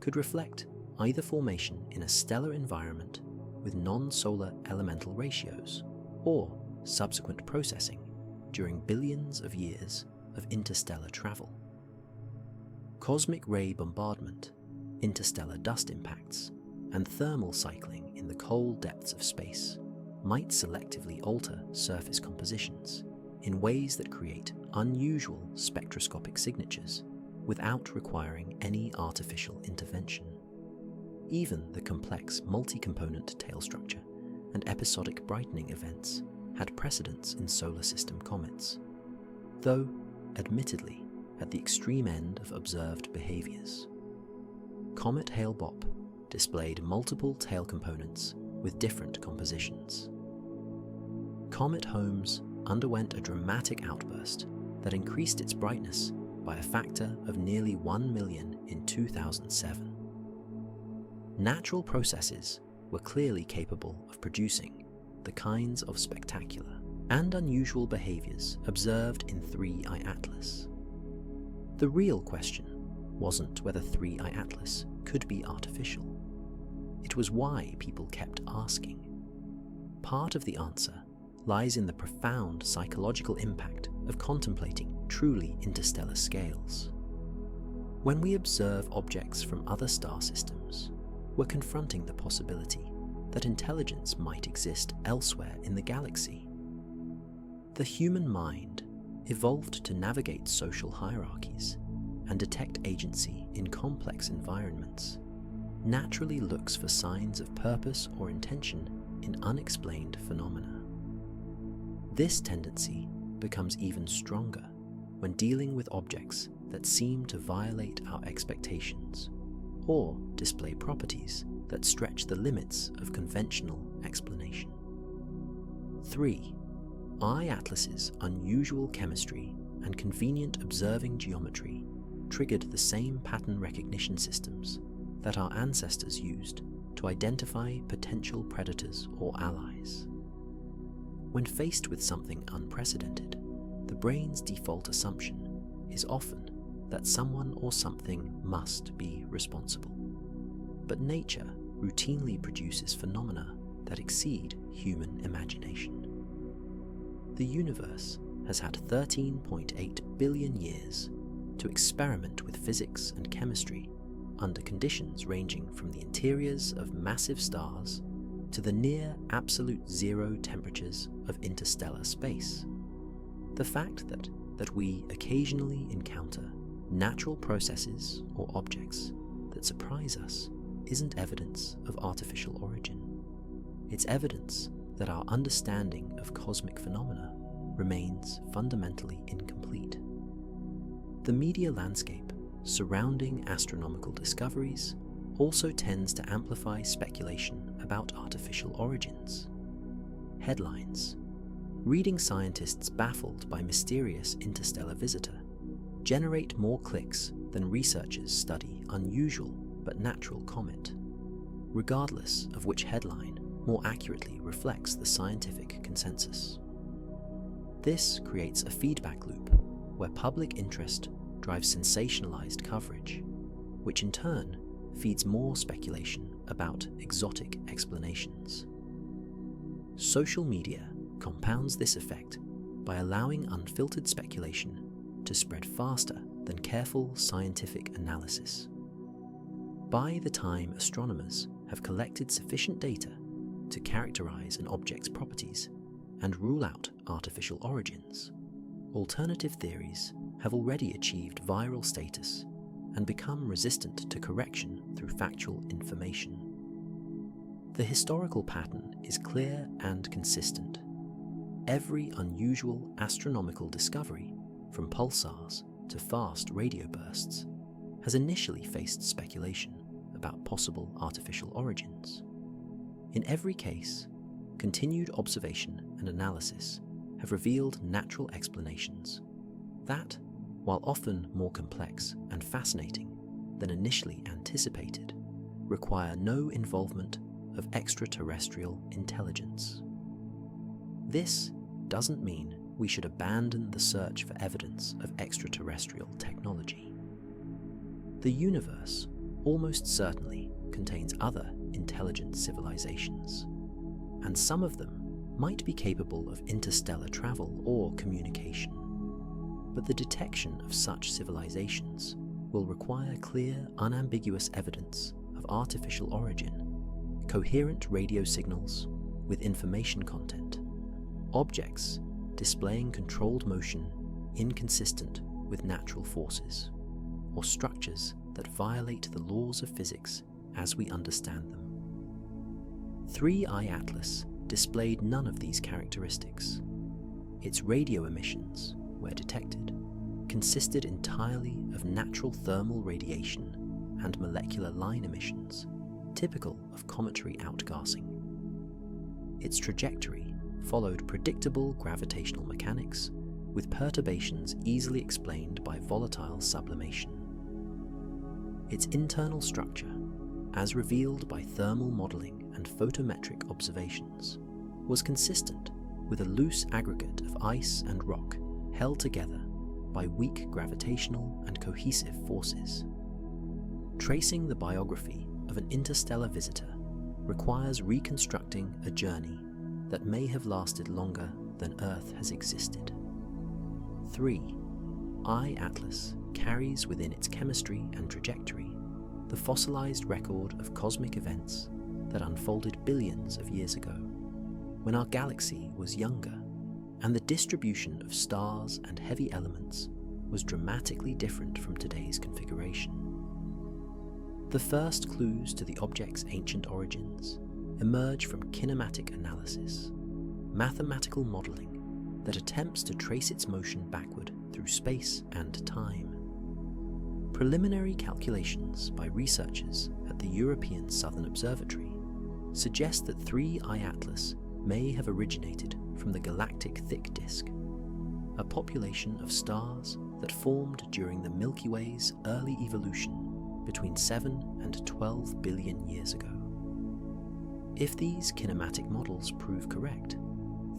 could reflect either formation in a stellar environment with non-solar elemental ratios or subsequent processing during billions of years of interstellar travel. Cosmic ray bombardment, interstellar dust impacts, and thermal cycling in the cold depths of space might selectively alter surface compositions in ways that create unusual spectroscopic signatures without requiring any artificial intervention. Even the complex multi-component tail structure and episodic brightening events had precedence in solar system comets, though admittedly at the extreme end of observed behaviors. Comet Hale-Bopp displayed multiple tail components with different compositions. Comet Holmes underwent a dramatic outburst that increased its brightness by a factor of nearly 1 million in 2007. Natural processes were clearly capable of producing the kinds of spectacular and unusual behaviors observed in 3I Atlas. The real question wasn't whether 3I Atlas could be artificial. It was why people kept asking. Part of the answer lies in the profound psychological impact of contemplating truly interstellar scales. When we observe objects from other star systems, we're confronting the possibility that intelligence might exist elsewhere in the galaxy. The human mind evolved to navigate social hierarchies and detect agency in complex environments, naturally looks for signs of purpose or intention in unexplained phenomena. This tendency becomes even stronger when dealing with objects that seem to violate our expectations or display properties that stretch the limits of conventional explanation. 3I Atlas's unusual chemistry and convenient observing geometry triggered the same pattern recognition systems that our ancestors used to identify potential predators or allies. When faced with something unprecedented, the brain's default assumption is often that someone or something must be responsible. But nature routinely produces phenomena that exceed human imagination. The universe has had 13.8 billion years to experiment with physics and chemistry under conditions ranging from the interiors of massive stars to the near absolute zero temperatures of interstellar space. The fact that we occasionally encounter natural processes or objects that surprise us isn't evidence of artificial origin. It's evidence that our understanding of cosmic phenomena remains fundamentally incomplete. The media landscape surrounding astronomical discoveries also tends to amplify speculation about artificial origins. Headlines: "Reading scientists baffled by mysterious interstellar visitor" generate more clicks than researchers study unusual but natural comet, regardless of which headline more accurately reflects the scientific consensus. This creates a feedback loop where public interest drives sensationalized coverage, which in turn feeds more speculation about exotic explanations. Social media compounds this effect by allowing unfiltered speculation to spread faster than careful scientific analysis. By the time astronomers have collected sufficient data to characterize an object's properties and rule out artificial origins, alternative theories have already achieved viral status and become resistant to correction through factual information. The historical pattern is clear and consistent. Every unusual astronomical discovery, from pulsars to fast radio bursts, has initially faced speculation about possible artificial origins. In every case, continued observation and analysis have revealed natural explanations that, while often more complex and fascinating than initially anticipated, require no involvement of extraterrestrial intelligence. This doesn't mean we should abandon the search for evidence of extraterrestrial technology. The universe almost certainly contains other intelligent civilizations, and some of them might be capable of interstellar travel or communication. But the detection of such civilizations will require clear, unambiguous evidence of artificial origin, coherent radio signals with information content, objects displaying controlled motion inconsistent with natural forces, or structures that violate the laws of physics as we understand them. 3I Atlas displayed none of these characteristics. Its radio emissions, where detected, consisted entirely of natural thermal radiation and molecular line emissions, typical of cometary outgassing. Its trajectory followed predictable gravitational mechanics, with perturbations easily explained by volatile sublimation. Its internal structure, as revealed by thermal modeling and photometric observations, was consistent with a loose aggregate of ice and rock held together by weak gravitational and cohesive forces. Tracing the biography of an interstellar visitor requires reconstructing a journey that may have lasted longer than Earth has existed. 3I Atlas carries within its chemistry and trajectory the fossilized record of cosmic events that unfolded billions of years ago, when our galaxy was younger and the distribution of stars and heavy elements was dramatically different from today's configuration. The first clues to the object's ancient origins emerge from kinematic analysis, mathematical modeling that attempts to trace its motion backward through space and time. Preliminary calculations by researchers at the European Southern Observatory suggest that 3I Atlas may have originated from the galactic thick disk, a population of stars that formed during the Milky Way's early evolution between 7 and 12 billion years ago. If these kinematic models prove correct,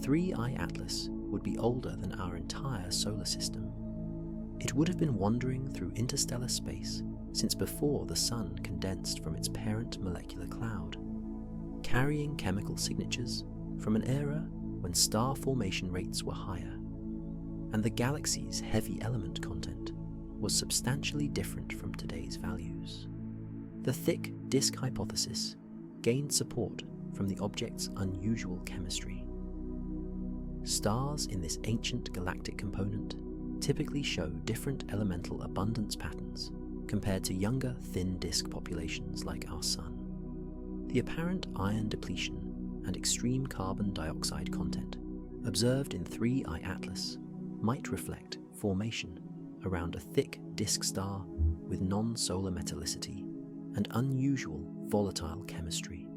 3I Atlas would be older than our entire solar system. It would have been wandering through interstellar space since before the Sun condensed from its parent molecular cloud, carrying chemical signatures from an era when star formation rates were higher, and the galaxy's heavy element content was substantially different from today's values. The thick disk hypothesis gained support from the object's unusual chemistry. Stars in this ancient galactic component typically show different elemental abundance patterns compared to younger thin disk populations like our Sun. The apparent iron depletion and extreme carbon dioxide content observed in 3I Atlas might reflect formation around a thick disk star with non-solar metallicity and unusual volatile chemistry.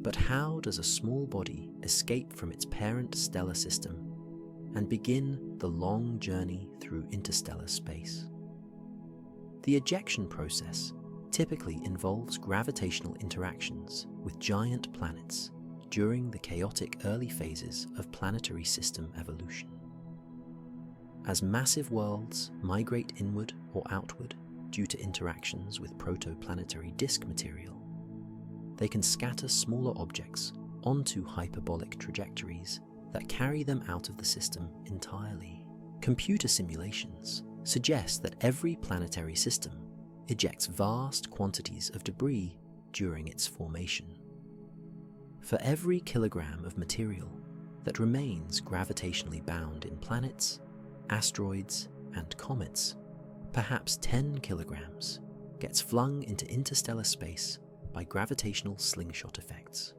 But how does a small body escape from its parent stellar system and begin the long journey through interstellar space? The ejection process typically involves gravitational interactions with giant planets during the chaotic early phases of planetary system evolution. As massive worlds migrate inward or outward due to interactions with protoplanetary disk material, they can scatter smaller objects onto hyperbolic trajectories that carry them out of the system entirely. Computer simulations suggest that every planetary system ejects vast quantities of debris during its formation. For every kilogram of material that remains gravitationally bound in planets, asteroids, and comets, perhaps 10 kilograms gets flung into interstellar space by gravitational slingshot effects.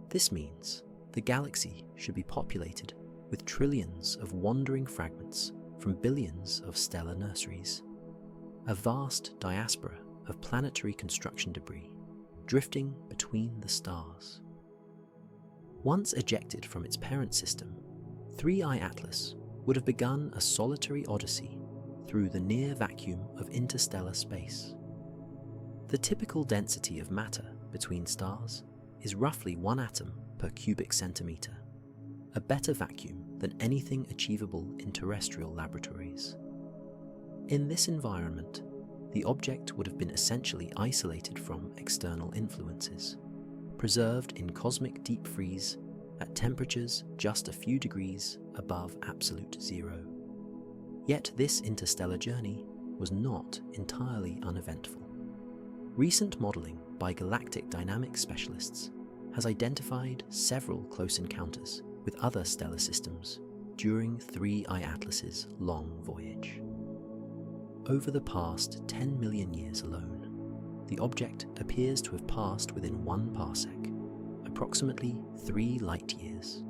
This means the galaxy should be populated with trillions of wandering fragments from billions of stellar nurseries, a vast diaspora of planetary construction debris drifting between the stars. Once ejected from its parent system, 3I Atlas would have begun a solitary odyssey through the near vacuum of interstellar space. The typical density of matter between stars is roughly 1 atom per cubic centimeter, a better vacuum than anything achievable in terrestrial laboratories. In this environment, the object would have been essentially isolated from external influences, preserved in cosmic deep freeze at temperatures just a few degrees above absolute zero. Yet this interstellar journey was not entirely uneventful. Recent modelling by galactic dynamics specialists has identified several close encounters with other stellar systems during 3I Atlas's long voyage. Over the past 10 million years alone, the object appears to have passed within 1 parsec, approximately 3 light-years,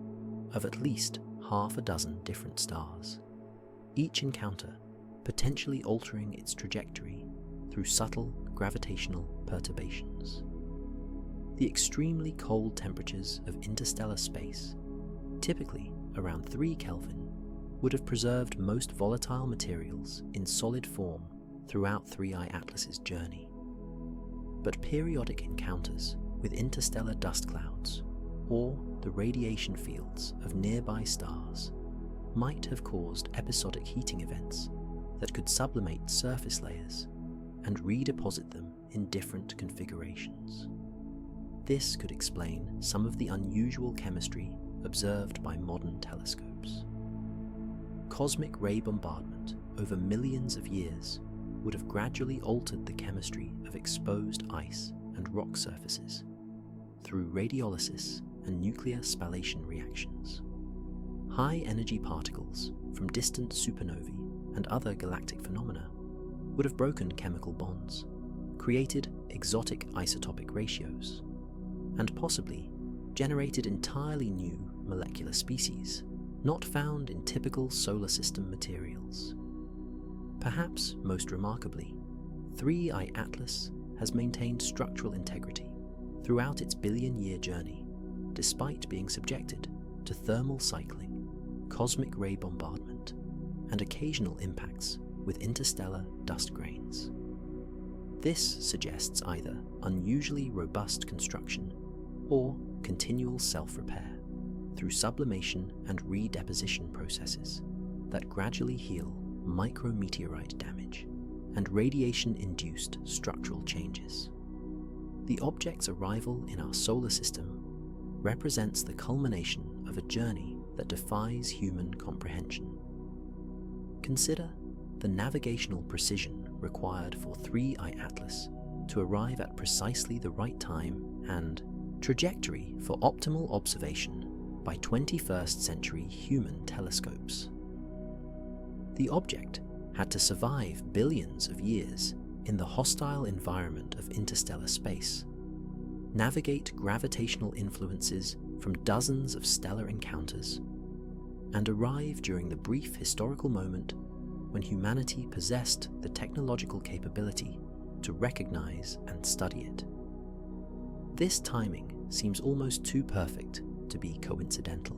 of at least half a dozen different stars, each encounter potentially altering its trajectory through subtle gravitational perturbations. The extremely cold temperatures of interstellar space, typically around 3 Kelvin, would have preserved most volatile materials in solid form throughout 3I Atlas's journey. But periodic encounters with interstellar dust clouds or the radiation fields of nearby stars might have caused episodic heating events that could sublimate surface layers and redeposit them in different configurations. This could explain some of the unusual chemistry observed by modern telescopes. Cosmic ray bombardment over millions of years would have gradually altered the chemistry of exposed ice and rock surfaces through radiolysis and nuclear spallation reactions. High-energy particles from distant supernovae and other galactic phenomena would have broken chemical bonds, created exotic isotopic ratios, and possibly generated entirely new molecular species not found in typical solar system materials. Perhaps most remarkably, 3I Atlas has maintained structural integrity throughout its billion-year journey, despite being subjected to thermal cycling, cosmic ray bombardment, and occasional impacts with interstellar dust grains. This suggests either unusually robust construction or continual self-repair through sublimation and redeposition processes that gradually heal micrometeorite damage and radiation-induced structural changes. The object's arrival in our solar system represents the culmination of a journey that defies human comprehension. Consider the navigational precision required for 3I Atlas to arrive at precisely the right time and trajectory for optimal observation by 21st century human telescopes. The object had to survive billions of years in the hostile environment of interstellar space, navigate gravitational influences from dozens of stellar encounters, and arrive during the brief historical moment when humanity possessed the technological capability to recognize and study it. This timing seems almost too perfect to be coincidental.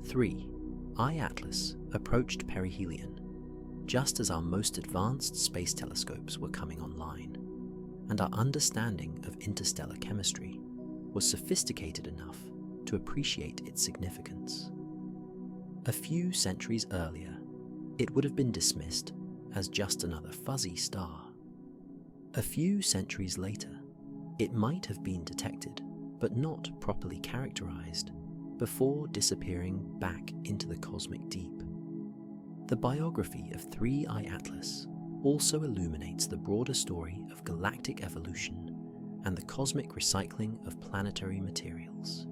3I Atlas approached perihelion just as our most advanced space telescopes were coming online, and our understanding of interstellar chemistry was sophisticated enough to appreciate its significance. A few centuries earlier, it would have been dismissed as just another fuzzy star. A few centuries later, it might have been detected, but not properly characterized, before disappearing back into the cosmic deep. The biography of 3I Atlas also illuminates the broader story of galactic evolution and the cosmic recycling of planetary materials.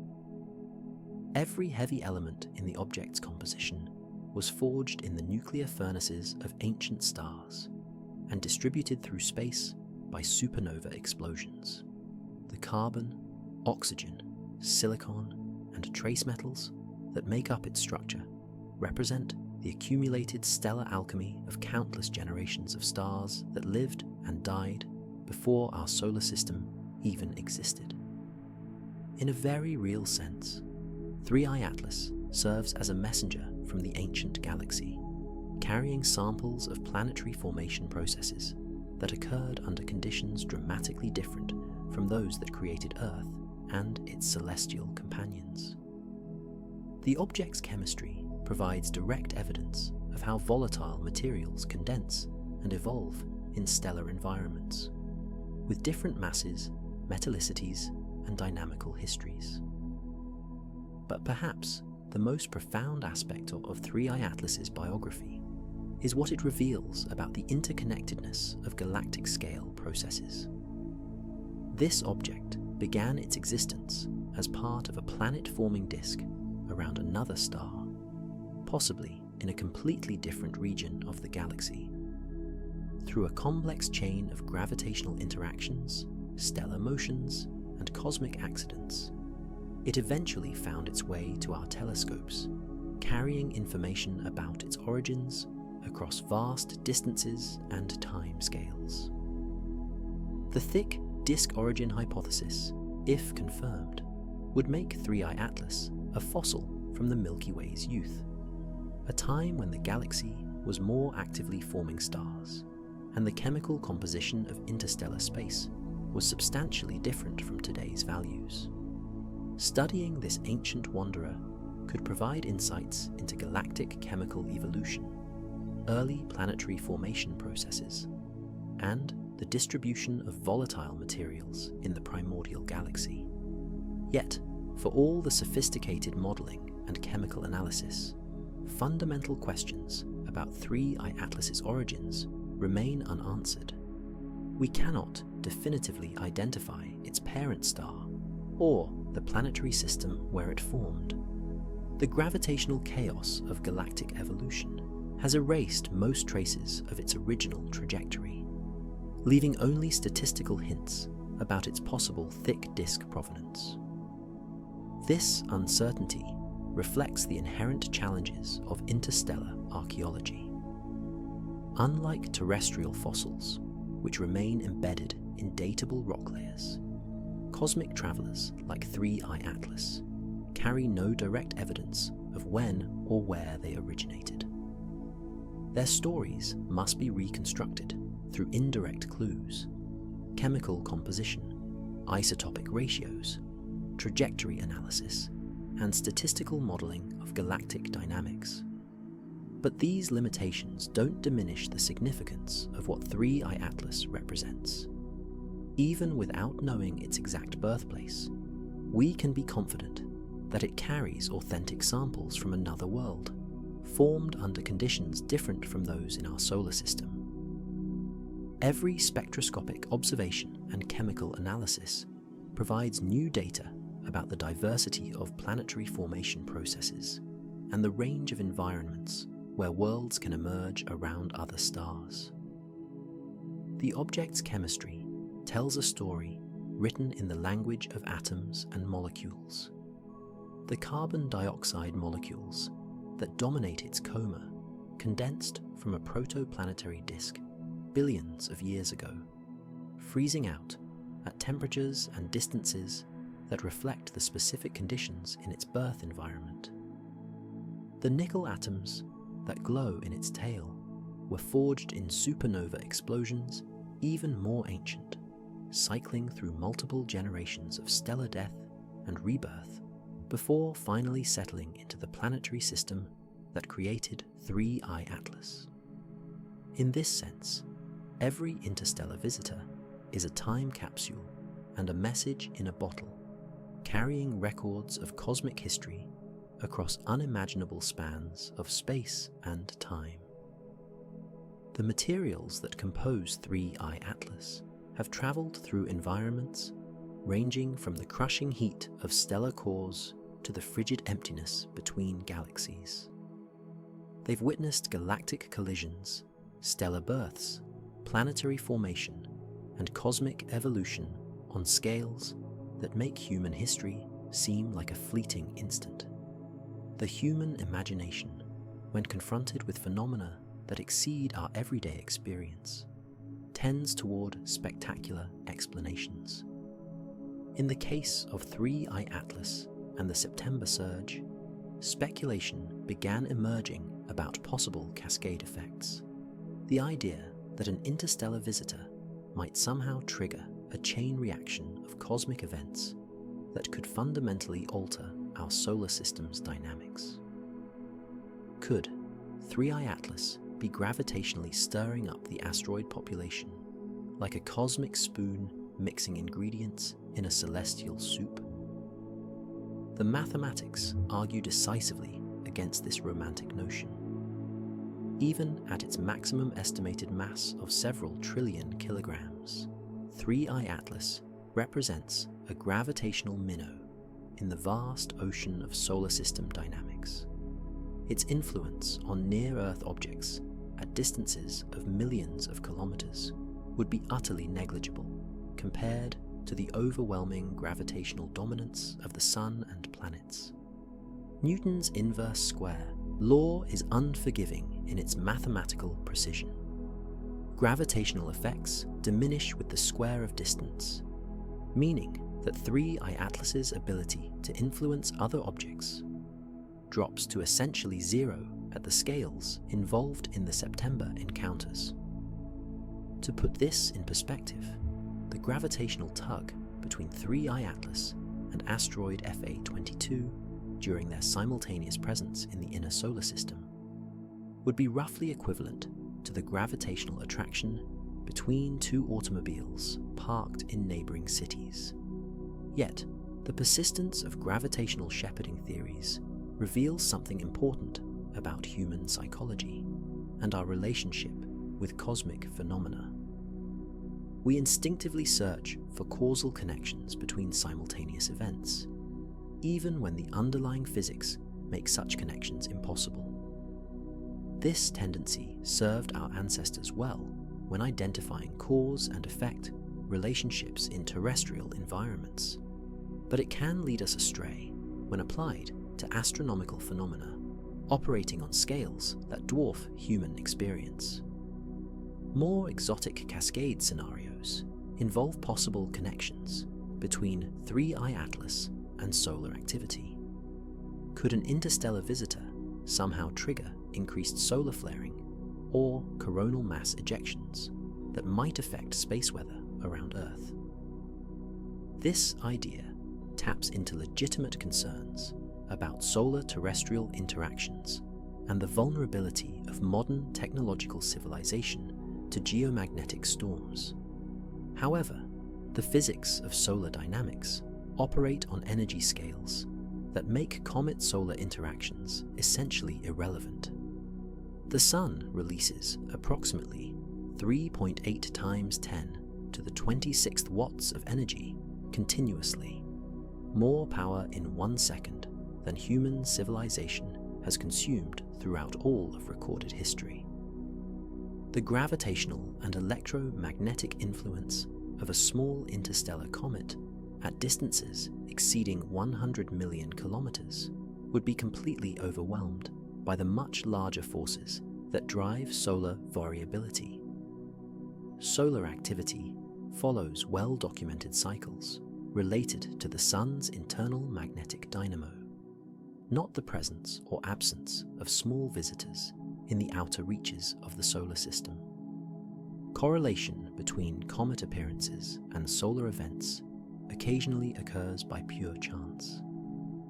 Every heavy element in the object's composition was forged in the nuclear furnaces of ancient stars and distributed through space by supernova explosions. The carbon, oxygen, silicon, and trace metals that make up its structure represent the accumulated stellar alchemy of countless generations of stars that lived and died before our solar system even existed. In a very real sense, 3I Atlas serves as a messenger from the ancient galaxy, carrying samples of planetary formation processes that occurred under conditions dramatically different from those that created Earth and its celestial companions. The object's chemistry provides direct evidence of how volatile materials condense and evolve in stellar environments, with different masses, metallicities, and dynamical histories. But perhaps the most profound aspect of 3I Atlas's biography is what it reveals about the interconnectedness of galactic scale processes. This object began its existence as part of a planet-forming disk around another star, possibly in a completely different region of the galaxy. Through a complex chain of gravitational interactions, stellar motions, and cosmic accidents, it eventually found its way to our telescopes, carrying information about its origins across vast distances and time scales. The thick disk origin hypothesis, if confirmed, would make 3I Atlas a fossil from the Milky Way's youth, a time when the galaxy was more actively forming stars, and the chemical composition of interstellar space was substantially different from today's values. Studying this ancient wanderer could provide insights into galactic chemical evolution, early planetary formation processes, and the distribution of volatile materials in the primordial galaxy. Yet, for all the sophisticated modeling and chemical analysis, fundamental questions about 3I Atlas's origins remain unanswered. We cannot definitively identify its parent star or the planetary system where it formed. The gravitational chaos of galactic evolution has erased most traces of its original trajectory, leaving only statistical hints about its possible thick disk provenance. This uncertainty reflects the inherent challenges of interstellar archaeology. Unlike terrestrial fossils, which remain embedded in datable rock layers, cosmic travelers like 3I Atlas carry no direct evidence of when or where they originated. Their stories must be reconstructed through indirect clues, chemical composition, isotopic ratios, trajectory analysis, and statistical modeling of galactic dynamics. But these limitations don't diminish the significance of what 3I Atlas represents. Even without knowing its exact birthplace, we can be confident that it carries authentic samples from another world, formed under conditions different from those in our solar system. Every spectroscopic observation and chemical analysis provides new data about the diversity of planetary formation processes and the range of environments where worlds can emerge around other stars. The object's chemistry tells a story written in the language of atoms and molecules. The carbon dioxide molecules that dominate its coma condensed from a protoplanetary disk billions of years ago, freezing out at temperatures and distances that reflect the specific conditions in its birth environment. The nickel atoms that glow in its tail were forged in supernova explosions even more ancient, cycling through multiple generations of stellar death and rebirth before finally settling into the planetary system that created 3I Atlas. In this sense, every interstellar visitor is a time capsule and a message in a bottle, carrying records of cosmic history across unimaginable spans of space and time. The materials that compose 3I Atlas have traveled through environments ranging from the crushing heat of stellar cores to the frigid emptiness between galaxies. They've witnessed galactic collisions, stellar births, planetary formation, and cosmic evolution on scales that make human history seem like a fleeting instant. The human imagination, when confronted with phenomena that exceed our everyday experience, tends toward spectacular explanations. In the case of 3I Atlas and the September surge, speculation began emerging about possible cascade effects. The idea that an interstellar visitor might somehow trigger a chain reaction of cosmic events that could fundamentally alter our solar system's dynamics. Could 3I Atlas be gravitationally stirring up the asteroid population like a cosmic spoon mixing ingredients in a celestial soup? The mathematics argue decisively against this romantic notion. Even at its maximum estimated mass of several trillion kilograms, 3I Atlas represents a gravitational minnow in the vast ocean of solar system dynamics. Its influence on near-Earth objects at distances of millions of kilometers would be utterly negligible compared to the overwhelming gravitational dominance of the Sun and planets. Newton's inverse square law is unforgiving in its mathematical precision. Gravitational effects diminish with the square of distance, meaning that 3I Atlas's ability to influence other objects drops to essentially zero at the scales involved in the September encounters. To put this in perspective, the gravitational tug between 3I Atlas and asteroid FA22 during their simultaneous presence in the inner solar system would be roughly equivalent to the gravitational attraction between two automobiles parked in neighboring cities. Yet, the persistence of gravitational shepherding theories reveals something important about human psychology and our relationship with cosmic phenomena. We instinctively search for causal connections between simultaneous events, even when the underlying physics make such connections impossible. This tendency served our ancestors well when identifying cause and effect relationships in terrestrial environments, but it can lead us astray when applied to astronomical phenomena operating on scales that dwarf human experience. More exotic cascade scenarios involve possible connections between 3I Atlas and solar activity. Could an interstellar visitor somehow trigger increased solar flaring or coronal mass ejections that might affect space weather around Earth? This idea taps into legitimate concerns about solar-terrestrial interactions and the vulnerability of modern technological civilization to geomagnetic storms. However, the physics of solar dynamics operate on energy scales that make comet-solar interactions essentially irrelevant. The Sun releases approximately 3.8 times 10 to the 26th watts of energy continuously, more power in 1 second than human civilization has consumed throughout all of recorded history. The gravitational and electromagnetic influence of a small interstellar comet at distances exceeding 100 million kilometers would be completely overwhelmed by the much larger forces that drive solar variability. Solar activity follows well-documented cycles related to the Sun's internal magnetic dynamo, not the presence or absence of small visitors in the outer reaches of the solar system. Correlation between comet appearances and solar events occasionally occurs by pure chance,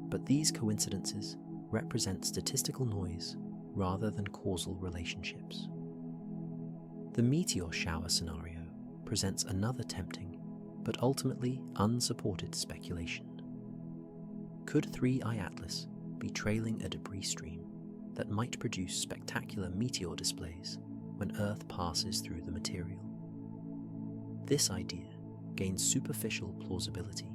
but these coincidences represent statistical noise rather than causal relationships. The meteor shower scenario presents another tempting but ultimately unsupported speculation. Could 3I Atlas be trailing a debris stream that might produce spectacular meteor displays when Earth passes through the material? This idea gains superficial plausibility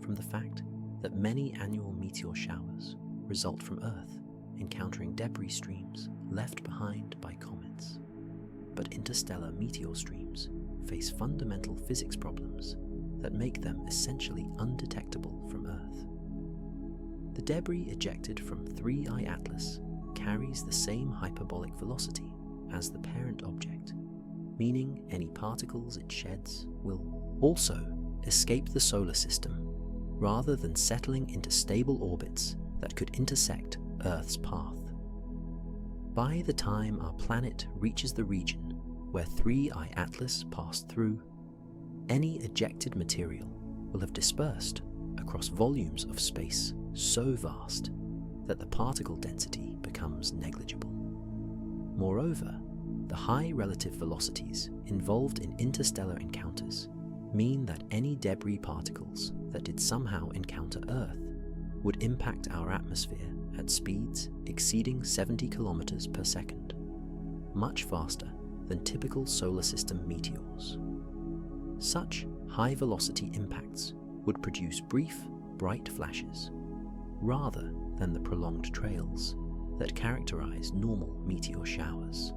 from the fact that many annual meteor showers result from Earth encountering debris streams left behind by comets. But interstellar meteor streams face fundamental physics problems that make them essentially undetectable from Earth. The debris ejected from 3I Atlas carries the same hyperbolic velocity as the parent object, meaning any particles it sheds will also escape the solar system rather than settling into stable orbits that could intersect Earth's path. By the time our planet reaches the region where 3I Atlas passed through, any ejected material will have dispersed across volumes of space so vast that the particle density becomes negligible. Moreover, the high relative velocities involved in interstellar encounters mean that any debris particles that did somehow encounter Earth would impact our atmosphere at speeds exceeding 70 kilometers per second, much faster than typical solar system meteors. Such high-velocity impacts would produce brief, bright flashes, rather than the prolonged trails that characterize normal meteor showers.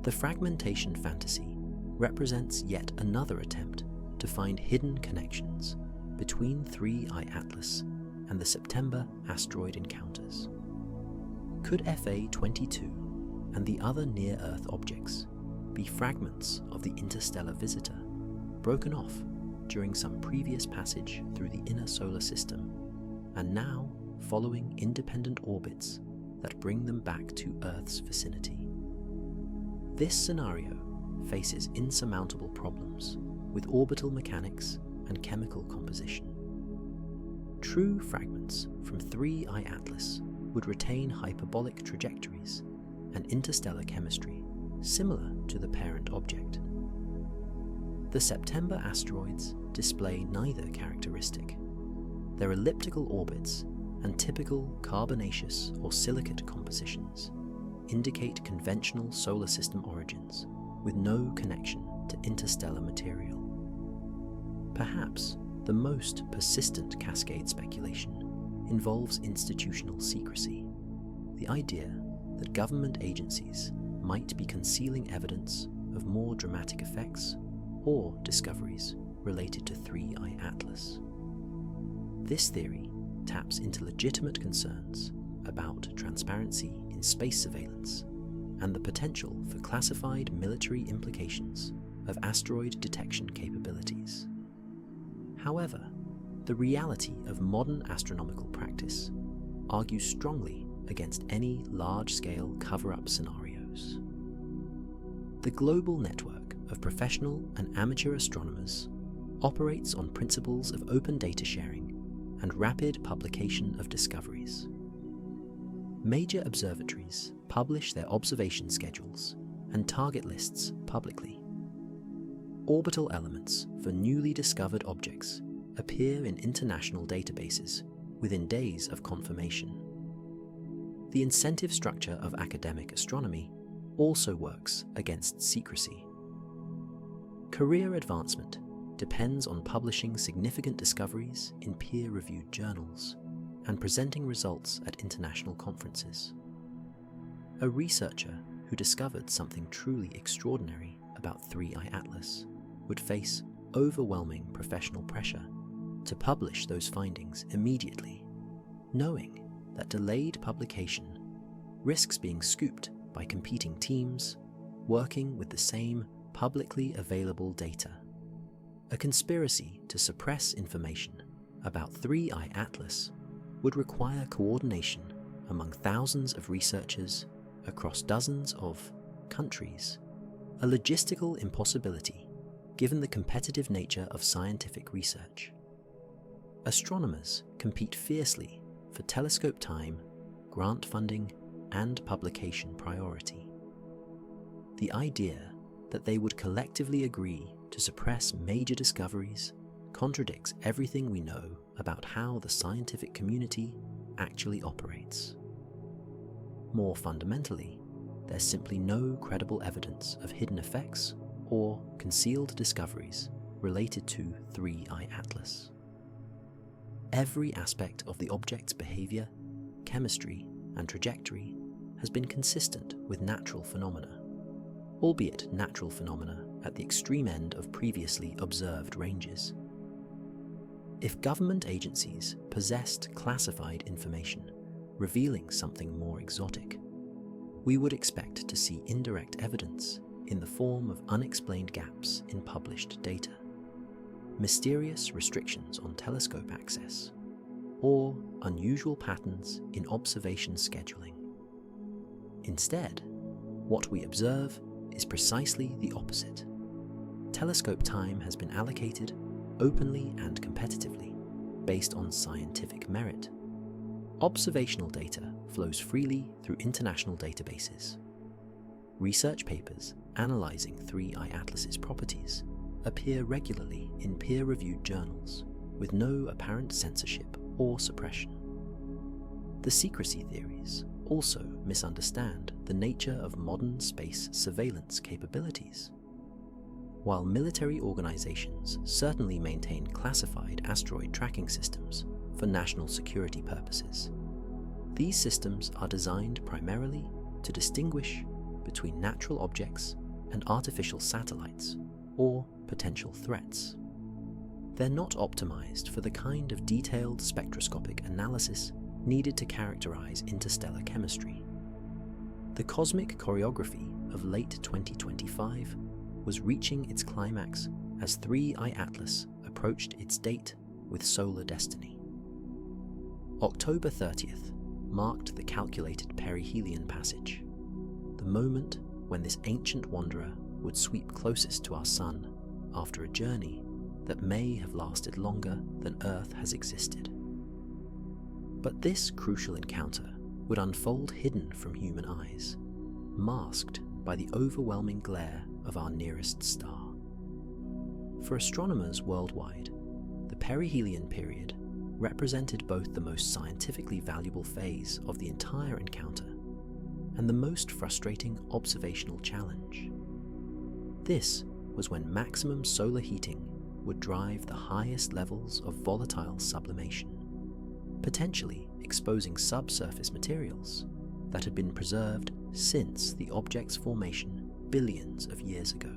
The fragmentation fantasy represents yet another attempt to find hidden connections between 3I Atlas and the September asteroid encounters. Could FA-22 and the other near-Earth objects be fragments of the interstellar visitor, broken off during some previous passage through the inner solar system, and now following independent orbits that bring them back to Earth's vicinity? This scenario faces insurmountable problems with orbital mechanics and chemical composition. True fragments from 3I Atlas would retain hyperbolic trajectories and interstellar chemistry similar to the parent object. The September asteroids display neither characteristic. Their elliptical orbits and typical carbonaceous or silicate compositions indicate conventional solar system origins with no connection to interstellar material. Perhaps the most persistent cascade speculation involves institutional secrecy, the idea that government agencies might be concealing evidence of more dramatic effects or discoveries related to 3I Atlas. This theory taps into legitimate concerns about transparency in space surveillance and the potential for classified military implications of asteroid detection capabilities. However, the reality of modern astronomical practice argues strongly against any large-scale cover-up scenarios. The global network of professional and amateur astronomers operates on principles of open data sharing and rapid publication of discoveries. Major observatories publish their observation schedules and target lists publicly. Orbital elements for newly discovered objects appear in international databases within days of confirmation. The incentive structure of academic astronomy also works against secrecy. Career advancement depends on publishing significant discoveries in peer-reviewed journals and presenting results at international conferences. A researcher who discovered something truly extraordinary about 3I Atlas would face overwhelming professional pressure to publish those findings immediately, knowing that delayed publication risks being scooped by competing teams working with the same publicly available data. A conspiracy to suppress information about 3I Atlas would require coordination among thousands of researchers across dozens of countries, a logistical impossibility given the competitive nature of scientific research. Astronomers compete fiercely for telescope time, grant funding, and publication priority. The idea that they would collectively agree to suppress major discoveries contradicts everything we know about how the scientific community actually operates. More fundamentally, there's simply no credible evidence of hidden effects or concealed discoveries related to 3I Atlas. Every aspect of the object's behavior, chemistry, and trajectory has been consistent with natural phenomena, albeit natural phenomena at the extreme end of previously observed ranges. If government agencies possessed classified information revealing something more exotic, we would expect to see indirect evidence in the form of unexplained gaps in published data, mysterious restrictions on telescope access, or unusual patterns in observation scheduling. Instead, what we observe is precisely the opposite. Telescope time has been allocated openly and competitively based on scientific merit. Observational data flows freely through international databases. Research papers analyzing 3I Atlas's properties appear regularly in peer-reviewed journals with no apparent censorship or suppression. The secrecy theories also misunderstand the nature of modern space surveillance capabilities. While military organizations certainly maintain classified asteroid tracking systems for national security purposes, these systems are designed primarily to distinguish between natural objects and artificial satellites or potential threats. They're not optimized for the kind of detailed spectroscopic analysis needed to characterize interstellar chemistry. The cosmic choreography of late 2025 was reaching its climax as 3I Atlas approached its date with solar destiny. October 30th marked the calculated perihelion passage, the moment when this ancient wanderer would sweep closest to our Sun after a journey that may have lasted longer than Earth has existed. But this crucial encounter would unfold hidden from human eyes, masked by the overwhelming glare of our nearest star. For astronomers worldwide, the perihelion period represented both the most scientifically valuable phase of the entire encounter and the most frustrating observational challenge. This was when maximum solar heating would drive the highest levels of volatile sublimation, potentially exposing subsurface materials that had been preserved since the object's formation billions of years ago.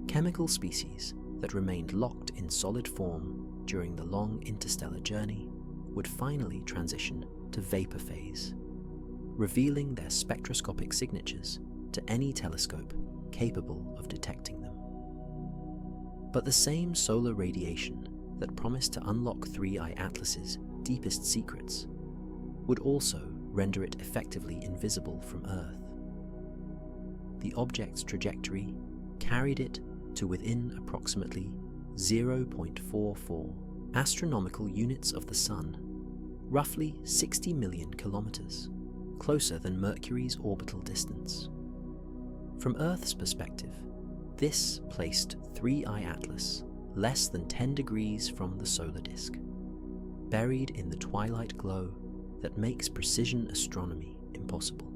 Chemical species that remained locked in solid form during the long interstellar journey would finally transition to vapor phase, revealing their spectroscopic signatures to any telescope capable of detecting them. But the same solar radiation that promised to unlock 3I Atlas's deepest secrets would also render it effectively invisible from Earth. The object's trajectory carried it to within approximately 0.44 astronomical units of the Sun, roughly 60 million kilometers, closer than Mercury's orbital distance. From Earth's perspective, this placed 3I Atlas less than 10 degrees from the solar disk, buried in the twilight glow that makes precision astronomy impossible.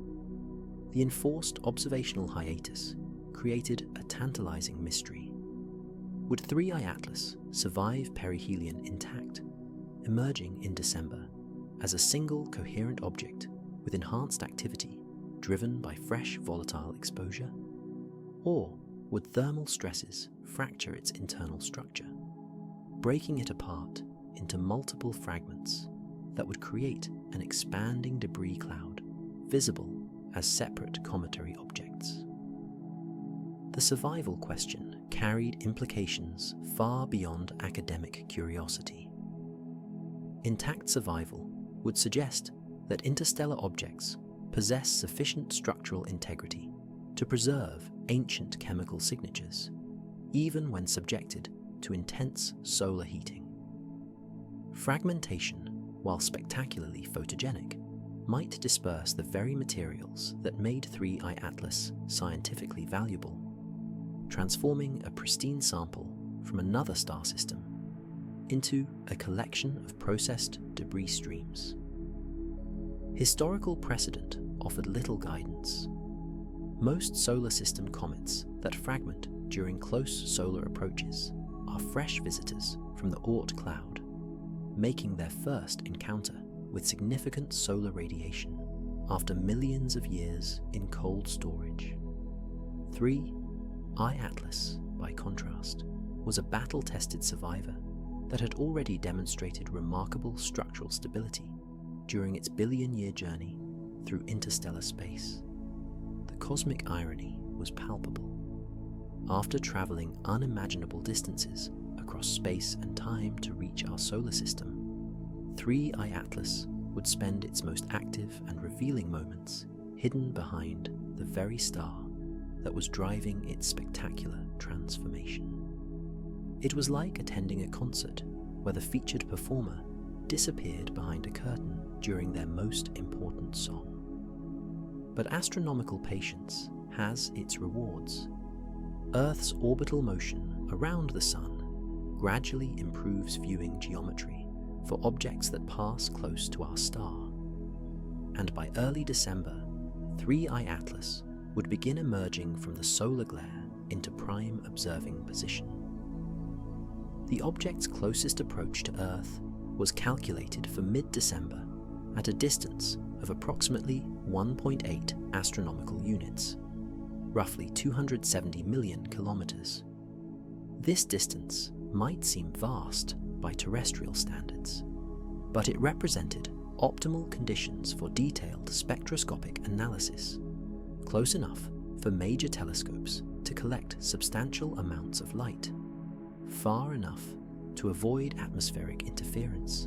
The enforced observational hiatus created a tantalizing mystery. Would 3I Atlas survive perihelion intact, emerging in December as a single coherent object with enhanced activity driven by fresh volatile exposure? Or would thermal stresses fracture its internal structure, breaking it apart into multiple fragments that would create an expanding debris cloud visible as separate cometary objects? The survival question carried implications far beyond academic curiosity. Intact survival would suggest that interstellar objects possess sufficient structural integrity to preserve ancient chemical signatures, even when subjected to intense solar heating. Fragmentation, while spectacularly photogenic, might disperse the very materials that made 3I Atlas scientifically valuable, transforming a pristine sample from another star system into a collection of processed debris streams. Historical precedent offered little guidance. Most solar system comets that fragment during close solar approaches are fresh visitors from the Oort cloud, making their first encounter with significant solar radiation after millions of years in cold storage. 3I Atlas, by contrast, was a battle-tested survivor that had already demonstrated remarkable structural stability during its billion-year journey through interstellar space. The cosmic irony was palpable. After traveling unimaginable distances across space and time to reach our solar system, 3I Atlas would spend its most active and revealing moments hidden behind the very star that was driving its spectacular transformation. It was like attending a concert where the featured performer disappeared behind a curtain during their most important song. But astronomical patience has its rewards. Earth's orbital motion around the Sun gradually improves viewing geometry for objects that pass close to our star. And by early December, 3I Atlas would begin emerging from the solar glare into prime observing position. The object's closest approach to Earth was calculated for mid-December at a distance of approximately 1.8 astronomical units, roughly 270 million kilometers. This distance might seem vast by terrestrial standards, but it represented optimal conditions for detailed spectroscopic analysis, close enough for major telescopes to collect substantial amounts of light, far enough to avoid atmospheric interference,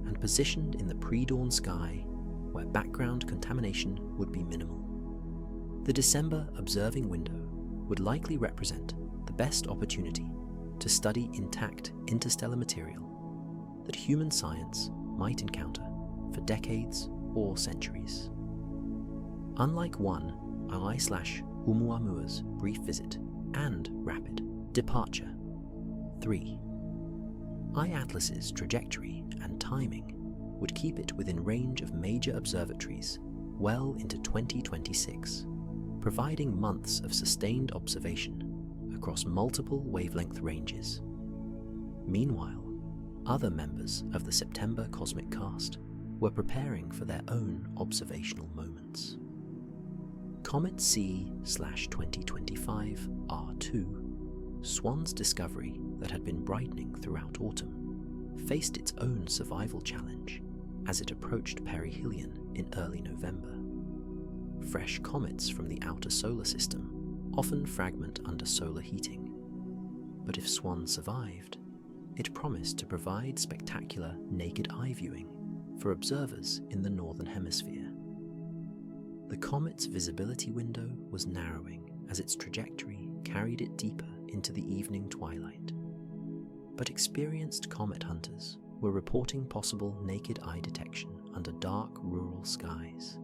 and positioned in the pre-dawn sky where background contamination would be minimal. The December observing window would likely represent the best opportunity to study intact interstellar material that human science might encounter for decades or centuries. Unlike 1I/Oumuamua's brief visit and rapid departure, 3I Atlas's trajectory and timing would keep it within range of major observatories well into 2026, providing months of sustained observation across multiple wavelength ranges. Meanwhile, other members of the September cosmic cast were preparing for their own observational moments. Comet C/2025 R2, Swan's discovery that had been brightening throughout autumn, faced its own survival challenge as it approached perihelion in early November. Fresh comets from the outer solar system often fragment under solar heating, but if Swan survived, it promised to provide spectacular naked eye viewing for observers in the northern hemisphere. The comet's visibility window was narrowing as its trajectory carried it deeper into the evening twilight, but experienced comet hunters were reporting possible naked eye detection under dark rural skies.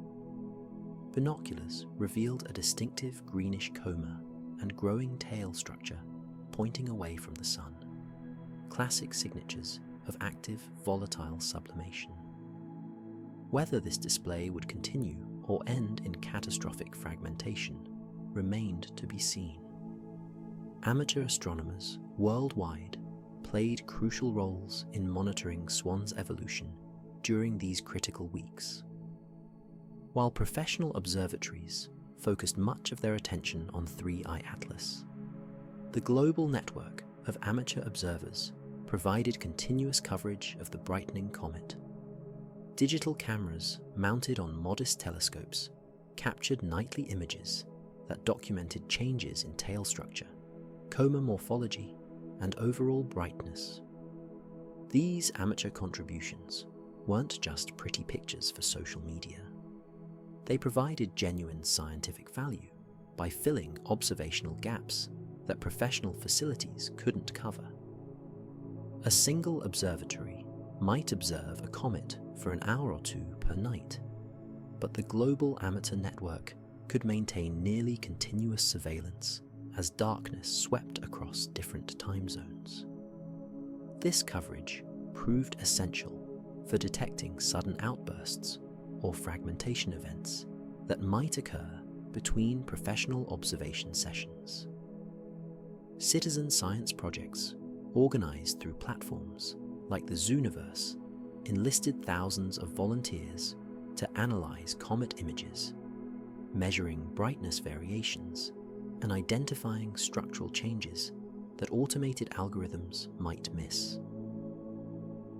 Binoculars revealed a distinctive greenish coma and growing tail structure pointing away from the sun, classic signatures of active volatile sublimation. Whether this display would continue or end in catastrophic fragmentation remained to be seen. Amateur astronomers worldwide played crucial roles in monitoring Swan's evolution during these critical weeks. While professional observatories focused much of their attention on 3I Atlas, the global network of amateur observers provided continuous coverage of the brightening comet. Digital cameras mounted on modest telescopes captured nightly images that documented changes in tail structure, coma morphology, and overall brightness. These amateur contributions weren't just pretty pictures for social media. They provided genuine scientific value by filling observational gaps that professional facilities couldn't cover. A single observatory might observe a comet for an hour or two per night, but the global amateur network could maintain nearly continuous surveillance as darkness swept across different time zones. This coverage proved essential for detecting sudden outbursts or fragmentation events that might occur between professional observation sessions. Citizen science projects, organized through platforms like the Zooniverse, enlisted thousands of volunteers to analyze comet images, measuring brightness variations and identifying structural changes that automated algorithms might miss.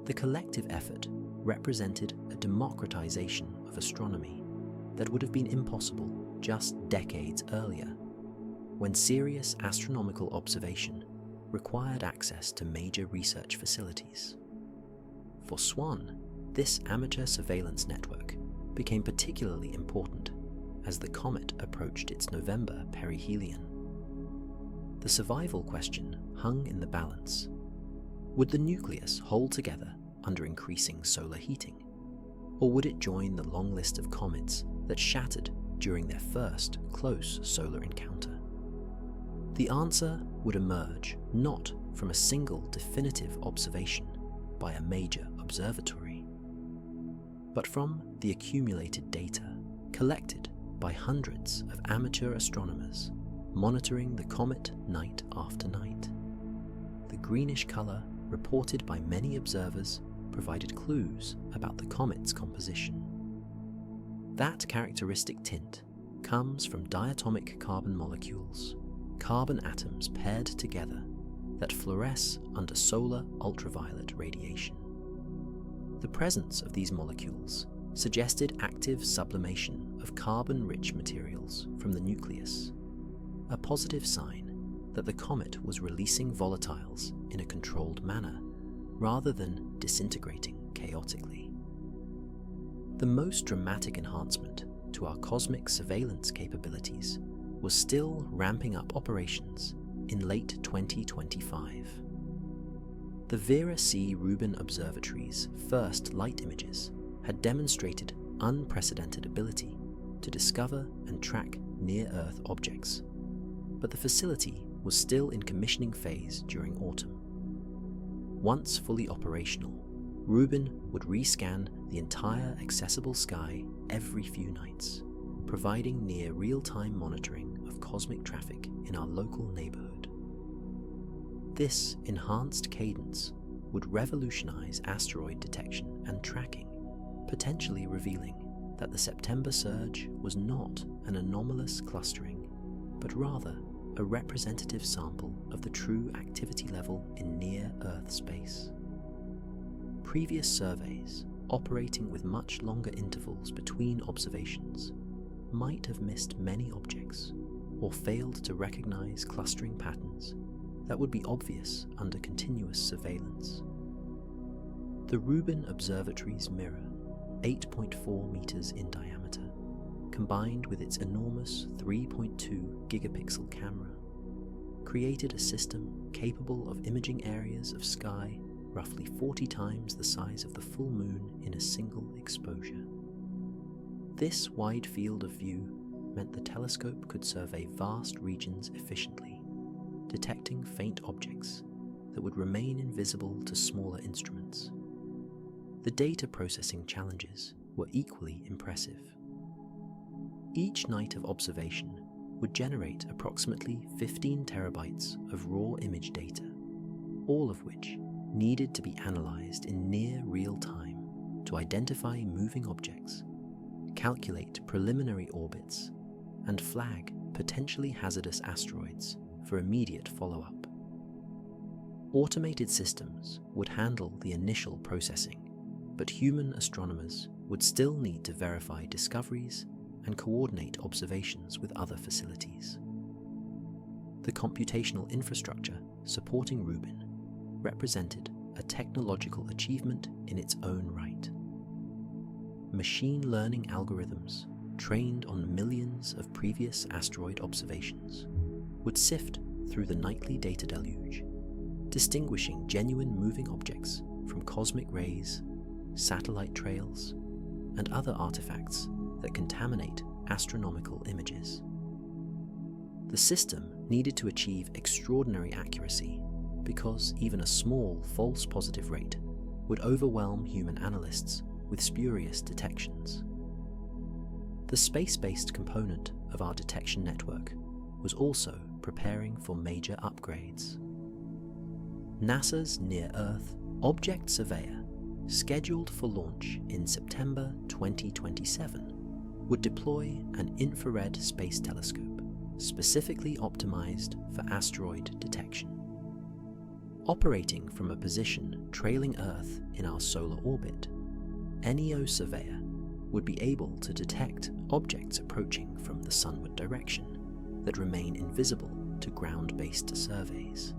The collective effort represented a democratization of astronomy that would have been impossible just decades earlier, when serious astronomical observation required access to major research facilities. For Swan, this amateur surveillance network became particularly important as the comet approached its November perihelion. The survival question hung in the balance. Would the nucleus hold together under increasing solar heating, or would it join the long list of comets that shattered during their first close solar encounter? The answer would emerge not from a single definitive observation by a major observatory, but from the accumulated data collected by hundreds of amateur astronomers monitoring the comet night after night. The greenish color reported by many observers provided clues about the comet's composition. That characteristic tint comes from diatomic carbon molecules, carbon atoms paired together that fluoresce under solar ultraviolet radiation. The presence of these molecules suggested active sublimation of carbon-rich materials from the nucleus, a positive sign that the comet was releasing volatiles in a controlled manner rather than disintegrating chaotically. The most dramatic enhancement to our cosmic surveillance capabilities was still ramping up operations in late 2025. The Vera C. Rubin Observatory's first light images had demonstrated unprecedented ability to discover and track near-Earth objects, but the facility was still in commissioning phase during autumn. Once fully operational, Rubin would rescan the entire accessible sky every few nights, providing near real-time monitoring of cosmic traffic in our local neighborhood. This enhanced cadence would revolutionize asteroid detection and tracking, potentially revealing that the September surge was not an anomalous clustering, but rather a representative sample of the true activity level in near-Earth space. Previous surveys, operating with much longer intervals between observations, might have missed many objects or failed to recognize clustering patterns that would be obvious under continuous surveillance. The Rubin Observatory's mirror, 8.4 meters in diameter, combined with its enormous 3.2 gigapixel camera, created a system capable of imaging areas of sky roughly 40 times the size of the full moon in a single exposure. This wide field of view meant the telescope could survey vast regions efficiently, detecting faint objects that would remain invisible to smaller instruments. The data processing challenges were equally impressive. Each night of observation would generate approximately 15 terabytes of raw image data, all of which needed to be analysed in near real time to identify moving objects, calculate preliminary orbits, and flag potentially hazardous asteroids for immediate follow-up. Automated systems would handle the initial processing, but human astronomers would still need to verify discoveries and coordinate observations with other facilities. The computational infrastructure supporting Rubin represented a technological achievement in its own right. Machine learning algorithms trained on millions of previous asteroid observations would sift through the nightly data deluge, distinguishing genuine moving objects from cosmic rays, satellite trails, and other artifacts that contaminate astronomical images. The system needed to achieve extraordinary accuracy because even a small false positive rate would overwhelm human analysts with spurious detections. The space-based component of our detection network was also preparing for major upgrades. NASA's Near-Earth Object Surveyor, scheduled for launch in September 2027, would deploy an infrared space telescope specifically optimized for asteroid detection. Operating from a position trailing Earth in our solar orbit, NEO Surveyor would be able to detect objects approaching from the sunward direction that remain invisible to ground-based surveys.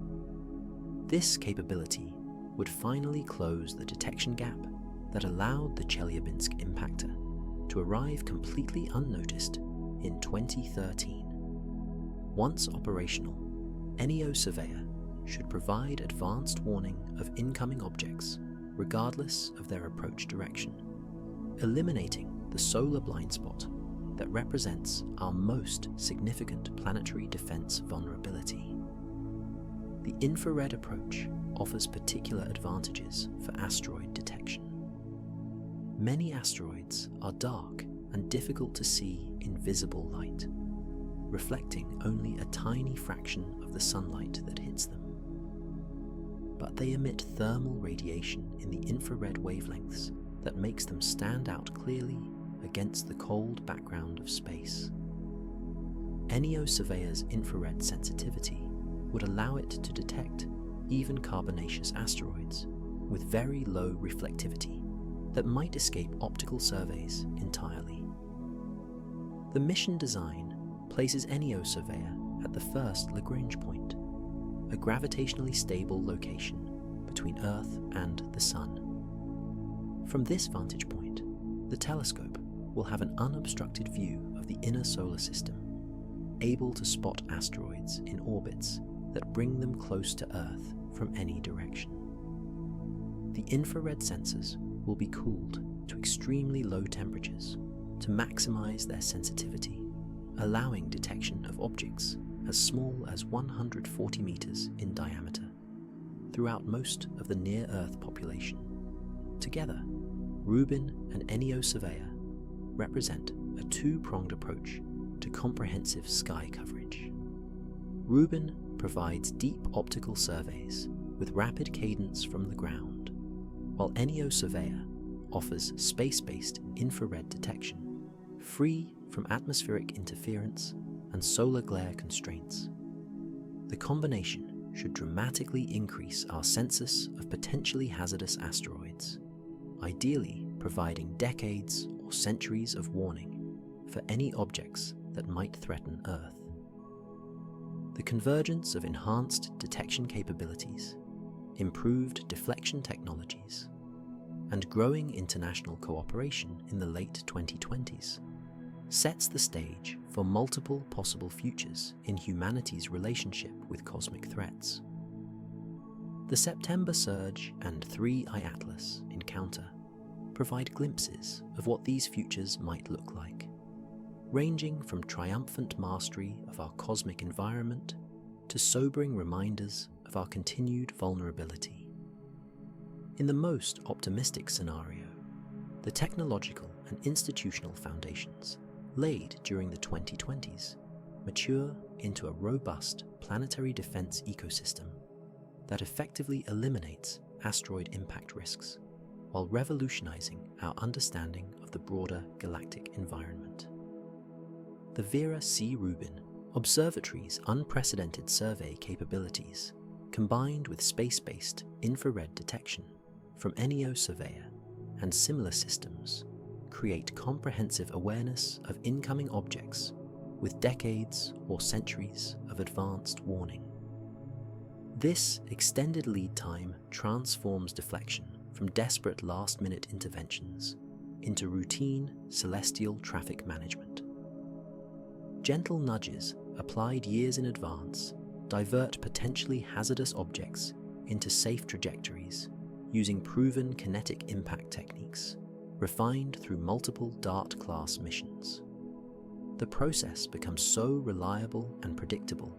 This capability would finally close the detection gap that allowed the Chelyabinsk impactor to arrive completely unnoticed in 2013. Once operational, NEO Surveyor should provide advanced warning of incoming objects regardless of their approach direction, eliminating the solar blind spot that represents our most significant planetary defense vulnerability. The infrared approach offers particular advantages for asteroid detection. Many asteroids are dark and difficult to see in visible light, reflecting only a tiny fraction of the sunlight that hits them. But they emit thermal radiation in the infrared wavelengths that makes them stand out clearly against the cold background of space. NEO Surveyor's infrared sensitivity would allow it to detect even carbonaceous asteroids with very low reflectivity that might escape optical surveys entirely. The mission design places NEO Surveyor at the first Lagrange point, a gravitationally stable location between Earth and the Sun. From this vantage point, the telescope will have an unobstructed view of the inner solar system, able to spot asteroids in orbits that bring them close to Earth from any direction. The infrared sensors will be cooled to extremely low temperatures to maximize their sensitivity, allowing detection of objects as small as 140 meters in diameter throughout most of the near-Earth population. Together, Rubin and NEO Surveyor represent a two-pronged approach to comprehensive sky coverage. Rubin provides deep optical surveys with rapid cadence from the ground, while NEO Surveyor offers space-based infrared detection, free from atmospheric interference and solar glare constraints. The combination should dramatically increase our census of potentially hazardous asteroids, ideally providing decades or centuries of warning for any objects that might threaten Earth. The convergence of enhanced detection capabilities, improved deflection technologies, and growing international cooperation in the late 2020s sets the stage for multiple possible futures in humanity's relationship with cosmic threats. The September Surge and 3I Atlas encounter provide glimpses of what these futures might look like, ranging from triumphant mastery of our cosmic environment to sobering reminders of our continued vulnerability. In the most optimistic scenario, the technological and institutional foundations laid during the 2020s, mature into a robust planetary defense ecosystem that effectively eliminates asteroid impact risks while revolutionizing our understanding of the broader galactic environment. The Vera C. Rubin Observatory's unprecedented survey capabilities, combined with space-based infrared detection from ENEO Surveyor and similar systems, create comprehensive awareness of incoming objects with decades or centuries of advanced warning. This extended lead time transforms deflection from desperate last-minute interventions into routine celestial traffic management. Gentle nudges applied years in advance divert potentially hazardous objects into safe trajectories using proven kinetic impact techniques refined through multiple DART-class missions. The process becomes so reliable and predictable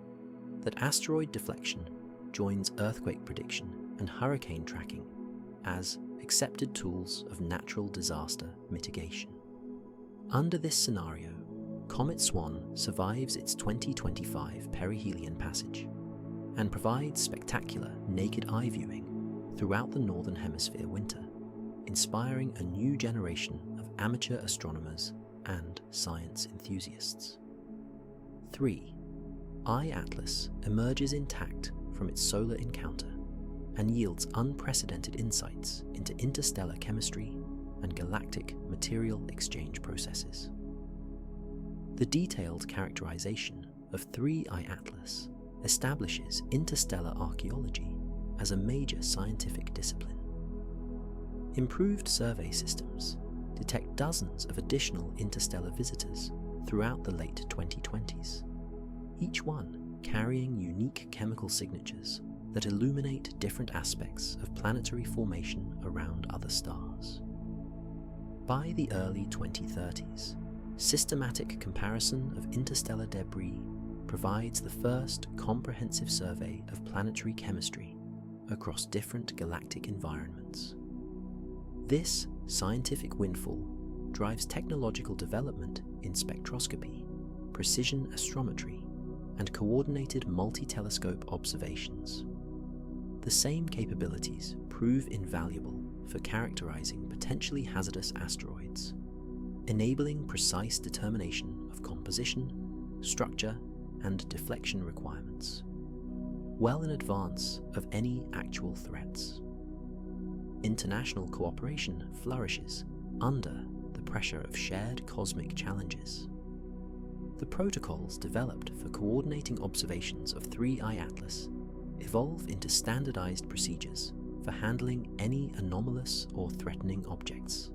that asteroid deflection joins earthquake prediction and hurricane tracking as accepted tools of natural disaster mitigation. Under this scenario, Comet Swan survives its 2025 perihelion passage and provides spectacular naked eye viewing throughout the Northern Hemisphere winter, inspiring a new generation of amateur astronomers and science enthusiasts. 3. I-Atlas emerges intact from its solar encounter and yields unprecedented insights into interstellar chemistry and galactic material exchange processes. The detailed characterization of 3 I-Atlas establishes interstellar archaeology as a major scientific discipline. Improved survey systems detect dozens of additional interstellar visitors throughout the late 2020s, each one carrying unique chemical signatures that illuminate different aspects of planetary formation around other stars. By the early 2030s, systematic comparison of interstellar debris provides the first comprehensive survey of planetary chemistry across different galactic environments. This scientific windfall drives technological development in spectroscopy, precision astrometry, and coordinated multi-telescope observations. The same capabilities prove invaluable for characterizing potentially hazardous asteroids, enabling precise determination of composition, structure, and deflection requirements, well in advance of any actual threats. International cooperation flourishes under the pressure of shared cosmic challenges. The protocols developed for coordinating observations of 3 I-Atlas evolve into standardized procedures for handling any anomalous or threatening objects.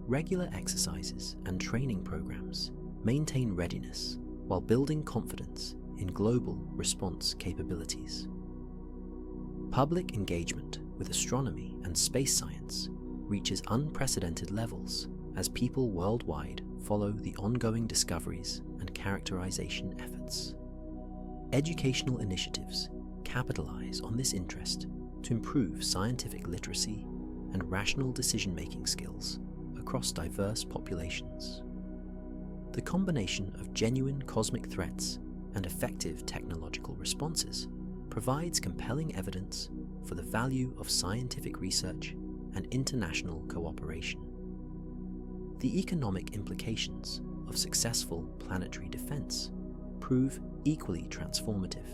Regular exercises and training programs maintain readiness while building confidence in global response capabilities. Public engagement with astronomy and space science reaches unprecedented levels as people worldwide follow the ongoing discoveries and characterization efforts. Educational initiatives capitalize on this interest to improve scientific literacy and rational decision-making skills across diverse populations. The combination of genuine cosmic threats and effective technological responses provides compelling evidence for the value of scientific research and international cooperation. The economic implications of successful planetary defense prove equally transformative.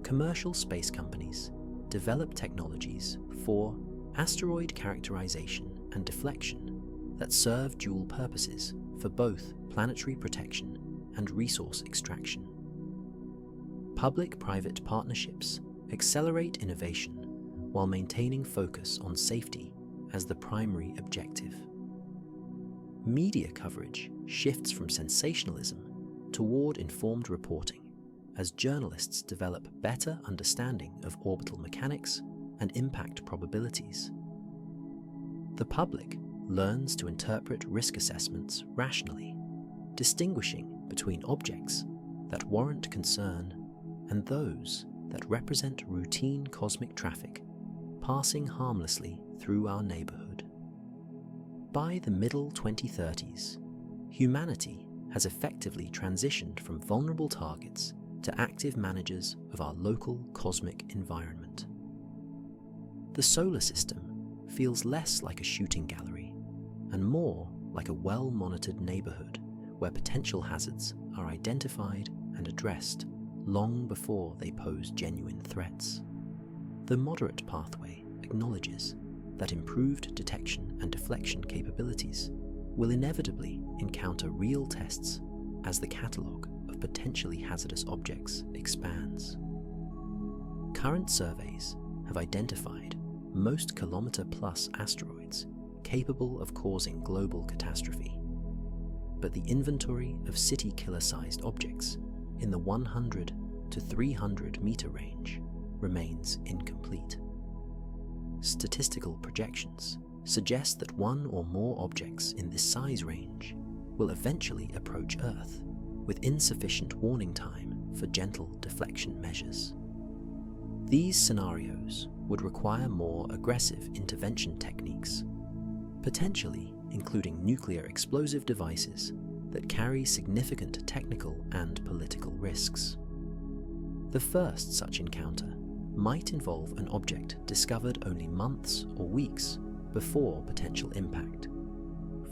Commercial space companies develop technologies for asteroid characterization and deflection that serve dual purposes for both planetary protection and resource extraction. Public-private partnerships accelerate innovation while maintaining focus on safety as the primary objective. Media coverage shifts from sensationalism toward informed reporting as journalists develop better understanding of orbital mechanics and impact probabilities. The public learns to interpret risk assessments rationally, distinguishing between objects that warrant concern and those that represent routine cosmic traffic passing harmlessly through our neighborhood. By the middle 2030s, humanity has effectively transitioned from vulnerable targets to active managers of our local cosmic environment. The solar system feels less like a shooting gallery and more like a well-monitored neighborhood where potential hazards are identified and addressed long before they pose genuine threats. The moderate pathway acknowledges that improved detection and deflection capabilities will inevitably encounter real tests as the catalogue of potentially hazardous objects expands. Current surveys have identified most kilometre-plus asteroids capable of causing global catastrophe, but the inventory of city-killer-sized objects in the 100 to 300 metre range remains incomplete. Statistical projections suggest that one or more objects in this size range will eventually approach Earth with insufficient warning time for gentle deflection measures. These scenarios would require more aggressive intervention techniques, potentially including nuclear explosive devices that carry significant technical and political risks. The first such encounter might involve an object discovered only months or weeks before potential impact,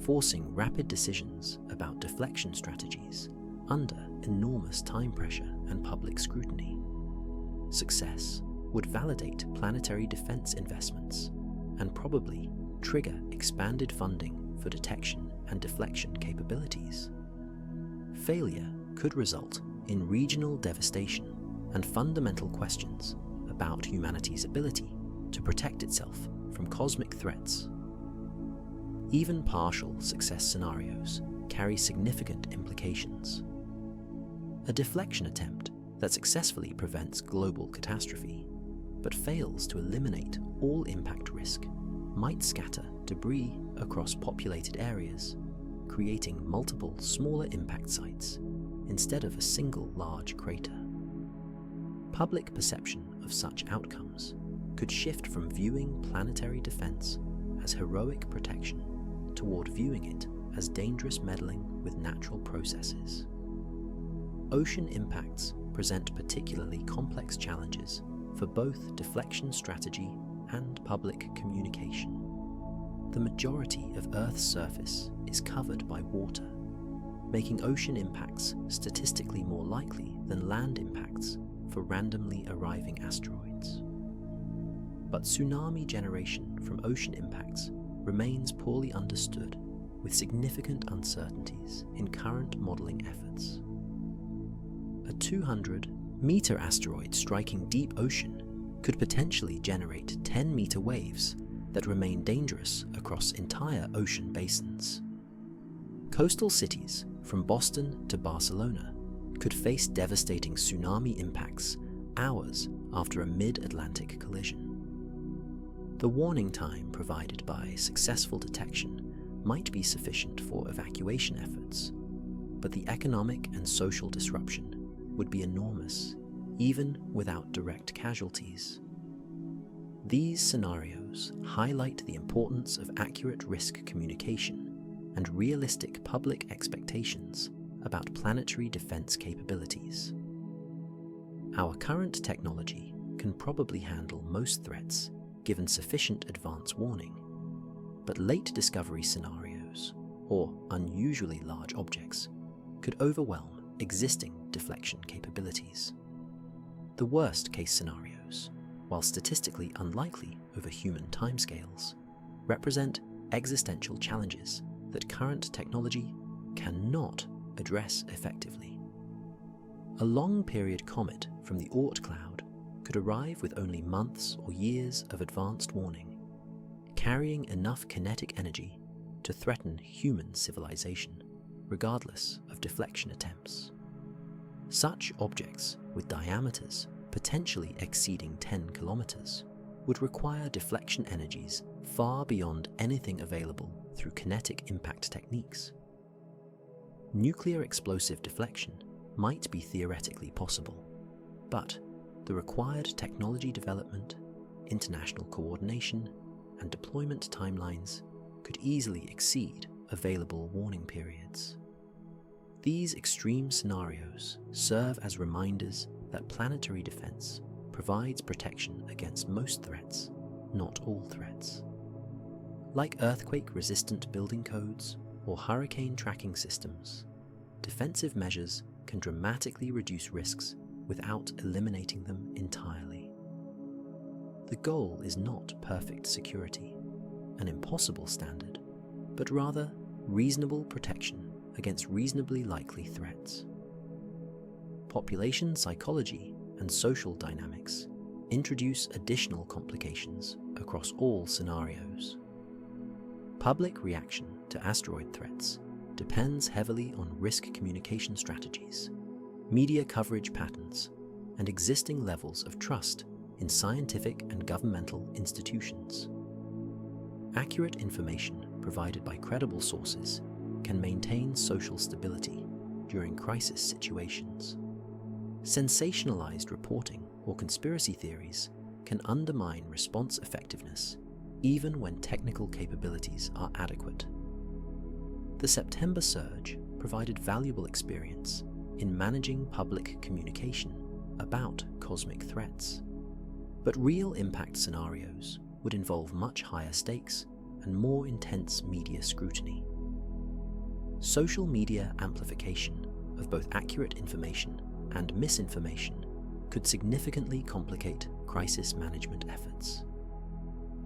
forcing rapid decisions about deflection strategies under enormous time pressure and public scrutiny. Success would validate planetary defense investments and probably trigger expanded funding for detection and deflection capabilities. Failure could result in regional devastation and fundamental questions about humanity's ability to protect itself from cosmic threats. Even partial success scenarios carry significant implications. A deflection attempt that successfully prevents global catastrophe, but fails to eliminate all impact risk, might scatter debris across populated areas, creating multiple smaller impact sites instead of a single large crater. Public perception of such outcomes could shift from viewing planetary defense as heroic protection toward viewing it as dangerous meddling with natural processes. Ocean impacts present particularly complex challenges for both deflection strategy and public communication. The majority of Earth's surface is covered by water, making ocean impacts statistically more likely than land impacts for randomly arriving asteroids. But tsunami generation from ocean impacts remains poorly understood, with significant uncertainties in current modelling efforts. A 200-metre asteroid striking deep ocean could potentially generate 10-metre waves that remain dangerous across entire ocean basins. Coastal cities from Boston to Barcelona could face devastating tsunami impacts hours after a mid-Atlantic collision. The warning time provided by successful detection might be sufficient for evacuation efforts, but the economic and social disruption would be enormous, even without direct casualties. These scenarios highlight the importance of accurate risk communication and realistic public expectations about planetary defense capabilities. Our current technology can probably handle most threats given sufficient advance warning, but late discovery scenarios, or unusually large objects, could overwhelm existing deflection capabilities. The worst-case scenarios, while statistically unlikely over human timescales, represent existential challenges that current technology cannot address effectively. A long-period comet from the Oort cloud could arrive with only months or years of advanced warning, carrying enough kinetic energy to threaten human civilization, regardless of deflection attempts. Such objects with diameters potentially exceeding 10 kilometers would require deflection energies far beyond anything available through kinetic impact techniques. Nuclear explosive deflection might be theoretically possible, but the required technology development, international coordination, and deployment timelines could easily exceed available warning periods. These extreme scenarios serve as reminders that planetary defense provides protection against most threats, not all threats. Like earthquake-resistant building codes or hurricane tracking systems, defensive measures can dramatically reduce risks without eliminating them entirely. The goal is not perfect security, an impossible standard, but rather reasonable protection against reasonably likely threats. Population psychology and social dynamics introduce additional complications across all scenarios. Public reaction to asteroid threats depends heavily on risk communication strategies, media coverage patterns, and existing levels of trust in scientific and governmental institutions. Accurate information provided by credible sources can maintain social stability during crisis situations. Sensationalized reporting or conspiracy theories can undermine response effectiveness even when technical capabilities are adequate. The September surge provided valuable experience in managing public communication about cosmic threats. But real impact scenarios would involve much higher stakes and more intense media scrutiny. Social media amplification of both accurate information and misinformation could significantly complicate crisis management efforts.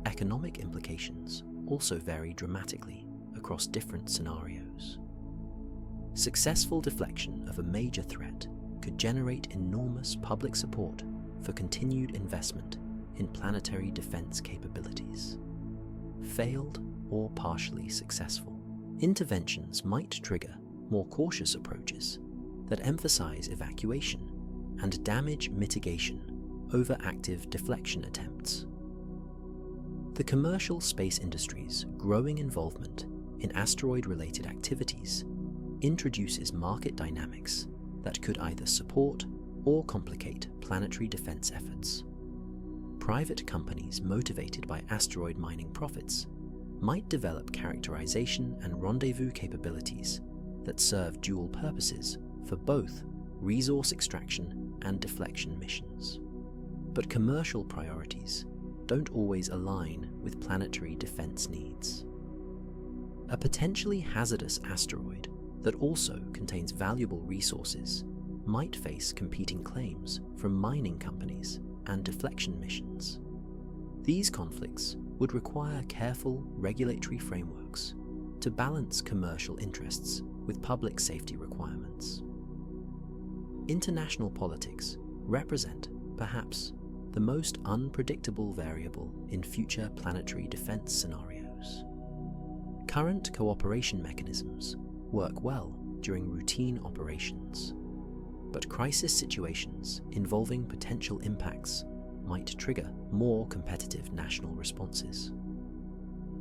Economic implications also vary dramatically across different scenarios. Successful deflection of a major threat could generate enormous public support for continued investment in planetary defense capabilities. Failed or partially successful interventions might trigger more cautious approaches that emphasize evacuation and damage mitigation over active deflection attempts. The commercial space industry's growing involvement in asteroid-related activities introduces market dynamics that could either support or complicate planetary defense efforts. Private companies motivated by asteroid mining profits might develop characterization and rendezvous capabilities that serve dual purposes for both resource extraction and deflection missions. But commercial priorities don't always align with planetary defense needs. A potentially hazardous asteroid that also contains valuable resources might face competing claims from mining companies and deflection missions. These conflicts would require careful regulatory frameworks to balance commercial interests with public safety requirements. International politics represent, perhaps, the most unpredictable variable in future planetary defense scenarios. Current cooperation mechanisms work well during routine operations, but crisis situations involving potential impacts might trigger more competitive national responses.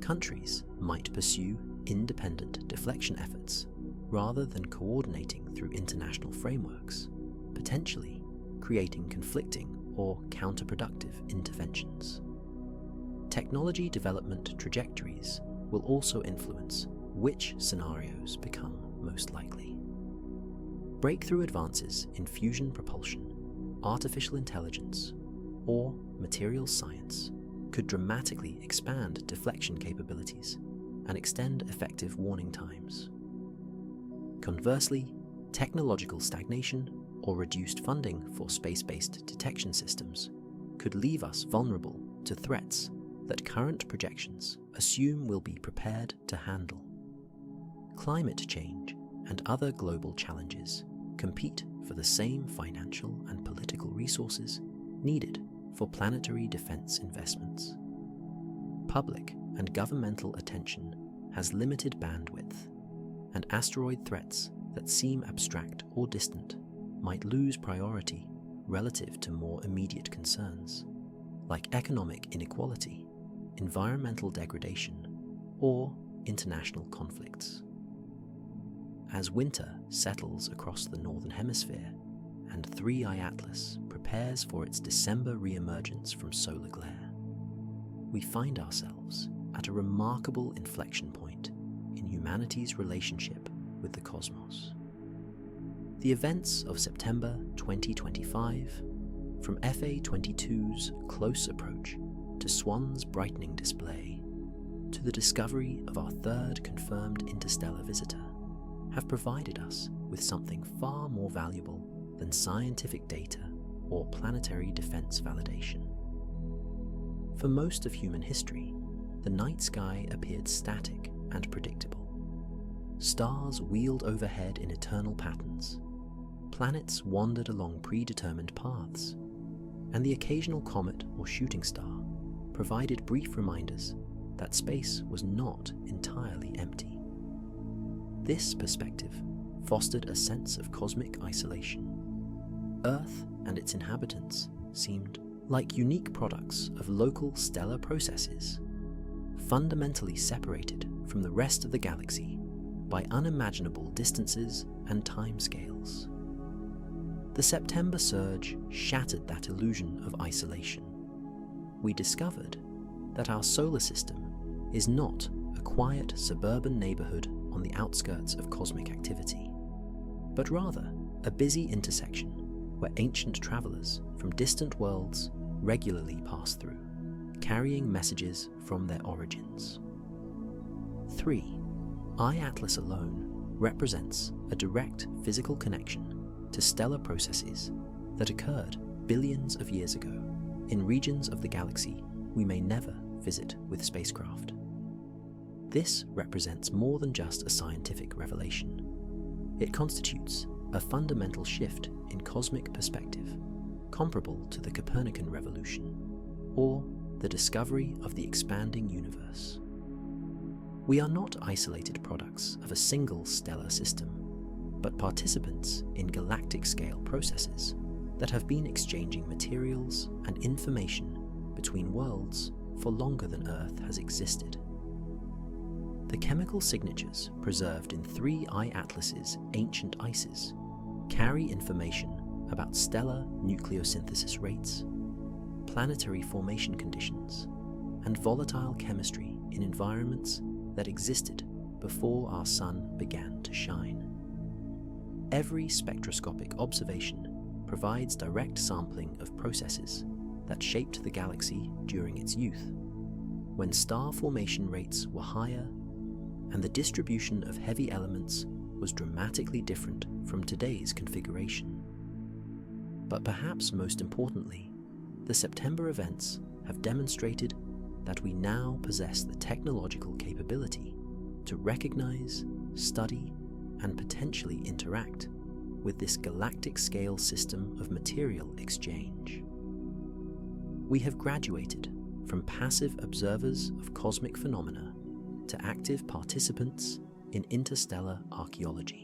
Countries might pursue independent deflection efforts rather than coordinating through international frameworks, potentially creating conflicting or counterproductive interventions. Technology development trajectories will also influence which scenarios become most likely. Breakthrough advances in fusion propulsion, artificial intelligence, or materials science could dramatically expand deflection capabilities and extend effective warning times. Conversely, technological stagnation or reduced funding for space-based detection systems could leave us vulnerable to threats that current projections assume we'll be prepared to handle. Climate change and other global challenges compete for the same financial and political resources needed for planetary defense investments. Public and governmental attention has limited bandwidth, and asteroid threats that seem abstract or distant might lose priority relative to more immediate concerns, like economic inequality, environmental degradation, or international conflicts. As winter settles across the Northern Hemisphere and 3I Atlas prepares for its December re-emergence from solar glare, we find ourselves at a remarkable inflection point in humanity's relationship with the cosmos. The events of September 2025, from FA22's close approach to Swan's brightening display, to the discovery of our third confirmed interstellar visitor, have provided us with something far more valuable than scientific data or planetary defense validation. For most of human history, the night sky appeared static and predictable. Stars wheeled overhead in eternal patterns. Planets wandered along predetermined paths, and the occasional comet or shooting star provided brief reminders that space was not entirely empty. This perspective fostered a sense of cosmic isolation. Earth and its inhabitants seemed like unique products of local stellar processes, fundamentally separated from the rest of the galaxy by unimaginable distances and timescales. The September surge shattered that illusion of isolation. We discovered that our solar system is not a quiet suburban neighborhood on the outskirts of cosmic activity, but rather a busy intersection where ancient travelers from distant worlds regularly pass through, carrying messages from their origins. 3. I-Atlas alone represents a direct physical connection to stellar processes that occurred billions of years ago in regions of the galaxy we may never visit with spacecraft. This represents more than just a scientific revelation. It constitutes a fundamental shift in cosmic perspective, comparable to the Copernican revolution, or the discovery of the expanding universe. We are not isolated products of a single stellar system, but participants in galactic-scale processes that have been exchanging materials and information between worlds for longer than Earth has existed. The chemical signatures preserved in 3 I-Atlas's ancient ices carry information about stellar nucleosynthesis rates, planetary formation conditions, and volatile chemistry in environments that existed before our sun began to shine. Every spectroscopic observation provides direct sampling of processes that shaped the galaxy during its youth, when star formation rates were higher and the distribution of heavy elements was dramatically different from today's configuration. But perhaps most importantly, the September events have demonstrated that we now possess the technological capability to recognize, study, and potentially interact with this galactic-scale system of material exchange. We have graduated from passive observers of cosmic phenomena to active participants in interstellar archaeology.